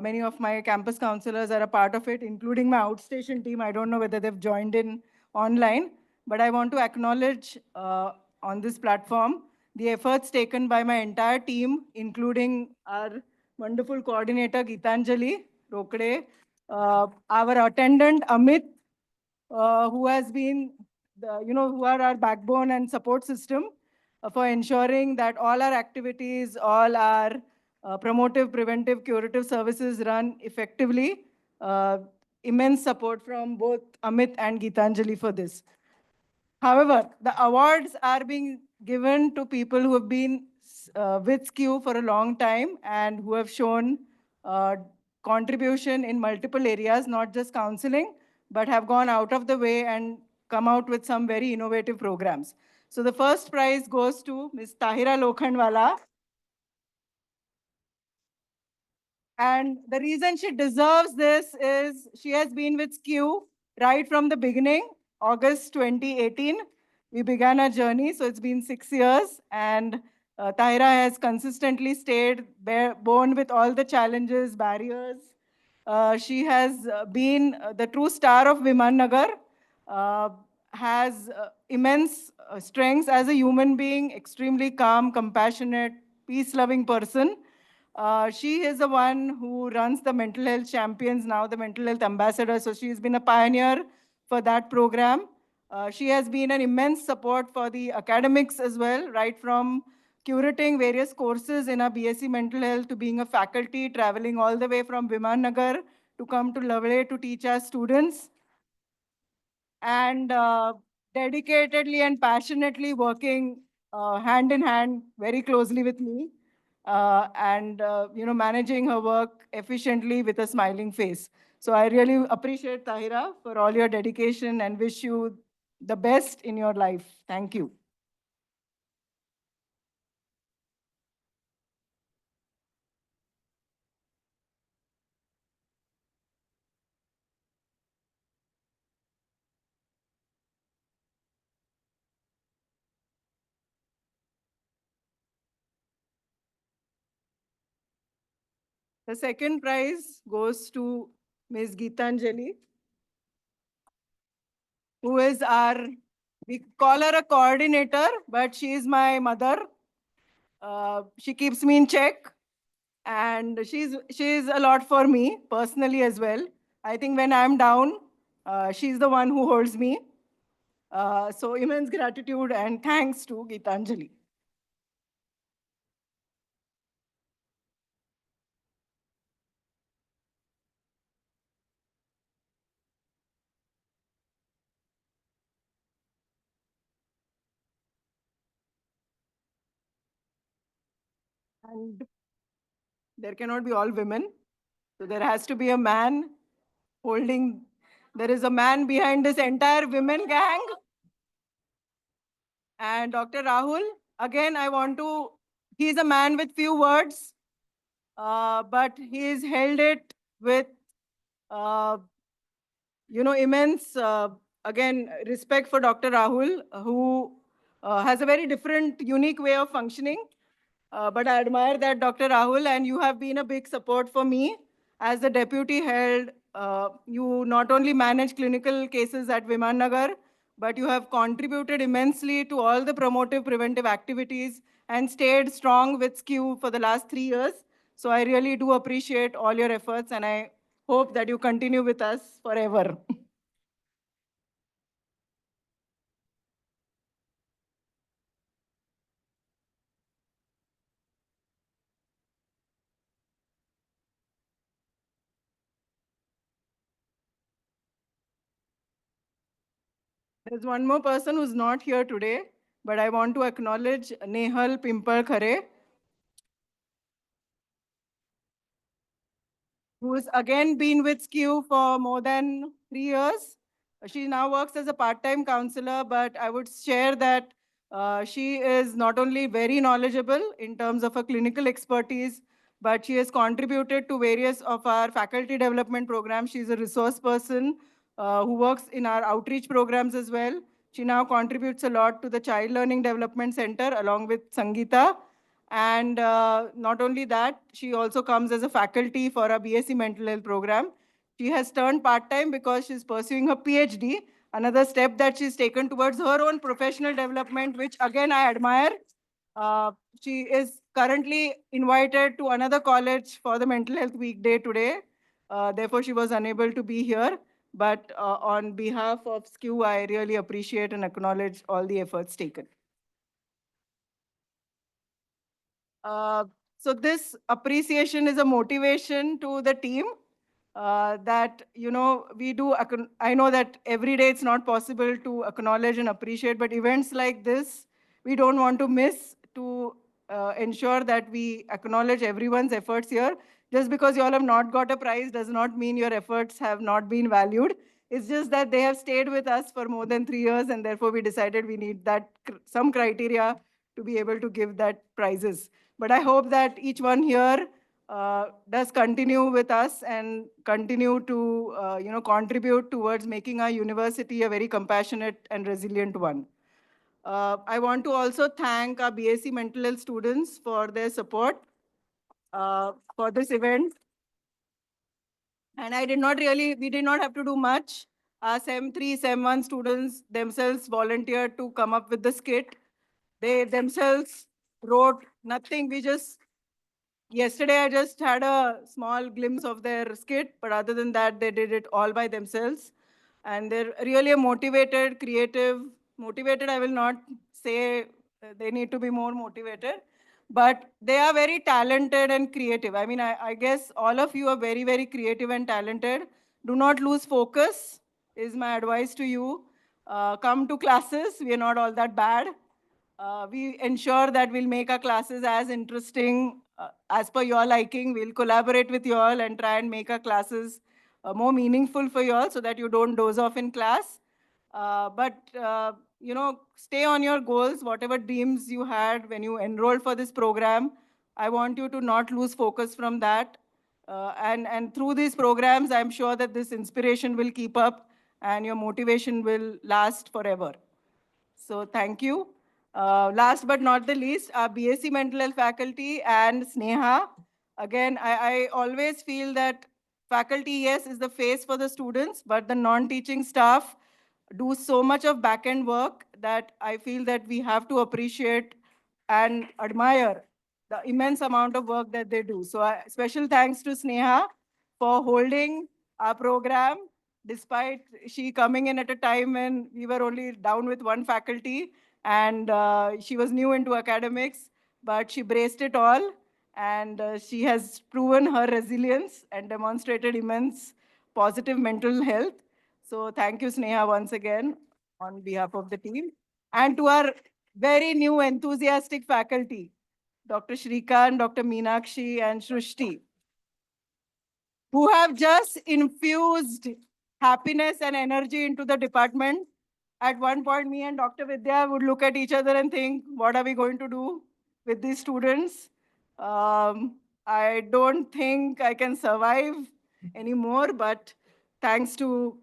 many of my campus counselors are a part of it, including my outstation team. I don't know whether they've joined in online, but I want to acknowledge on this platform the efforts taken by my entire team, including our wonderful coordinator, Gitanjali Rokde, our attendant, Amit, who has been, who are our backbone and support system for ensuring that all our activities, all our promotive, preventive, curative services run effectively. Immense support from both Amit and Gitanjali for this. However, the awards are being given to people who have been with SCEW for a long time and who have shown contribution in multiple areas, not just counseling, but have gone out of the way and come out with some very innovative programs. So the first prize goes to Ms. Tahira Lokhandwala. And the reason she deserves this is she has been with SCEW right from the beginning, August 2018. We began our journey, so it's been 6 years. And Tahira has consistently stayed born with all the challenges, barriers. She has been the true star of Viman Nagar. uh, has immense strengths as a human being, extremely calm, compassionate, peace-loving person. She is the one who runs the mental health champions, now the mental health ambassador. So she's been a pioneer for that program. She has been an immense support for the academics as well, right from curating various courses in our BSc mental health to being a faculty, traveling all the way from Viman Nagar to come to Lovely to teach our students, and dedicatedly and passionately working hand in hand very closely with me, and managing her work efficiently with a smiling face. So I really appreciate Tahira for all your dedication and wish you the best in your life. Thank you. The second prize goes to Ms. Geetanjali, who is our, we call her a coordinator, but she is my mother. She keeps me in check, and she's a lot for me personally as well. I think when I'm down, she's the one who holds me. So immense gratitude and thanks to Geetanjali. And there cannot be all women. So there has to be a man holding, there is a man behind this entire women gang. And Dr. Rahul, again, I want to, he's a man with few words, but he's held it with, immense, again, respect for Dr. Rahul, who has a very different, unique way of functioning. But I admire that, Dr. Rahul, and you have been a big support for me. As the deputy held, you not only manage clinical cases at Viman Nagar, but you have contributed immensely to all the promotive preventive activities and stayed strong with SCEW for the last 3 years. So I really do appreciate all your efforts, and I hope that you continue with us forever. There's one more person who's not here today, but I want to acknowledge Nehal Pimpal Khare, who's again been with SCEW for more than 3 years. She now works as a part-time counselor, but I would share that she is not only very knowledgeable in terms of her clinical expertise, but she has contributed to various of our faculty development programs. She's a resource person who works in our outreach programs as well. She now contributes a lot to the Child Learning Development Center along with Sangeeta. And not only that, she also comes as a faculty for our BSc Mental Health program. She has turned part-time because she's pursuing her PhD, another step that she's taken towards her own professional development, which again I admire. She is currently invited to another college for the Mental Health Week Day today. Therefore, she was unable to be here. But on behalf of SCEW, I really appreciate and acknowledge all the efforts taken. Uh, so this appreciation is a motivation to the team that, we do, I know that every day it's not possible to acknowledge and appreciate, but events like this, we don't want to miss to ensure that we acknowledge everyone's efforts here. Just because you all have not got a prize does not mean your efforts have not been valued. It's just that they have stayed with us for more than 3 years, and therefore we decided we need that some criteria to be able to give that prizes. But I hope that each one here does continue with us and continue to contribute towards making our university a very compassionate and resilient one. I want to also thank our BSc Mental Health students for their support for this event. And we did not have to do much. Our SEM3, SEM1 students themselves volunteered to come up with the skit. They themselves wrote nothing. Yesterday I just had a small glimpse of their skit, but other than that, they did it all by themselves. And they're really a motivated, creative, motivated, I will not say they need to be more motivated, but they are very talented and creative. I mean, I guess all of you are very, very creative and talented. Do not lose focus, is my advice to you. Come to classes, we are not all that bad. We ensure that we'll make our classes as interesting as per your liking. We'll collaborate with you all and try and make our classes more meaningful for you all so that you don't doze off in class. But you know, stay on your goals, whatever dreams you had when you enrolled for this program. I want you to not lose focus from that. And through these programs, I'm sure that this inspiration will keep up and your motivation will last forever. So thank you. Last but not the least, our BSc Mental Health faculty and Sneha. Again, I always feel that faculty, yes, is the face for the students, but the non-teaching staff do so much of back-end work that I feel that we have to appreciate and admire the immense amount of work that they do. So special thanks to Sneha for holding our program, despite she coming in at a time when we were only down with one faculty and she was new into academics, but she braced it all and she has proven her resilience and demonstrated immense positive mental health. So thank you, Sneha, once again on behalf of the team. And to our very new enthusiastic faculty, Dr. Shrikant, Dr. Meenakshi, and Shrushti, who have just infused happiness and energy into the department. At one point, me and Dr. Vidya would look at each other and think, what are we going to do with these students? I don't think I can survive anymore, but thanks to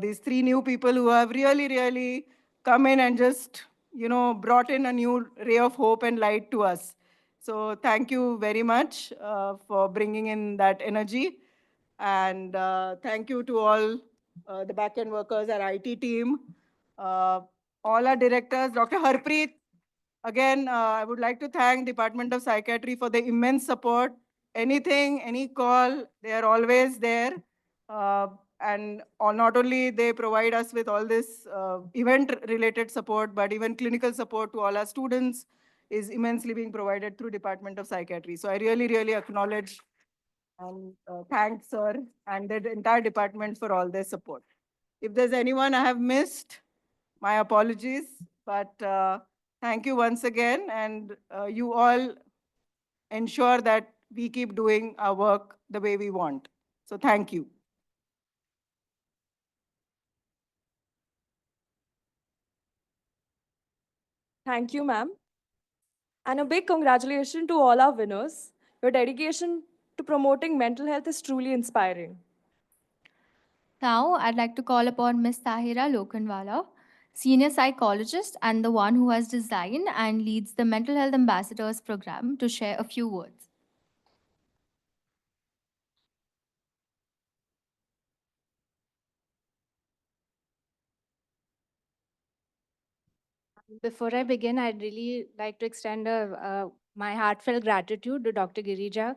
these three new people who have really, really come in and just, you know, brought in a new ray of hope and light to us. So thank you very much for bringing in that energy. And thank you to all the back-end workers, our IT team, all our directors, Dr. Harpreet. Again, I would like to thank Department of Psychiatry for the immense support. Anything, any call, they are always there. And not only they provide us with all this event-related support, but even clinical support to all our students is immensely being provided through Department of Psychiatry. So I really, really acknowledge and thank sir and the entire department for all their support. If there's anyone I have missed, my apologies, but thank you once again, and you all ensure that we keep doing our work the way we want. So thank you. Thank you, ma'am. And a big congratulations to all our winners. Your dedication to promoting mental health is truly inspiring. Now, I'd like to call upon Ms. Tahira Lokhandwala, senior psychologist and the one who has designed and leads the Mental Health Ambassadors program, to share a few words. Before I begin, I'd really like to extend my heartfelt gratitude to Dr. Girija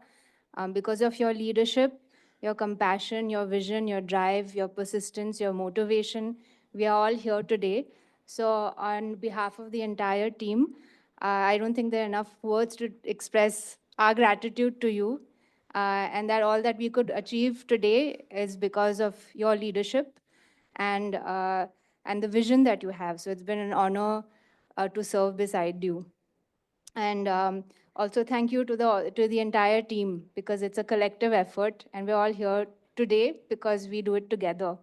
because of your leadership, your compassion, your vision, your drive, your persistence, your motivation. We are all here today. So, on behalf of the entire team, I don't think there are enough words to express our gratitude to you. And that all that we could achieve today is because of your leadership and, and the vision that you have. So, it's been an honor to serve beside you. And also thank you to the entire team, because it's a collective effort and we're all here today because we do it together.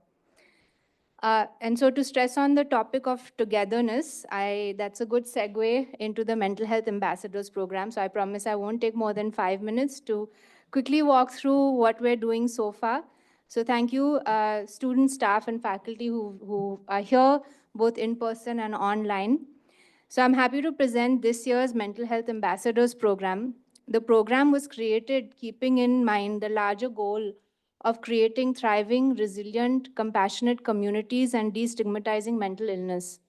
And so to stress on the topic of togetherness, that's a good segue into the Mental Health Ambassadors program. So I promise I won't take more than 5 minutes to quickly walk through what we're doing so far. So thank you, students, staff, and faculty who are here, both in person and online. So I'm happy to present this year's Mental Health Ambassadors program. The program was created keeping in mind the larger goal of creating thriving, resilient, compassionate communities and destigmatizing mental illness.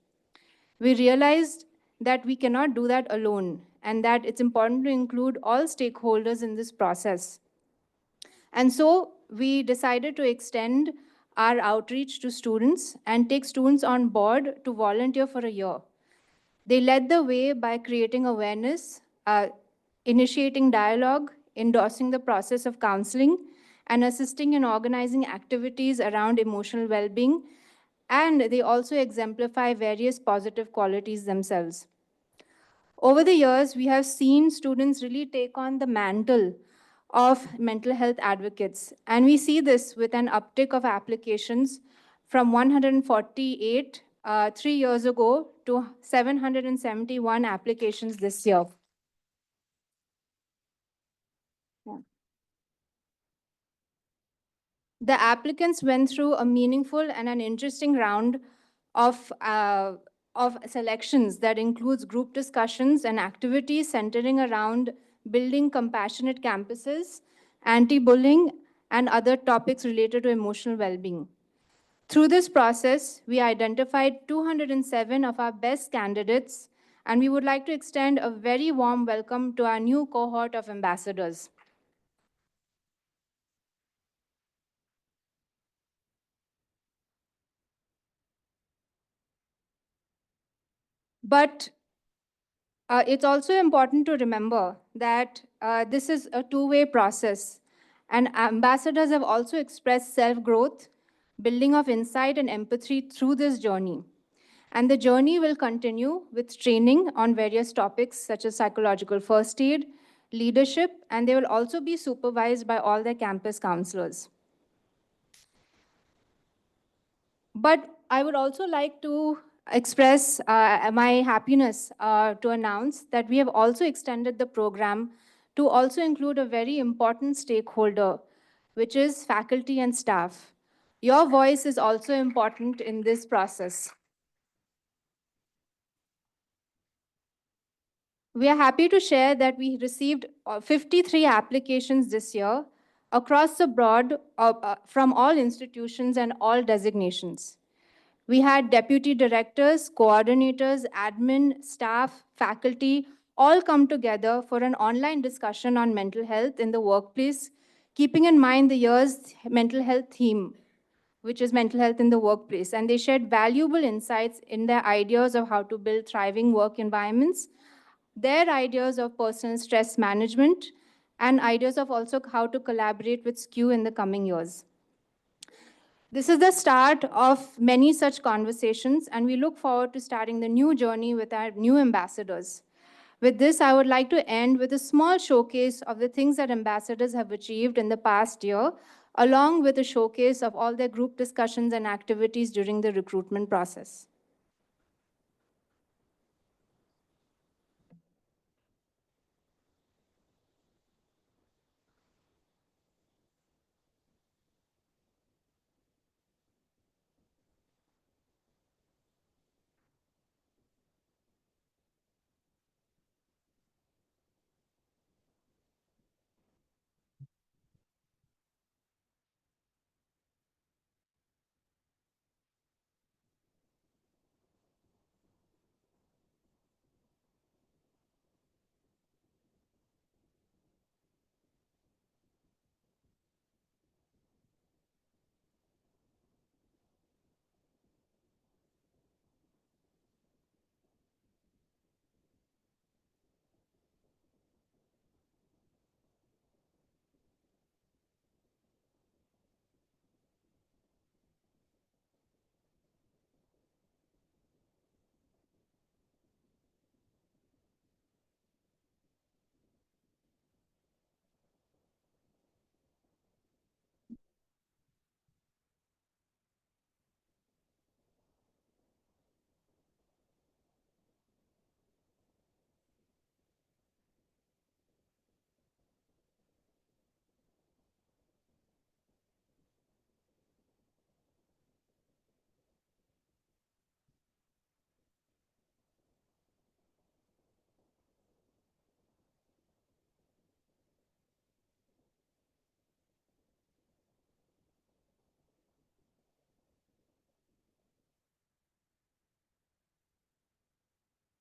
We realized that we cannot do that alone and that it's important to include all stakeholders in this process. And so we decided to extend our outreach to students and take students on board to volunteer for a year. They led the way by creating awareness, initiating dialogue, endorsing the process of counseling, and assisting in organizing activities around emotional well being. And they also exemplify various positive qualities themselves. Over the years, we have seen students really take on the mantle of mental health advocates. And we see this with an uptick of applications from 148 3 years ago to 771 applications this year. The applicants went through a meaningful and an interesting round of, uh, of selections that includes group discussions and activities centering around building compassionate campuses, anti-bullying, and other topics related to emotional well-being. Through this process, we identified 207 of our best candidates, and we would like to extend a very warm welcome to our new cohort of ambassadors. But it's also important to remember that this is a two-way process, and ambassadors have also expressed self-growth, building of insight and empathy through this journey. And the journey will continue with training on various topics such as psychological first aid, leadership, and they will also be supervised by all their campus counselors. But I would also like to express my happiness to announce that we have also extended the program to also include a very important stakeholder, which is faculty and staff. Your voice is also important in this process. We are happy to share that we received 53 applications this year across the board from all institutions and all designations. We had deputy directors, coordinators, admin, staff, faculty, all come together for an online discussion on mental health in the workplace, keeping in mind the year's mental health theme, which is mental health in the workplace. And they shared valuable insights in their ideas of how to build thriving work environments, their ideas of personal stress management, and ideas of also how to collaborate with SCEW in the coming years. This is the start of many such conversations, and we look forward to starting the new journey with our new ambassadors. With this, I would like to end with a small showcase of the things that ambassadors have achieved in the past year, along with a showcase of all their group discussions and activities during the recruitment process.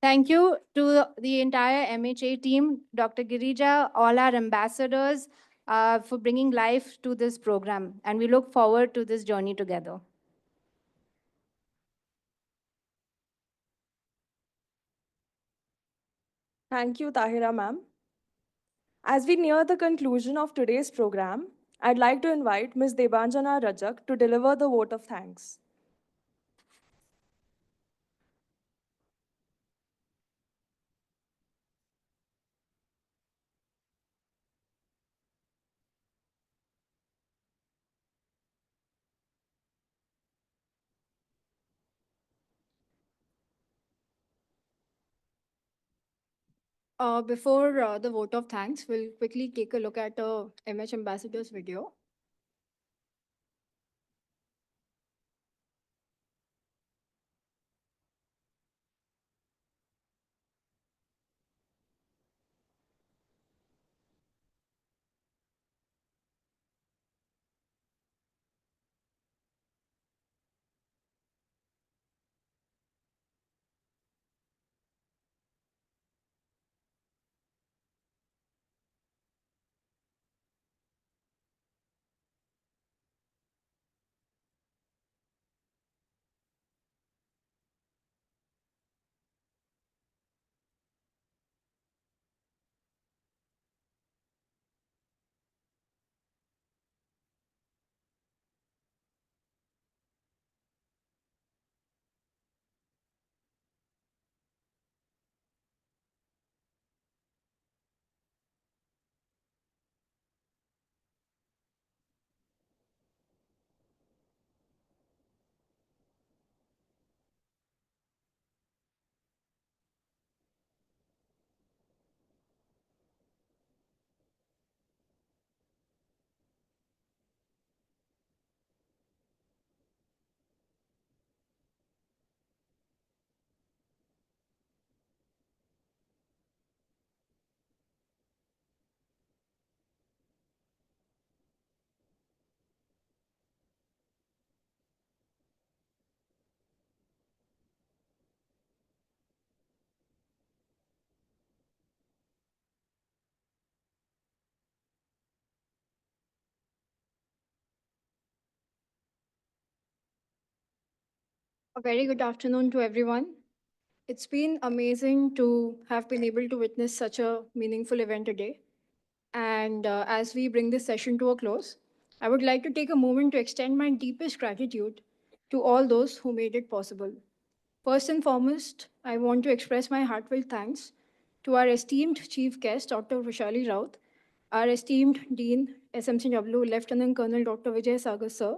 Thank you to the entire MHA team, Dr. Girija, all our ambassadors for bringing life to this program. And we look forward to this journey together. Thank you, Tahira ma'am. As we near the conclusion of today's program, I'd like to invite Ms. Debanjana Rajak to deliver the vote of thanks. Before the vote of thanks, we'll quickly take a look at a MH Ambassadors video. A very good afternoon to everyone. It's been amazing to have been able to witness such a meaningful event today. And as we bring this session to a close, I would like to take a moment to extend my deepest gratitude to all those who made it possible. First and foremost, I want to express my heartfelt thanks to our esteemed chief guest, Dr. Vishali Raut, our esteemed Dean, SMCW, Lieutenant Colonel Dr. Vijay Sagar, sir.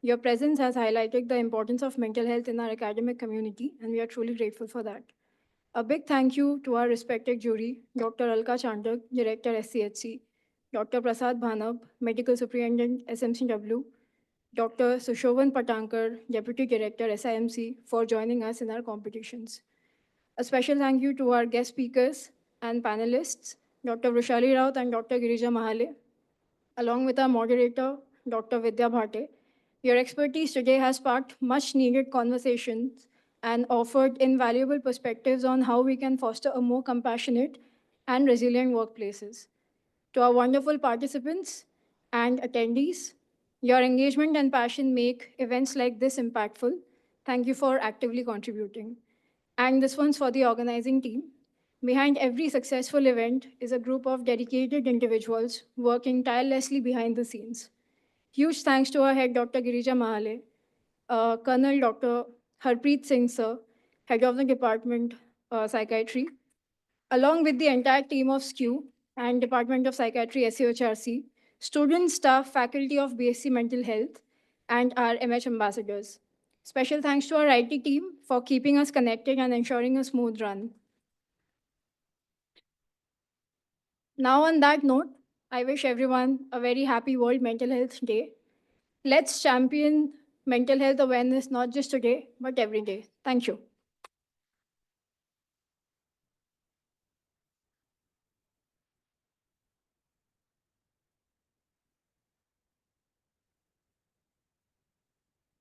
Your presence has highlighted the importance of mental health in our academic community, and we are truly grateful for that. A big thank you to our respected jury, Dr. Alka Chandak, Director SCHC, Dr. Prasad Bhanab, Medical Superintendent SMCW, Dr. Sushovan Patankar, Deputy Director SIMC, for joining us in our competitions. A special thank you to our guest speakers and panelists, Dr. Vrushali Raut and Dr. Girija Mahale, along with our moderator, Dr. Vidya Bhate. Your expertise today has sparked much needed conversations and offered invaluable perspectives on how we can foster a more compassionate and resilient workplaces. To our wonderful participants and attendees, your engagement and passion make events like this impactful. Thank you for actively contributing. And this one's for the organizing team. Behind every successful event is a group of dedicated individuals working tirelessly behind the scenes. Huge thanks to our head, Dr. Girija Mahale, Colonel Dr. Harpreet Singh, sir, head of the Department Psychiatry, along with the entire team of SCEW and Department of Psychiatry, SCHRC, students, staff, faculty of BSc Mental Health, and our MH ambassadors. Special thanks to our IT team for keeping us connected and ensuring a smooth run. Now, on that note, I wish everyone a very happy World Mental Health Day. Let's champion mental health awareness not just today, but every day. Thank you.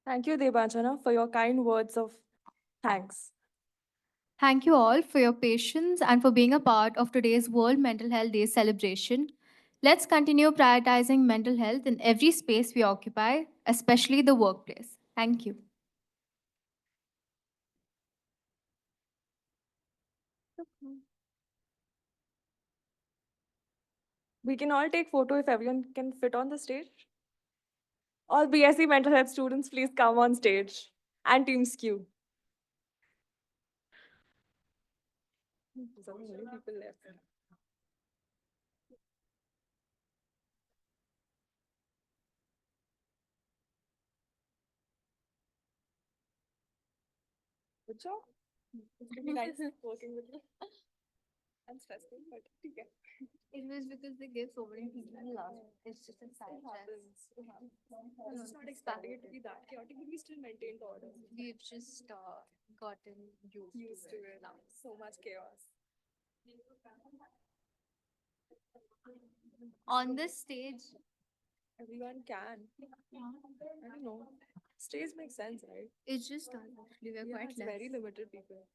Thank you, Debanjana, for your kind words of thanks. Thank you all for your patience and for being a part of today's World Mental Health Day celebration. Let's continue prioritizing mental health in every space we occupy, especially the workplace. Thank you. We can all take photo if everyone can fit on the stage. All BSc mental health students, please come on stage. And Team SCEW. There's only people left. Good job. It's really nice working with you. I'm stressful, but okay. It was because they gave so many people love. It's just a sad Happens. I was not expecting it to be that chaotic, but we still maintained order. We've just gotten Used to it now. So much chaos. On this stage, Everyone can. I don't know. Stage makes sense, right? it just does actually. We're Yeah, quite it's less. very limited people.